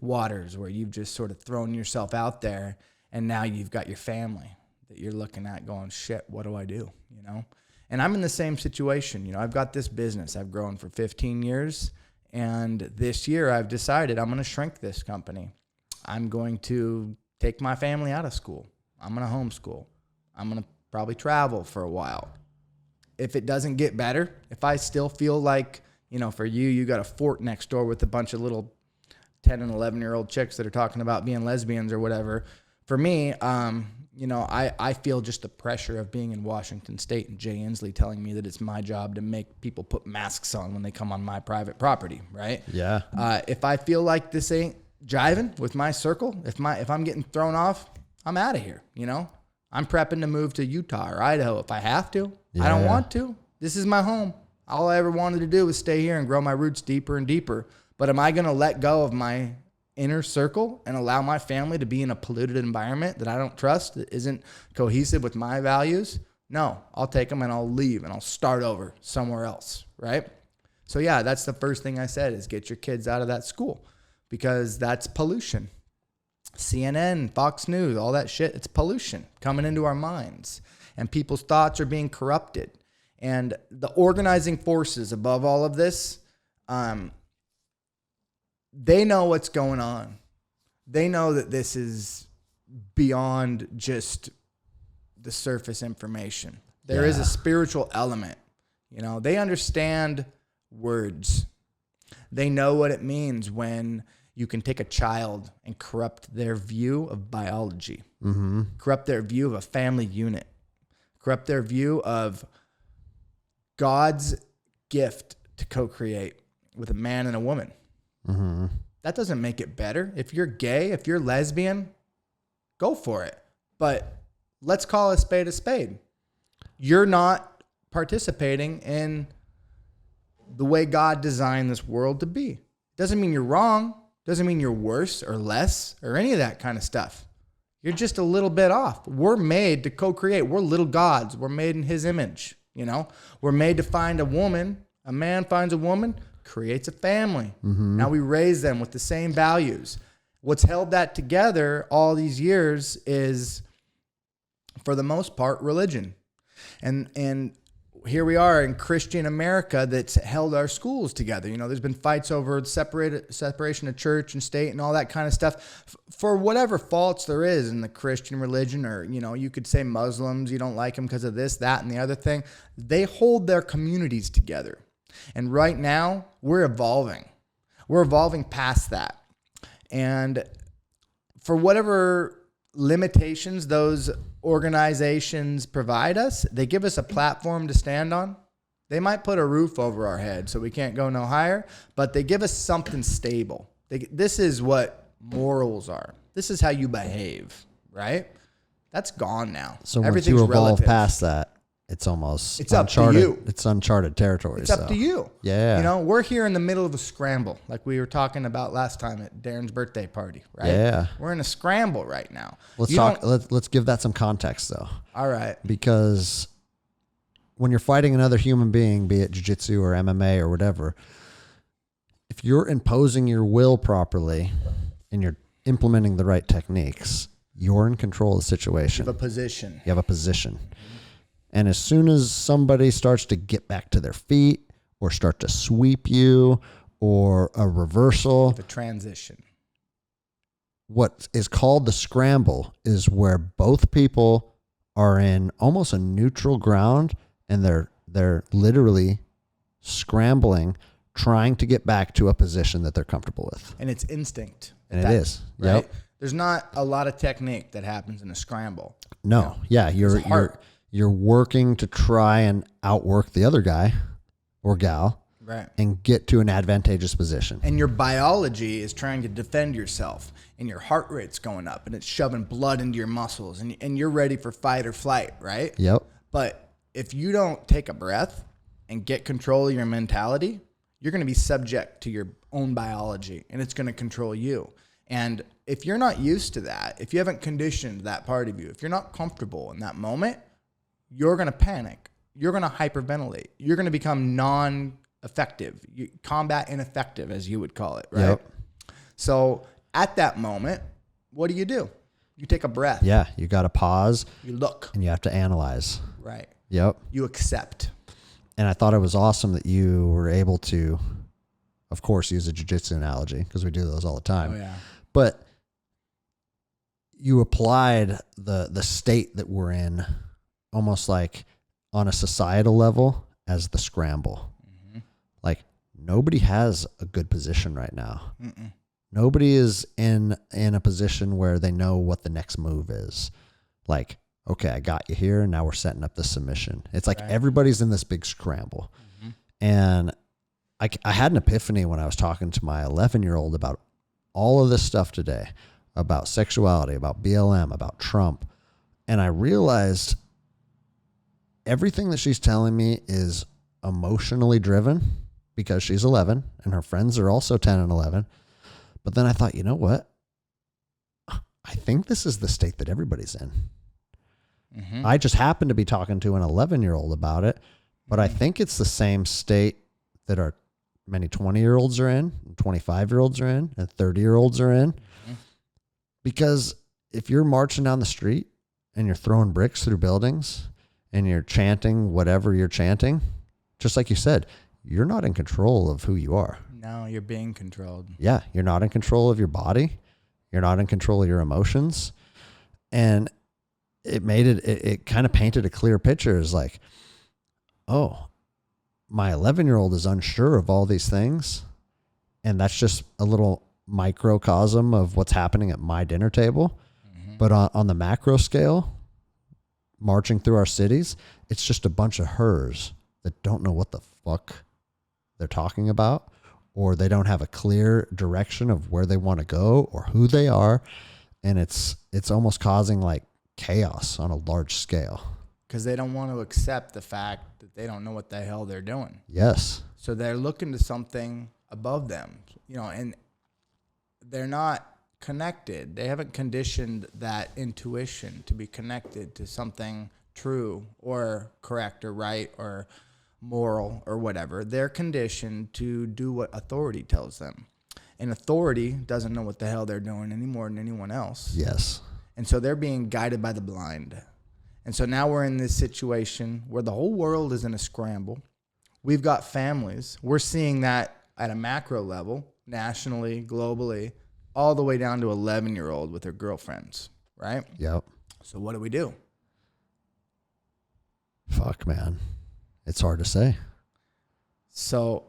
Speaker 2: waters where you've just sort of thrown yourself out there, and now you've got your family that you're looking at going, shit, what do I do? You know? And I'm in the same situation. You know, I've got this business I've grown for 15 years, and this year I've decided I'm going to shrink this company. I'm going to take my family out of school. I'm going to homeschool. I'm going to probably travel for a while. If it doesn't get better, if I still feel like, you know, for you got a fort next door with a bunch of little 10 and 11-year-old chicks that are talking about being lesbians or whatever. For me, you know, I feel just the pressure of being in Washington State and Jay Inslee telling me that it's my job to make people put masks on when they come on my private property, right?
Speaker 1: Yeah.
Speaker 2: If I feel like this ain't jiving with my circle, if I'm getting thrown off, I'm out of here, you know? I'm prepping to move to Utah or Idaho if I have to. Yeah. I don't want to. This is my home. All I ever wanted to do was stay here and grow my roots deeper and deeper. But am I going to let go of my inner circle and allow my family to be in a polluted environment that I don't trust, that isn't cohesive with my values? No, I'll take them and I'll leave and I'll start over somewhere else, right? So yeah, that's the first thing I said is get your kids out of that school because that's pollution. CNN, Fox News, all that shit, it's pollution coming into our minds. And people's thoughts are being corrupted. And the organizing forces above all of this, they know what's going on. They know that this is beyond just the surface information. There is a spiritual element. You know, they understand words. They know what it means when you can take a child and corrupt their view of biology, corrupt their view of a family unit, corrupt their view of God's gift to co-create with a man and a woman. Mm-hmm. That doesn't make it better. If you're gay, if you're lesbian, go for it. But let's call a spade a spade. You're not participating in the way God designed this world to be. Doesn't mean you're wrong. Doesn't mean you're worse or less or any of that kind of stuff. You're just a little bit off. We're made to co-create. We're little gods. We're made in his image, you know? We're made to find a woman. A man finds a woman, creates a family. Mm-hmm. Now we raise them with the same values. What's held that together all these years is, for the most part, religion. And here we are in Christian America that's held our schools together. You know, there's been fights over separation of church and state and all that kind of stuff for whatever faults there is in the Christian religion, or, you know, you could say Muslims, you don't like them because of this, that, and the other thing. They hold their communities together. And right now we're evolving. We're evolving past that. And for whatever limitations those organizations provide us, they give us a platform to stand on. They might put a roof over our head so we can't go no higher, but they give us something stable. This is what morals are. This is how you behave, right? That's gone now.
Speaker 1: So once you evolve past that, it's uncharted.
Speaker 2: Up to you.
Speaker 1: It's uncharted territory.
Speaker 2: It's up to you.
Speaker 1: Yeah.
Speaker 2: You know, we're here in the middle of a scramble, like we were talking about last time at Darren's birthday party, right?
Speaker 1: Yeah.
Speaker 2: We're in a scramble right now.
Speaker 1: Let's give that some context though.
Speaker 2: All right.
Speaker 1: Because when you're fighting another human being, be it jiu-jitsu or MMA or whatever, if you're imposing your will properly and you're implementing the right techniques, you're in control of the situation.
Speaker 2: You have a position.
Speaker 1: And as soon as somebody starts to get back to their feet or start to sweep you or a reversal,
Speaker 2: the transition,
Speaker 1: what is called the scramble is where both people are in almost a neutral ground and they're literally scrambling, trying to get back to a position that they're comfortable with.
Speaker 2: And it's instinct.
Speaker 1: And it is.
Speaker 2: Right?
Speaker 1: Yep.
Speaker 2: There's not a lot of technique that happens in a scramble.
Speaker 1: No. Yeah. You're working to try and outwork the other guy or gal.
Speaker 2: Right.
Speaker 1: and get to an advantageous position.
Speaker 2: And your biology is trying to defend yourself, and your heart rate's going up, and it's shoving blood into your muscles, and you're ready for fight or flight, right?
Speaker 1: Yep.
Speaker 2: But if you don't take a breath and get control of your mentality, you're going to be subject to your own biology, and it's going to control you. And if you're not used to that, if you haven't conditioned that part of you, if you're not comfortable in that moment, you're going to panic. You're going to hyperventilate. You're going to become non-effective, combat ineffective, as you would call it, right?
Speaker 1: Yep.
Speaker 2: So at that moment, what do? You take a breath.
Speaker 1: Yeah. You got to pause
Speaker 2: You look.
Speaker 1: and you have to analyze.
Speaker 2: Right.
Speaker 1: Yep.
Speaker 2: You accept.
Speaker 1: And I thought it was awesome that you were able to, of course, use a jiu-jitsu analogy because we do those all the time.
Speaker 2: Oh, yeah.
Speaker 1: But you applied the state that we're in almost like on a societal level as the scramble.
Speaker 2: Mm-hmm.
Speaker 1: Like nobody has a good position right now.
Speaker 2: Mm-mm.
Speaker 1: Nobody is in a position where they know what the next move is. Like, okay, I got you here, and now we're setting up the submission. It's like everybody's in this big scramble. Mm-hmm. And I had an epiphany when I was talking to my 11-year-old about all of this stuff today, about sexuality, about BLM, about Trump. And I realized everything that she's telling me is emotionally driven because she's 11 and her friends are also 10 and 11. But then I thought, you know what? I think this is the state that everybody's in. Mm-hmm. I just happened to be talking to an 11-year-old about it, but I think it's the same state that our many 20-year-olds are in, and 25-year-olds are in, and 30-year-olds are in. Mm-hmm. Because if you're marching down the street and you're throwing bricks through buildings and you're chanting whatever you're chanting, just like you said, you're not in control of who you are.
Speaker 2: No, you're being controlled.
Speaker 1: Yeah, you're not in control of your body. You're not in control of your emotions. And it kind of painted a clear picture as like, oh, my 11-year-old is unsure of all these things. And that's just a little microcosm of what's happening at my dinner table. Mm-hmm. But on the macro scale, marching through our cities, it's just a bunch of hers that don't know what the fuck they're talking about, or they don't have a clear direction of where they want to go or who they are. And it's almost causing like chaos on a large scale.
Speaker 2: Because they don't want to accept the fact that they don't know what the hell they're doing.
Speaker 1: Yes.
Speaker 2: So they're looking to something above them, and they're not connected. They haven't conditioned that intuition to be connected to something true or correct or right or moral or whatever. They're conditioned to do what authority tells them. And authority doesn't know what the hell they're doing any more than anyone else.
Speaker 1: Yes.
Speaker 2: And so they're being guided by the blind. And so now we're in this situation where the whole world is in a scramble. We've got families. We're seeing that at a macro level, nationally, globally, all the way down to 11-year-old with her girlfriends, right?
Speaker 1: Yep.
Speaker 2: So what do we do?
Speaker 1: Fuck, man. It's hard to say.
Speaker 2: So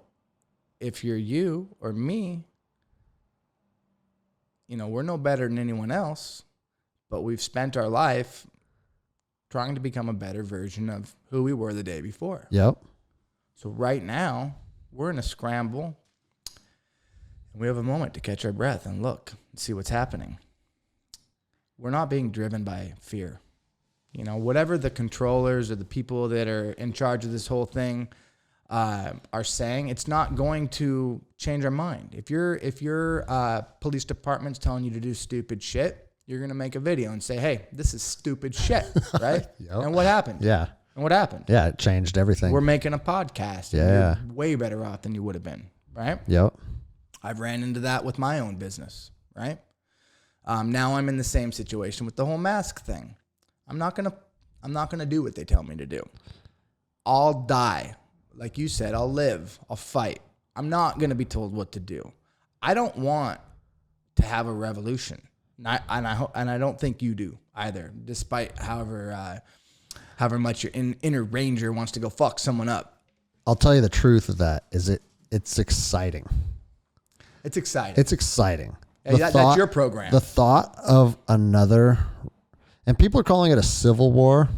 Speaker 2: if you're you or me, we're no better than anyone else, but we've spent our life trying to become a better version of who we were the day before.
Speaker 1: Yep.
Speaker 2: So right now, we're in a scramble, and we have a moment to catch our breath and look and see what's happening. We're not being driven by fear. Whatever the controllers or the people that are in charge of this whole thing are saying, it's not going to change our mind. If your police department's telling you to do stupid shit, you're going to make a video and say, hey, this is stupid shit, right?
Speaker 1: Yep.
Speaker 2: And what happened?
Speaker 1: Yeah.
Speaker 2: And what happened?
Speaker 1: Yeah, it changed everything.
Speaker 2: We're making a podcast. And
Speaker 1: Yeah.
Speaker 2: you're way better off than you would have been, right?
Speaker 1: Yep.
Speaker 2: I've ran into that with my own business, right? Now I'm in the same situation with the whole mask thing. I'm not gonna do what they tell me to do. I'll die. Like you said, I'll live. I'll fight. I'm not gonna be told what to do. I don't want to have a revolution. And I don't think you do either, despite however much your inner ranger wants to go fuck someone up.
Speaker 1: I'll tell you the truth of that is it's exciting.
Speaker 2: It's exciting.
Speaker 1: It's exciting.
Speaker 2: Yeah, that's your program.
Speaker 1: The thought of another, and people are calling it a civil war,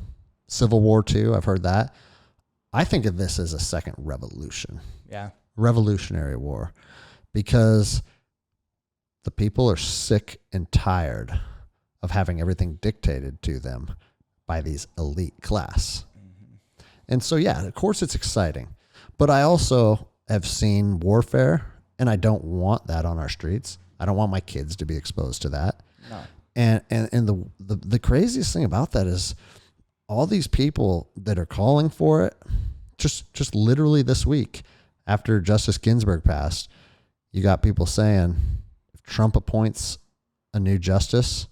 Speaker 1: Civil War II. I've heard that. I think of this as a second revolution.
Speaker 2: Yeah.
Speaker 1: revolutionary war, because the people are sick and tired of having everything dictated to them by these elite class. And so, yeah, of course it's exciting, but I also have seen warfare, and I don't want that on our streets. I don't want my kids to be exposed to that.
Speaker 2: No.
Speaker 1: And the craziest thing about that is all these people that are calling for it, just literally this week after Justice Ginsburg passed, you got people saying, if Trump appoints a new justice,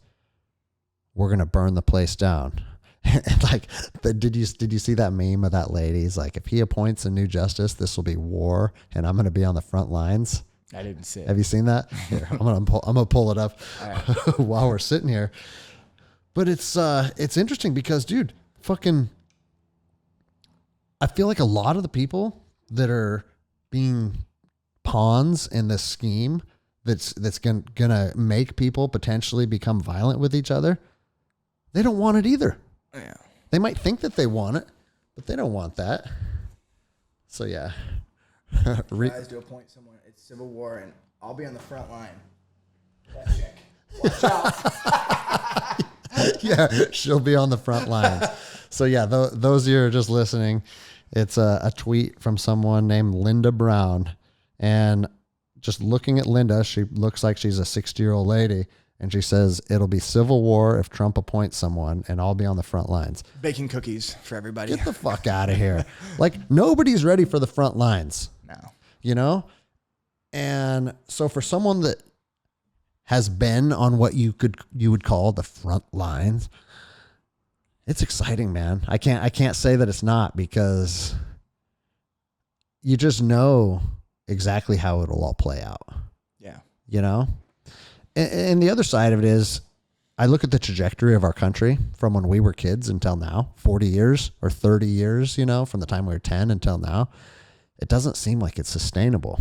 Speaker 1: we're going to burn the place down. And like, did you see that meme of that lady? He's like, if he appoints a new justice, this will be war, and I'm going to be on the front lines.
Speaker 2: I didn't see it.
Speaker 1: Have you seen that? Here, I'm gonna pull it up while we're sitting here. But it's interesting because, dude, fucking, I feel like a lot of the people that are being pawns in this scheme that's gonna make people potentially become violent with each other, they don't want it either.
Speaker 2: Yeah.
Speaker 1: They might think that they want it, but they don't want that. So yeah.
Speaker 2: Tries to appoint someone. It's civil war, and I'll be on the front line. That chick. Watch out.
Speaker 1: Yeah, she'll be on the front lines. So yeah, those of you who are just listening, it's a tweet from someone named Linda Brown, and just looking at Linda, she looks like she's a 60-year-old lady. And she says, it'll be civil war if Trump appoints someone, and I'll be on the front lines.
Speaker 2: Baking cookies for everybody.
Speaker 1: Get the fuck out of here. Like, nobody's ready for the front lines.
Speaker 2: No.
Speaker 1: You know? And so for someone that has been on what you would call the front lines, it's exciting, man. I can't say that it's not, because you just know exactly how it'll all play out.
Speaker 2: Yeah.
Speaker 1: You know? And the other side of it is, I look at the trajectory of our country from when we were kids until now, 40 years or 30 years, you know, from the time we were 10 until now. It doesn't seem like it's sustainable.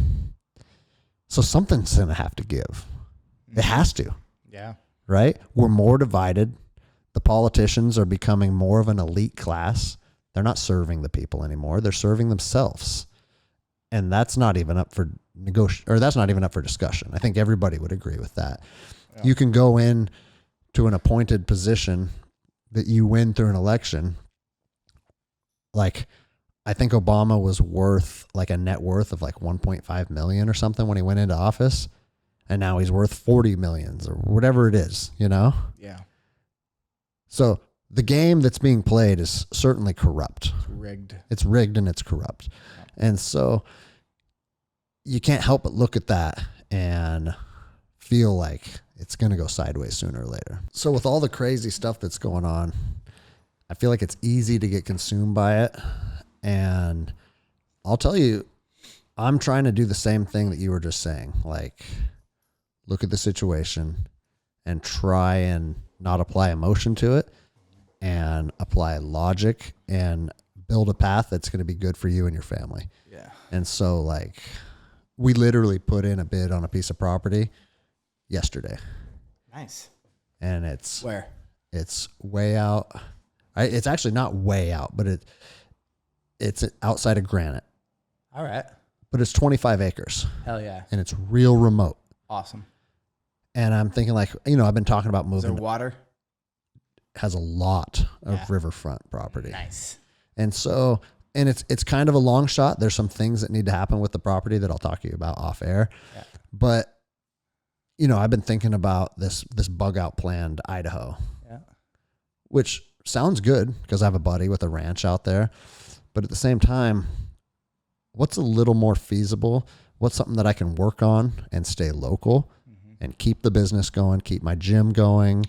Speaker 1: So something's going to have to give. It has to.
Speaker 2: Yeah.
Speaker 1: Right? We're more divided. The politicians are becoming more of an elite class. They're not serving the people anymore. They're serving themselves. And that's not even up for that's not even up for discussion. I think everybody would agree with that. Yeah. You can go in to an appointed position that you win through an election. Like, I think Obama was worth like a net worth of like 1.5 million or something when he went into office. And now he's worth 40 millions or whatever it is, you know?
Speaker 2: Yeah.
Speaker 1: So the game that's being played is certainly corrupt.
Speaker 2: It's rigged.
Speaker 1: It's rigged and it's corrupt. Yeah. And so you can't help but look at that and feel like it's going to go sideways sooner or later. So with all the crazy stuff that's going on, I feel like it's easy to get consumed by it. And I'll tell you, I'm trying to do the same thing that you were just saying. Like, look at the situation and try and not apply emotion to it, and apply logic and build a path that's going to be good for you and your family.
Speaker 2: Yeah. And
Speaker 1: so, like, we literally put in a bid on a piece of property yesterday.
Speaker 2: Nice.
Speaker 1: And it's
Speaker 2: where?
Speaker 1: It's way out. It's actually not way out, but it's outside of Granite.
Speaker 2: All right.
Speaker 1: But it's 25 acres.
Speaker 2: Hell yeah.
Speaker 1: And it's real remote.
Speaker 2: Awesome.
Speaker 1: And I'm thinking, like, you know, I've been talking about moving.
Speaker 2: Is there water?
Speaker 1: Has a lot of riverfront property.
Speaker 2: Nice.
Speaker 1: And so, and it's kind of a long shot. There's some things that need to happen with the property that I'll talk to you about off air. Yeah. But, you know, I've been thinking about this bug out plan to Idaho. Yeah. Which sounds good because I have a buddy with a ranch out there. But at the same time, what's a little more feasible? What's something that I can work on and stay local and keep the business going, keep my gym going,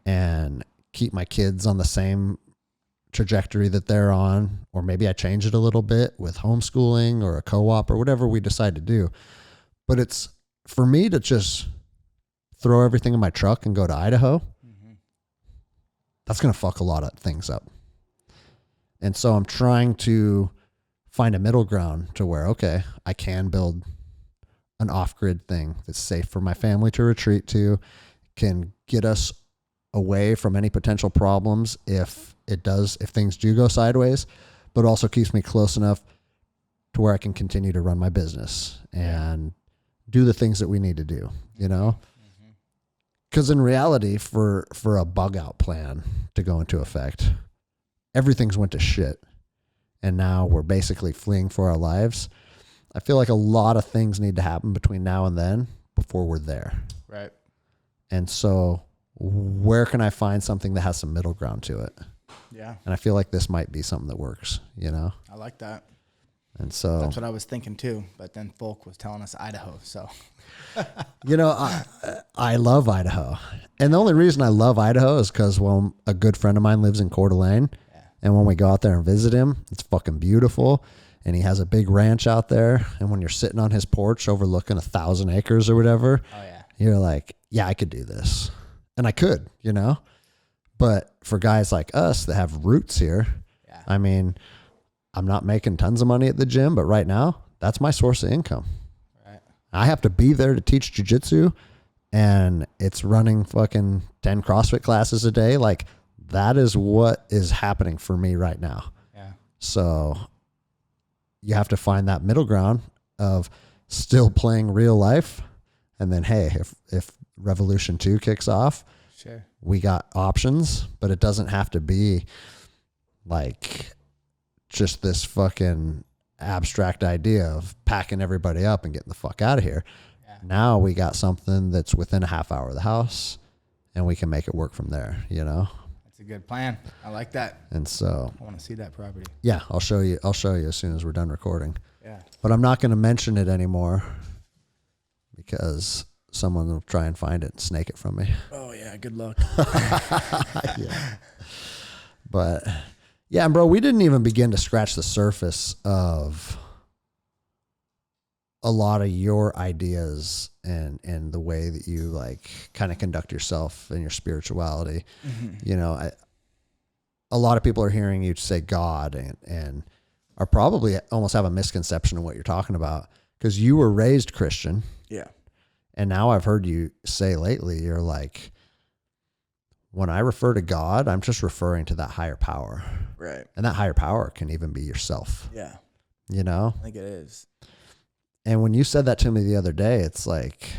Speaker 1: and keep my kids on the same trajectory that they're on, or maybe I change it a little bit with homeschooling or a co-op or whatever we decide to do. But it's for me to just throw everything in my truck and go to Idaho. That's going to fuck a lot of things up. And so I'm trying to find a middle ground to where, okay, I can build an off-grid thing that's safe for my family to retreat to, can get us away from any potential problems if things do go sideways, but also keeps me close enough to to where I can continue to run my business and do the things that we need to do, you know? Because in reality, for a bug out plan to go into effect, everything's went to shit. And now we're basically fleeing for our lives. I feel like a lot of things need to happen between now and then before we're there.
Speaker 2: Right.
Speaker 1: And so where can I find something that has some middle ground to it?
Speaker 2: Yeah.
Speaker 1: And I feel like this might be something that works, you know?
Speaker 2: I like that.
Speaker 1: And so
Speaker 2: That's what I was thinking too. But then Folk was telling us Idaho. So,
Speaker 1: you know, I love Idaho. And the only reason I love Idaho is because when a good friend of mine lives in Coeur d'Alene, and when we go out there and visit him, it's fucking beautiful. And he has a big ranch out there. And when you're sitting on his porch overlooking 1,000 acres or whatever, you're like, yeah, I could do this. And I could, you know? But for guys like us that have roots here, I mean, I'm not making tons of money at the gym, but right now, that's my source of income. Right. I have to be there to teach jiu-jitsu, and it's running fucking 10 CrossFit classes a day. Like, that is what is happening for me right now. Yeah. So you have to find that middle ground of still playing real life. And then, hey, if Revolution 2 kicks off, sure, we got options, but it doesn't have to be like just this fucking abstract idea of packing everybody up and getting the fuck out of here. Yeah. Now we got something that's within a half hour of the house, and we can make it work from there, you know?
Speaker 2: That's a good plan. I like that.
Speaker 1: And so
Speaker 2: I want to see that property.
Speaker 1: Yeah, I'll show you as soon as we're done recording.
Speaker 2: Yeah.
Speaker 1: But I'm not going to mention it anymore because someone will try and find it and snake it from me.
Speaker 2: Oh yeah, good luck.
Speaker 1: Yeah. But yeah, bro, we didn't even begin to scratch the surface of a lot of your ideas and the way that you like kind of conduct yourself and your spirituality. Mm-hmm. You know, a lot of people are hearing you say God and are probably almost have a misconception of what you're talking about because you were raised Christian.
Speaker 2: Yeah.
Speaker 1: And now I've heard you say lately, you're like, when I refer to God, I'm just referring to that higher power.
Speaker 2: Right.
Speaker 1: And that higher power can even be yourself.
Speaker 2: Yeah.
Speaker 1: You know?
Speaker 2: I think it is.
Speaker 1: And when you said that to me the other day, it's like,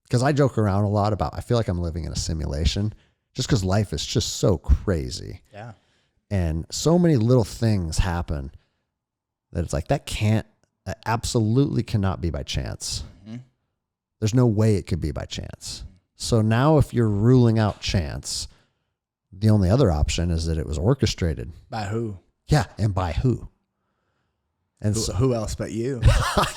Speaker 1: because I joke around a lot about, I feel like I'm living in a simulation just because life is just so crazy.
Speaker 2: Yeah.
Speaker 1: And so many little things happen that it's like, that absolutely cannot be by chance. Mm-hmm. There's no way it could be by chance. So now if you're ruling out chance, the only other option is that it was orchestrated.
Speaker 2: By who?
Speaker 1: Yeah, and by who? And
Speaker 2: who else but you?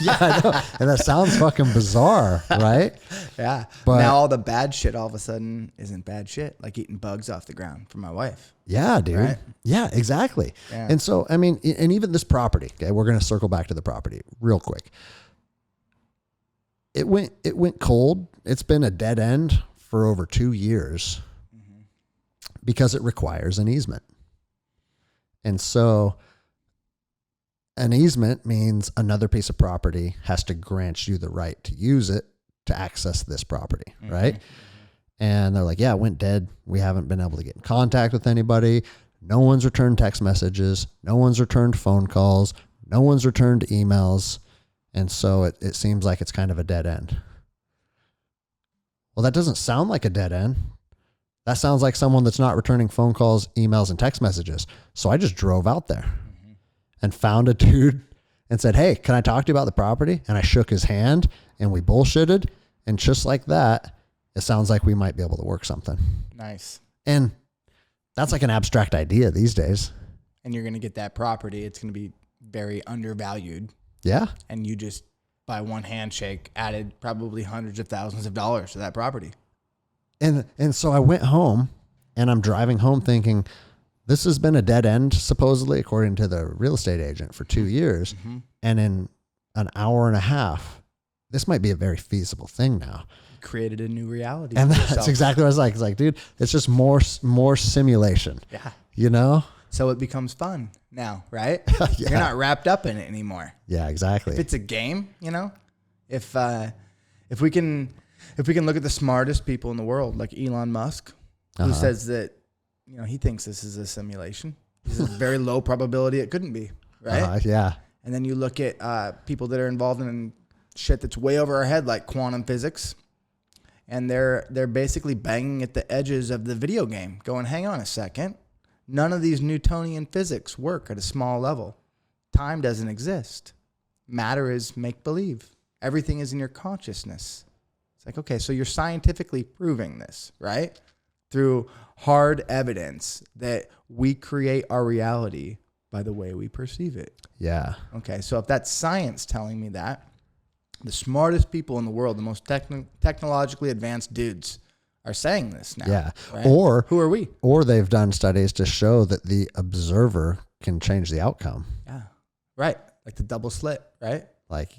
Speaker 1: Yeah, I know. And that sounds fucking bizarre, right?
Speaker 2: Yeah.
Speaker 1: But
Speaker 2: now all the bad shit all of a sudden isn't bad shit, like eating bugs off the ground for my wife.
Speaker 1: Yeah, dude. Right? Yeah, exactly. Yeah. And so, I mean, and even this property, okay, we're going to circle back to the property real quick. It went cold. It's been a dead end for over 2 years because it requires an easement. And so an easement means another piece of property has to grant you the right to use it to access this property, right? And they're like, yeah, it went dead. We haven't been able to get in contact with anybody. No one's returned text messages. No one's returned phone calls. No one's returned emails. And so it seems like it's kind of a dead end. Well, that doesn't sound like a dead end. That sounds like someone that's not returning phone calls, emails, and text messages. So I just drove out there and found a dude and said, hey, can I talk to you about the property? And I shook his hand and we bullshitted. And just like that, it sounds like we might be able to work something.
Speaker 2: Nice.
Speaker 1: And that's like an abstract idea these days.
Speaker 2: And you're going to get that property. It's going to be very undervalued.
Speaker 1: Yeah.
Speaker 2: And you just, by one handshake, added probably hundreds of thousands of dollars to that property.
Speaker 1: And so I went home and I'm driving home thinking, this has been a dead end, supposedly, according to the real estate agent, for 2 years. Mm-hmm. And in an hour and a half, this might be a very feasible thing now.
Speaker 2: Created a new reality.
Speaker 1: And that's exactly what I was like. It's like, dude, it's just more simulation.
Speaker 2: Yeah.
Speaker 1: You know?
Speaker 2: So it becomes fun now, right? Yeah. You're not wrapped up in it anymore.
Speaker 1: Yeah, exactly.
Speaker 2: If it's a game, you know, if we can look at the smartest people in the world, like Elon Musk, who says that, you know, he thinks this is a simulation. There's a very low probability it couldn't be, right?
Speaker 1: Yeah.
Speaker 2: And then you look at people that are involved in shit that's way over our head, like quantum physics. And they're basically banging at the edges of the video game, going, hang on a second. None of these Newtonian physics work at a small level. Time doesn't exist. Matter is make-believe. Everything is in your consciousness. It's like, okay, so you're scientifically proving this, right? Through hard evidence that we create our reality by the way we perceive it.
Speaker 1: Yeah.
Speaker 2: Okay, so if that's science telling me that, the smartest people in the world, the most technologically advanced dudes are saying this now.
Speaker 1: Yeah.
Speaker 2: Right?
Speaker 1: Or
Speaker 2: who are we?
Speaker 1: Or they've done studies to show that the observer can change the outcome.
Speaker 2: Yeah. Right. Like the double slit, right?
Speaker 1: Like,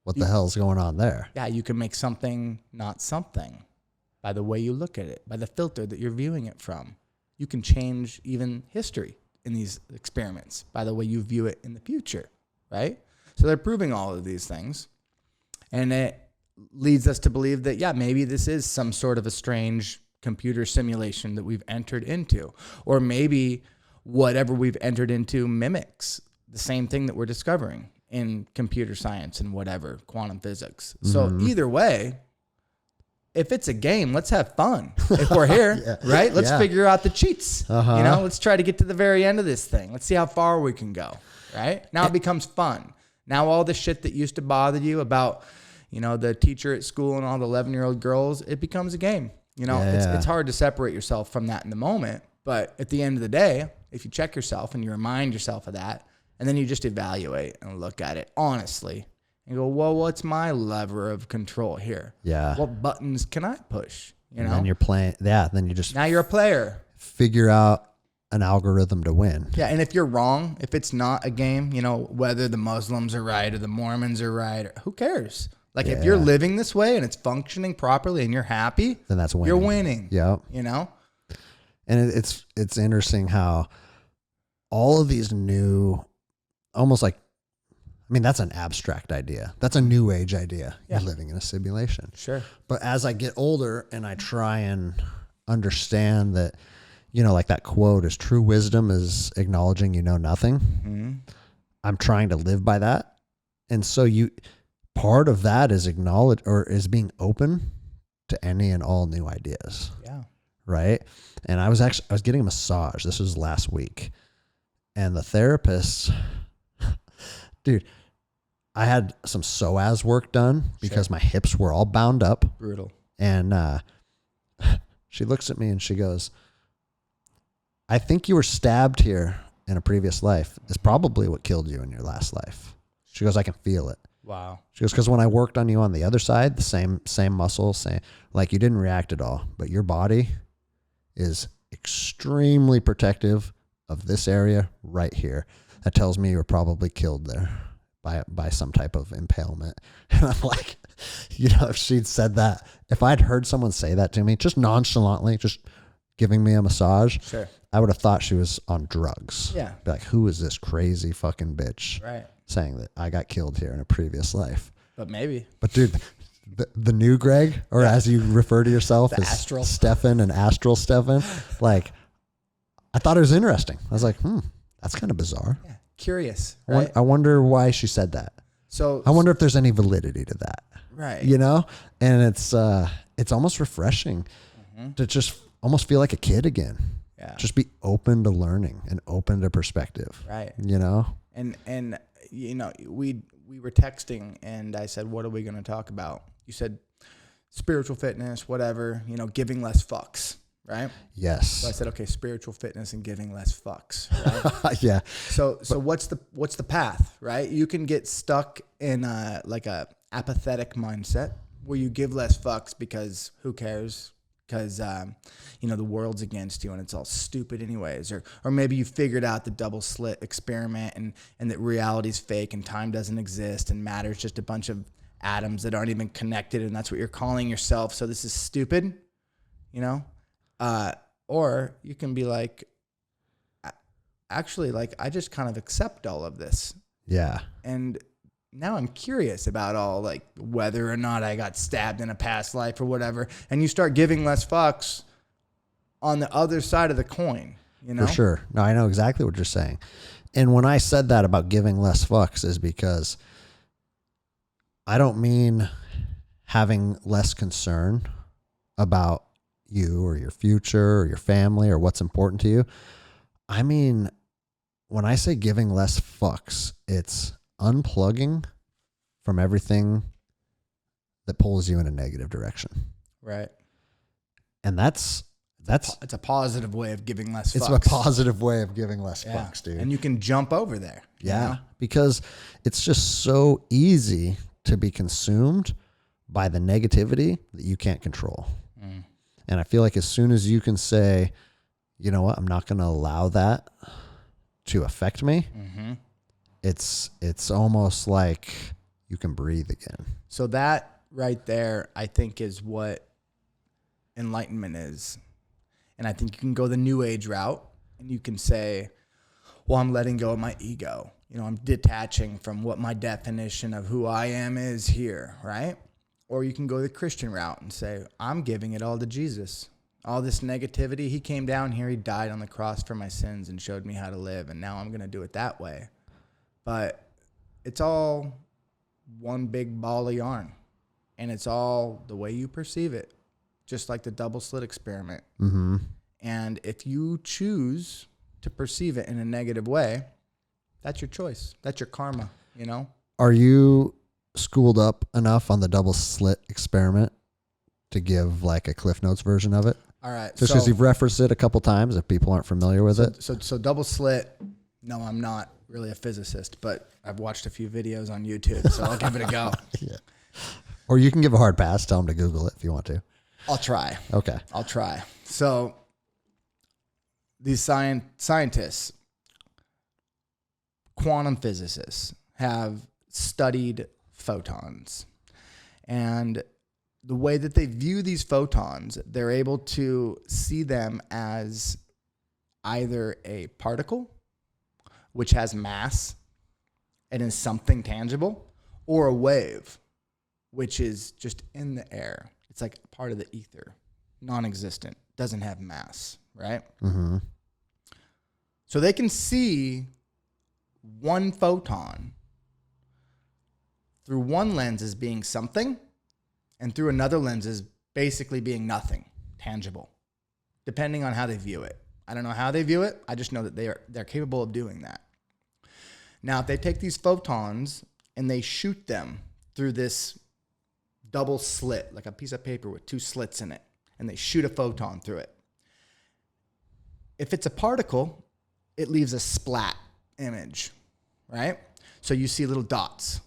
Speaker 1: what the hell's going on there?
Speaker 2: Yeah, you can make something not something by the way you look at it, by the filter that you're viewing it from. You can change even history in these experiments by the way you view it in the future, right? So they're proving all of these things. And it leads us to believe that, yeah, maybe this is some sort of a strange computer simulation that we've entered into. Or maybe whatever we've entered into mimics the same thing that we're discovering in computer science and whatever, quantum physics. So either way, if it's a game, let's have fun. If we're here, right? Let's figure out the cheats. You know, let's try to get to the very end of this thing. Let's see how far we can go, right? Now it becomes fun. Now all the shit that used to bother you about, you know, the teacher at school and all the 11-year-old girls, it becomes a game. You know, it's hard to separate yourself from that in the moment. But at the end of the day, if you check yourself and you remind yourself of that, and then you just evaluate and look at it honestly and go, well, what's my lever of control here?
Speaker 1: Yeah.
Speaker 2: What buttons can I push? You know,
Speaker 1: And then you're playing. Yeah. Then you just
Speaker 2: now you're a player.
Speaker 1: figure out an algorithm to win.
Speaker 2: Yeah, and if you're wrong, if it's not a game, you know, whether the Muslims are right or the Mormons are right, or, who cares? Like if you're living this way and it's functioning properly and you're happy,
Speaker 1: Then that's winning.
Speaker 2: you're winning.
Speaker 1: Yep.
Speaker 2: You know?
Speaker 1: And it's interesting how all of these new, almost like, I mean, that's an abstract idea. That's a new age idea.
Speaker 2: Yeah.
Speaker 1: You're living in a simulation.
Speaker 2: Sure.
Speaker 1: But as I get older and I try and understand that, you know, like that quote is true wisdom is acknowledging you know nothing.
Speaker 2: Mm-hmm.
Speaker 1: I'm trying to live by that. And so part of that is acknowledge or is being open to any and all new ideas.
Speaker 2: Yeah.
Speaker 1: Right. And I was getting a massage. This was last week. And the therapist, dude, I had some psoas work done because my hips were all bound up.
Speaker 2: Brutal.
Speaker 1: And she looks at me and she goes, I think you were stabbed here in a previous life. It's probably what killed you in your last life. She goes, I can feel it.
Speaker 2: Wow.
Speaker 1: She goes, because when I worked on you on the other side, the same muscle, like you didn't react at all, but your body is extremely protective of this area right here. That tells me you were probably killed there by some type of impalement. And I'm like, you know, if she'd said that, if I'd heard someone say that to me, just nonchalantly, just giving me a massage,
Speaker 2: Sure.
Speaker 1: I would have thought she was on drugs.
Speaker 2: Yeah.
Speaker 1: Be like, who is this crazy fucking bitch
Speaker 2: Right.
Speaker 1: saying that I got killed here in a previous life?
Speaker 2: But maybe.
Speaker 1: But dude, the new Greg, or as you refer to yourself as
Speaker 2: astral
Speaker 1: Stefan and Astral Stefan, like, I thought it was interesting. I was like, that's kind of bizarre.
Speaker 2: Yeah. Curious. Right.
Speaker 1: I wonder why she said that.
Speaker 2: So
Speaker 1: I wonder if there's any validity to that.
Speaker 2: Right.
Speaker 1: You know? And it's almost refreshing to just almost feel like a kid again.
Speaker 2: Yeah.
Speaker 1: Just be open to learning and open to perspective.
Speaker 2: Right.
Speaker 1: You know?
Speaker 2: And you know, we were texting and I said, what are we going to talk about? You said spiritual fitness, whatever, you know, giving less fucks, right?
Speaker 1: Yes.
Speaker 2: So I said, okay, spiritual fitness and giving less fucks, right?
Speaker 1: Yeah.
Speaker 2: So what's the path, right? You can get stuck in like a apathetic mindset where you give less fucks because who cares? Because, you know, the world's against you and it's all stupid anyways. Or maybe you figured out the double slit experiment and that reality's fake and time doesn't exist and matter's just a bunch of atoms that aren't even connected and that's what you're calling yourself. So this is stupid, you know? Or you can be like, actually, like, I just kind of accept all of this.
Speaker 1: Yeah.
Speaker 2: And now I'm curious about all, like, whether or not I got stabbed in a past life or whatever. And you start giving less fucks on the other side of the coin, you know?
Speaker 1: For sure. No, I know exactly what you're saying. And when I said that about giving less fucks is because I don't mean having less concern about you or your future or your family or what's important to you. I mean, when I say giving less fucks, it's unplugging from everything that pulls you in a negative direction.
Speaker 2: Right.
Speaker 1: And it's
Speaker 2: a positive way of giving less fucks.
Speaker 1: It's a positive way of giving less fucks, dude.
Speaker 2: And you can jump over there.
Speaker 1: Yeah.
Speaker 2: You know?
Speaker 1: Because it's just so easy to be consumed by the negativity that you can't control. And I feel like as soon as you can say, you know what, I'm not going to allow that to affect me, it's almost like you can breathe again.
Speaker 2: So that right there, I think, is what enlightenment is. And I think you can go the new age route and you can say, well, I'm letting go of my ego. You know, I'm detaching from what my definition of who I am is here, right? Or you can go the Christian route and say, I'm giving it all to Jesus. All this negativity, he came down here, he died on the cross for my sins and showed me how to live, and now I'm going to do it that way. But it's all one big ball of yarn, and it's all the way you perceive it, just like the double slit experiment. And if you choose to perceive it in a negative way, that's your choice. That's your karma, you know?
Speaker 1: Are you schooled up enough on the double slit experiment to give like a Cliff Notes version of it?
Speaker 2: All right.
Speaker 1: Just because you've referenced it a couple times if people aren't familiar with it.
Speaker 2: So double slit, no, I'm not really a physicist, but I've watched a few videos on YouTube, so I'll give it a go.
Speaker 1: Yeah. Or you can give a hard pass. Tell them to Google it if you want to.
Speaker 2: I'll try.
Speaker 1: Okay.
Speaker 2: I'll try. So these scientists, quantum physicists, have studied photons. And the way that they view these photons, they're able to see them as either a particle, which has mass and is something tangible, or a wave, which is just in the air. It's like part of the ether, non-existent, doesn't have mass, right? So they can see one photon through one lens as being something, and through another lens as basically being nothing, tangible, depending on how they view it. I don't know how they view it. I just know that they're capable of doing that. Now, if they take these photons and they shoot them through this double slit, like a piece of paper with two slits in it, and they shoot a photon through it. If it's a particle, it leaves a splat image, right? So you see little dots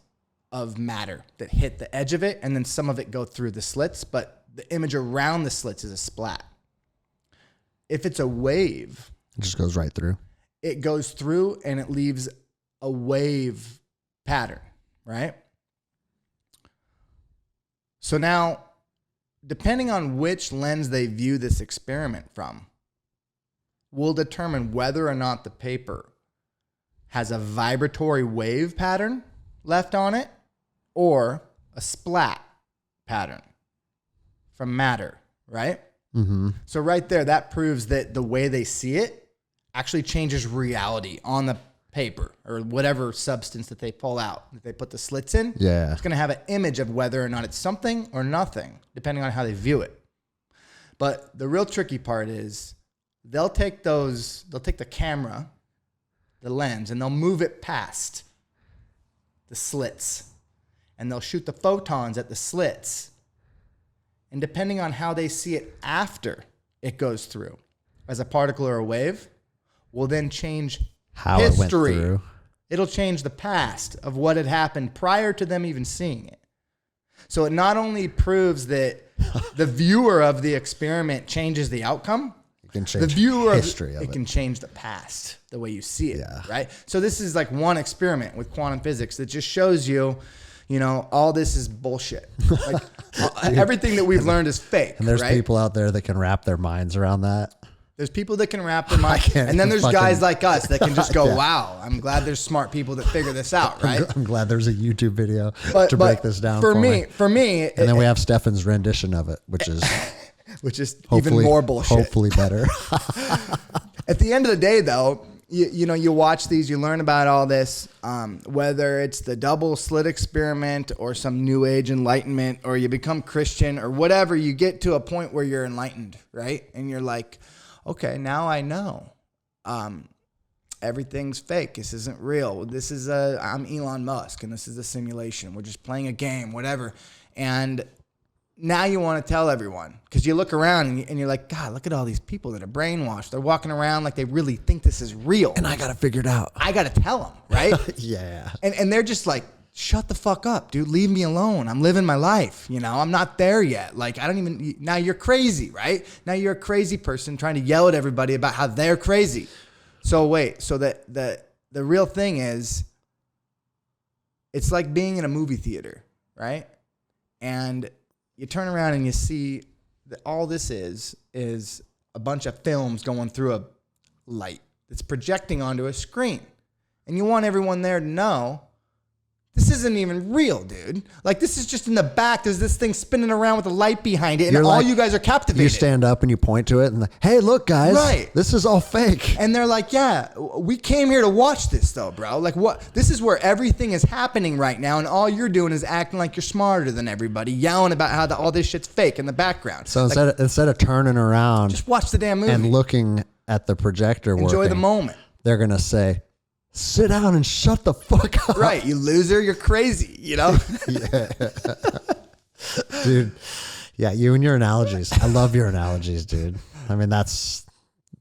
Speaker 2: of matter that hit the edge of it, and then some of it go through the slits, but the image around the slits is a splat. If it's a wave,
Speaker 1: it just goes right through.
Speaker 2: It goes through and it leaves a wave pattern, right? So now, depending on which lens they view this experiment from, will determine whether or not the paper has a vibratory wave pattern left on it or a splat pattern from matter, right? So right there, that proves that the way they see it actually changes reality on the paper or whatever substance that they pull out, that they put the slits in.
Speaker 1: Yeah.
Speaker 2: It's going to have an image of whether or not it's something or nothing, depending on how they view it. But the real tricky part is they'll take the camera, the lens, and they'll move it past the slits. And they'll shoot the photons at the slits. And depending on how they see it after it goes through, as a particle or a wave, will then change
Speaker 1: how
Speaker 2: history.
Speaker 1: It went through.
Speaker 2: It'll change the past of what had happened prior to them even seeing it. So it not only proves that the viewer of the experiment changes the outcome,
Speaker 1: it can change
Speaker 2: the viewer
Speaker 1: history of it.
Speaker 2: It can change the past, the way you see it, right? So this is like one experiment with quantum physics that just shows you, you know, all this is bullshit. Like everything that we've learned is fake.
Speaker 1: And there's
Speaker 2: right?
Speaker 1: people out there that can wrap their minds around that.
Speaker 2: There's people that can wrap their mind. And then there's guys like us that can just go, wow, I'm glad there's smart people that figure this out, right?
Speaker 1: I'm glad there's a YouTube video to break this down
Speaker 2: for me.
Speaker 1: And then we have Stefan's rendition of it, which is
Speaker 2: even more bullshit.
Speaker 1: Hopefully better.
Speaker 2: At the end of the day, though, you watch these, you learn about all this, whether it's the double slit experiment or some new age enlightenment, or you become Christian or whatever, you get to a point where you're enlightened, right? And you're like, okay, now I know. Everything's fake. This isn't real. I'm Elon Musk and this is a simulation. We're just playing a game, whatever. And now you want to tell everyone, because you look around and you're like, God, look at all these people that are brainwashed. They're walking around like they really think this is real.
Speaker 1: And I got to figure it out.
Speaker 2: I got to tell them, right?
Speaker 1: Yeah.
Speaker 2: And they're just like, shut the fuck up, dude. Leave me alone. I'm living my life. I'm not there yet. Like, now you're crazy, right? Now you're a crazy person trying to yell at everybody about how they're crazy. So the real thing is, it's like being in a movie theater, right? And you turn around and you see that all this is a bunch of films going through a light that's projecting onto a screen. And you want everyone there to know, this isn't even real, dude. Like, this is just in the back. There's this thing spinning around with a light behind it, and all you guys are captivated.
Speaker 1: You stand up and you point to it and like, hey, look, guys.
Speaker 2: Right.
Speaker 1: This is all fake.
Speaker 2: And they're like, yeah, we came here to watch this, though, bro. Like, what? This is where everything is happening right now, and all you're doing is acting like you're smarter than everybody, yelling about how all this shit's fake in the background.
Speaker 1: So instead of turning around,
Speaker 2: just watch the damn movie
Speaker 1: and looking at the projector,
Speaker 2: enjoy the moment.
Speaker 1: They're gonna say, sit down and shut the fuck up.
Speaker 2: Right, you loser, you're crazy,
Speaker 1: Yeah. Dude. Yeah, you and your analogies. I love your analogies, dude. I mean, that's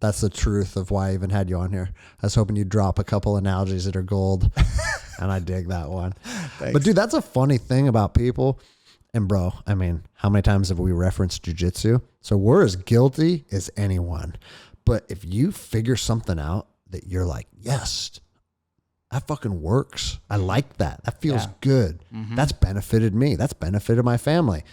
Speaker 1: the truth of why I even had you on here. I was hoping you'd drop a couple analogies that are gold, and I dig that one.
Speaker 2: Thanks.
Speaker 1: But dude, that's a funny thing about people. And bro, I mean, how many times have we referenced jujitsu? So we're as guilty as anyone. But if you figure something out that you're like, yes, that fucking works. I like that. That feels good. Mm-hmm. That's benefited me. That's benefited my family.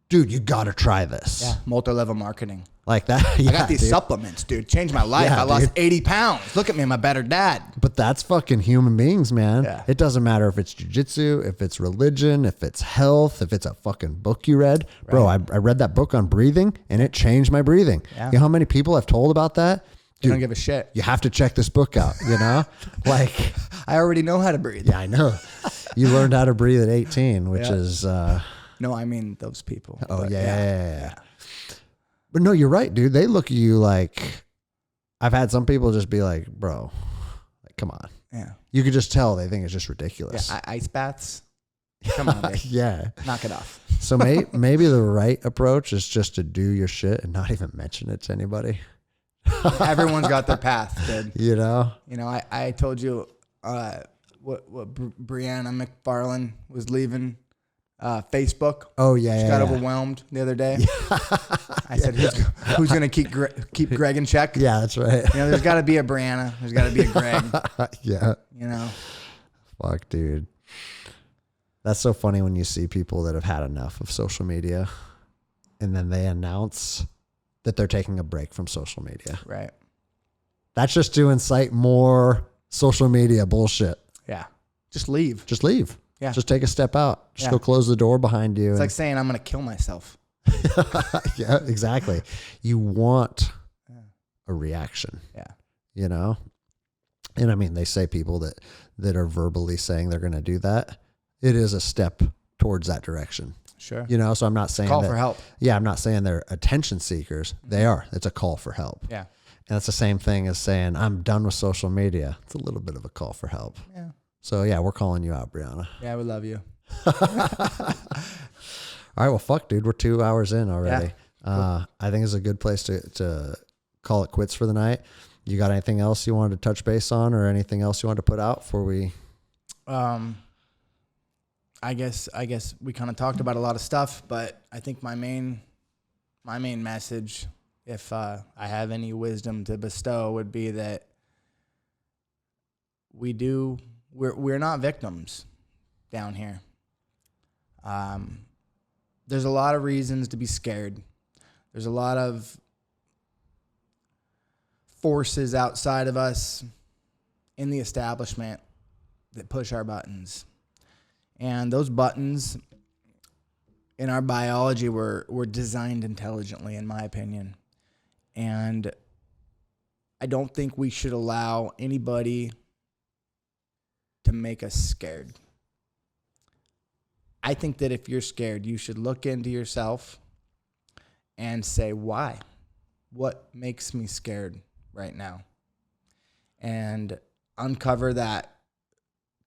Speaker 1: Dude, you got to try this.
Speaker 2: Yeah, multi-level marketing.
Speaker 1: Like that. Yeah,
Speaker 2: I got these supplements, dude. Changed my life.
Speaker 1: Yeah,
Speaker 2: I lost 80 pounds. Look at me. I'm a better dad.
Speaker 1: But that's fucking human beings, man.
Speaker 2: Yeah.
Speaker 1: It doesn't matter if it's jujitsu, if it's religion, if it's health, if it's a fucking book you read. Right. Bro, I read that book on breathing and it changed my breathing. Yeah. You know how many people I've told about that?
Speaker 2: Dude, don't give a shit.
Speaker 1: You have to check this book out, you know? Like,
Speaker 2: I already know how to breathe.
Speaker 1: Yeah, I know. You learned how to breathe at 18, which is...
Speaker 2: No, I mean those people.
Speaker 1: Oh, yeah. But no, you're right, dude. They look at you like... I've had some people just be like, bro, like, come on.
Speaker 2: Yeah.
Speaker 1: You could just tell they think it's just ridiculous.
Speaker 2: Yeah, ice baths. Come on, dude.
Speaker 1: Yeah.
Speaker 2: Knock it off.
Speaker 1: So maybe the right approach is just to do your shit and not even mention it to anybody.
Speaker 2: Everyone's got their path, dude.
Speaker 1: You know?
Speaker 2: I told you what Brianna McFarlane was leaving Facebook.
Speaker 1: Oh, yeah.
Speaker 2: She got overwhelmed the other day. I said, who's going to keep Greg in check?
Speaker 1: Yeah, that's right.
Speaker 2: There's got to be a Brianna. There's got to be a Greg.
Speaker 1: Yeah.
Speaker 2: Fuck,
Speaker 1: dude. That's so funny when you see people that have had enough of social media and then they announce that they're taking a break from social media.
Speaker 2: Right.
Speaker 1: That's just to incite more social media bullshit.
Speaker 2: Yeah. Just leave. Yeah.
Speaker 1: Just take a step out. Just go close the door behind you.
Speaker 2: It's like saying, I'm going to kill myself.
Speaker 1: Yeah, exactly. You want a reaction.
Speaker 2: Yeah.
Speaker 1: And I mean, they say people that are verbally saying they're going to do that. It is a step towards that direction.
Speaker 2: Sure.
Speaker 1: So I'm not saying
Speaker 2: call for help.
Speaker 1: Yeah, I'm not saying they're attention seekers. They are. It's a call for help.
Speaker 2: Yeah.
Speaker 1: And it's the same thing as saying, I'm done with social media. It's a little bit of a call for help.
Speaker 2: Yeah.
Speaker 1: So yeah, we're calling you out, Brianna.
Speaker 2: Yeah, we love you.
Speaker 1: All right, well, fuck, dude. We're 2 hours in already.
Speaker 2: Yeah.
Speaker 1: I think it's a good place to call it quits for the night. You got anything else you wanted to touch base on or anything else you wanted to put out before we...
Speaker 2: I guess we kind of talked about a lot of stuff, but I think my main message, if I have any wisdom to bestow, would be that we're not victims down here. There's a lot of reasons to be scared. There's a lot of forces outside of us in the establishment that push our buttons. And those buttons in our biology were designed intelligently, in my opinion. And I don't think we should allow anybody to make us scared. I think that if you're scared, you should look into yourself and say, why? What makes me scared right now? And uncover that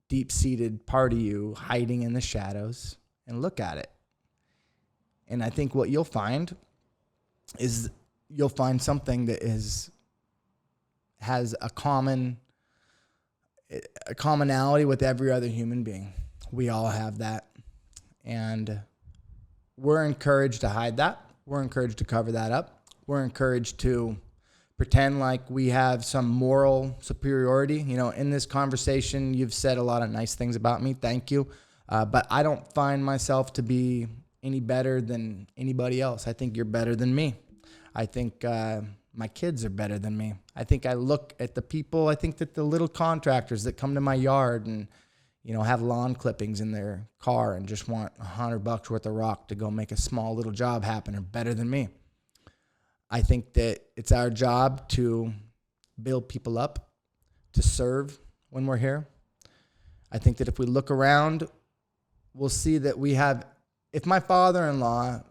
Speaker 2: deep-seated part of you hiding in the shadows and look at it. And I think what you'll find is you'll find something that has a commonality with every other human being. We all have that. And we're encouraged to hide that. We're encouraged to cover that up. We're encouraged to pretend like we have some moral superiority. You know, in this conversation, you've said a lot of nice things about me. Thank you. But I don't find myself to be any better than anybody else. I think you're better than me. I think my kids are better than me. I think I look at the people. I think that the little contractors that come to my yard and, you know, have lawn clippings in their car and just want $100 worth of rock to go make a small little job happen are better than me. I think that it's our job to build people up, to serve when we're here. I think that if we look around, we'll see that we have, if my father-in-law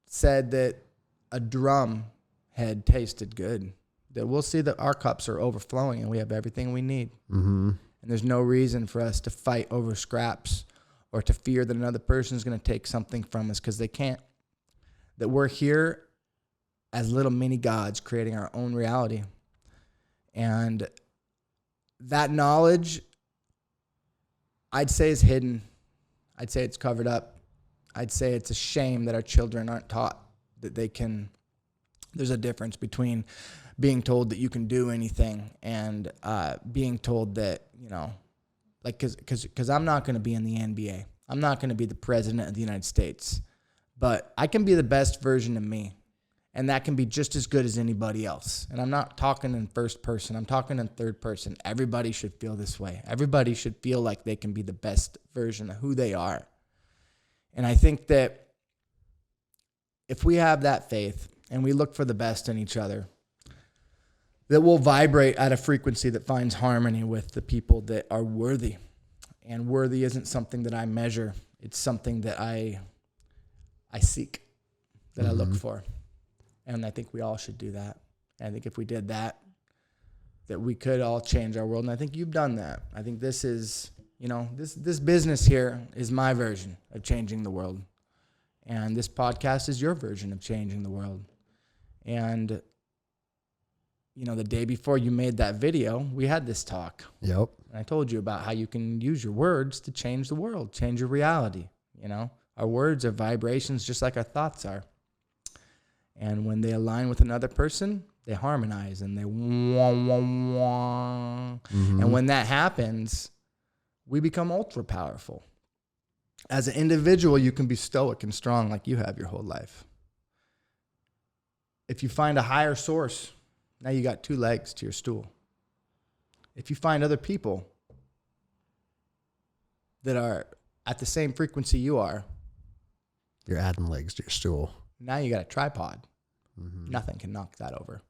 Speaker 2: said that a drum head tasted good, that we'll see that our cups are overflowing and we have everything we need.
Speaker 1: Mm-hmm.
Speaker 2: And there's no reason for us to fight over scraps or to fear that another person is going to take something from us, because they can't. That we're here as little mini gods creating our own reality. And that knowledge, I'd say, is hidden. I'd say it's covered up. I'd say it's a shame that our children aren't taught that they can. There's a difference between being told that you can do anything and being told that, you know, like, because I'm not going to be in the NBA. I'm not going to be the president of the United States. But I can be the best version of me. And that can be just as good as anybody else. And I'm not talking in first person. I'm talking in third person. Everybody should feel this way. Everybody should feel like they can be the best version of who they are. And I think that if we have that faith and we look for the best in each other, that we'll vibrate at a frequency that finds harmony with the people that are worthy. And worthy isn't something that I measure. It's something that I seek, that I look for. And I think we all should do that. And I think if we did that, that we could all change our world. And I think you've done that. I think this is, you know, this business here is my version of changing the world. And this podcast is your version of changing the world. And, you know, the day before you made that video, we had this talk.
Speaker 1: Yep.
Speaker 2: And I told you about how you can use your words to change the world, change your reality. You know, our words are vibrations just like our thoughts are. And when they align with another person, they harmonize and they wah, wah, wah. Mm-hmm. And when that happens, we become ultra powerful. As an individual, you can be stoic and strong like you have your whole life. If you find a higher source, now you got 2 legs to your stool. If you find other people that are at the same frequency you are,
Speaker 1: you're adding legs to your stool.
Speaker 2: Now you got a tripod. Mm-hmm. Nothing can knock that over.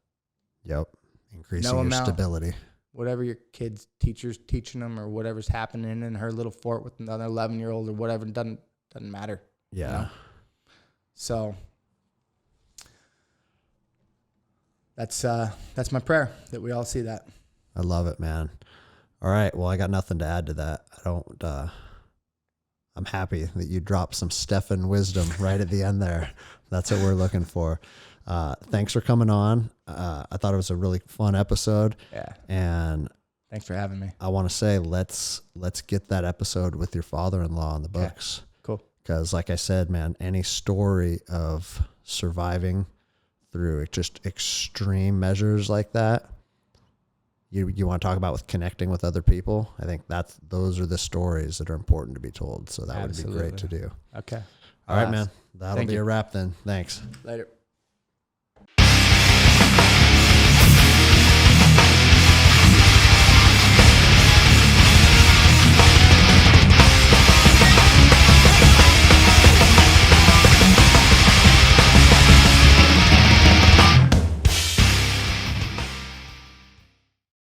Speaker 1: Yep. Increasing your stability.
Speaker 2: Whatever your kid's teacher's teaching them or whatever's happening in her little fort with another 11-year-old or whatever, doesn't matter.
Speaker 1: Yeah.
Speaker 2: You know? So that's my prayer, that we all see that.
Speaker 1: I love it, man. All right. Well, I got nothing to add to that. I'm happy that you dropped some Stefan wisdom right at the end there. That's what we're looking for. Thanks for coming on. I thought it was a really fun episode.
Speaker 2: Yeah.
Speaker 1: And
Speaker 2: thanks for having me.
Speaker 1: I want to say, let's get that episode with your father-in-law on the books.
Speaker 2: Okay. Cool.
Speaker 1: Because like I said, man, any story of surviving through just extreme measures like that, you want to talk about with connecting with other people. I think those are the stories that are important to be told. So that Absolutely. Would be great to do.
Speaker 2: Okay.
Speaker 1: All right, man. That'll be a wrap then. Thanks.
Speaker 2: Later.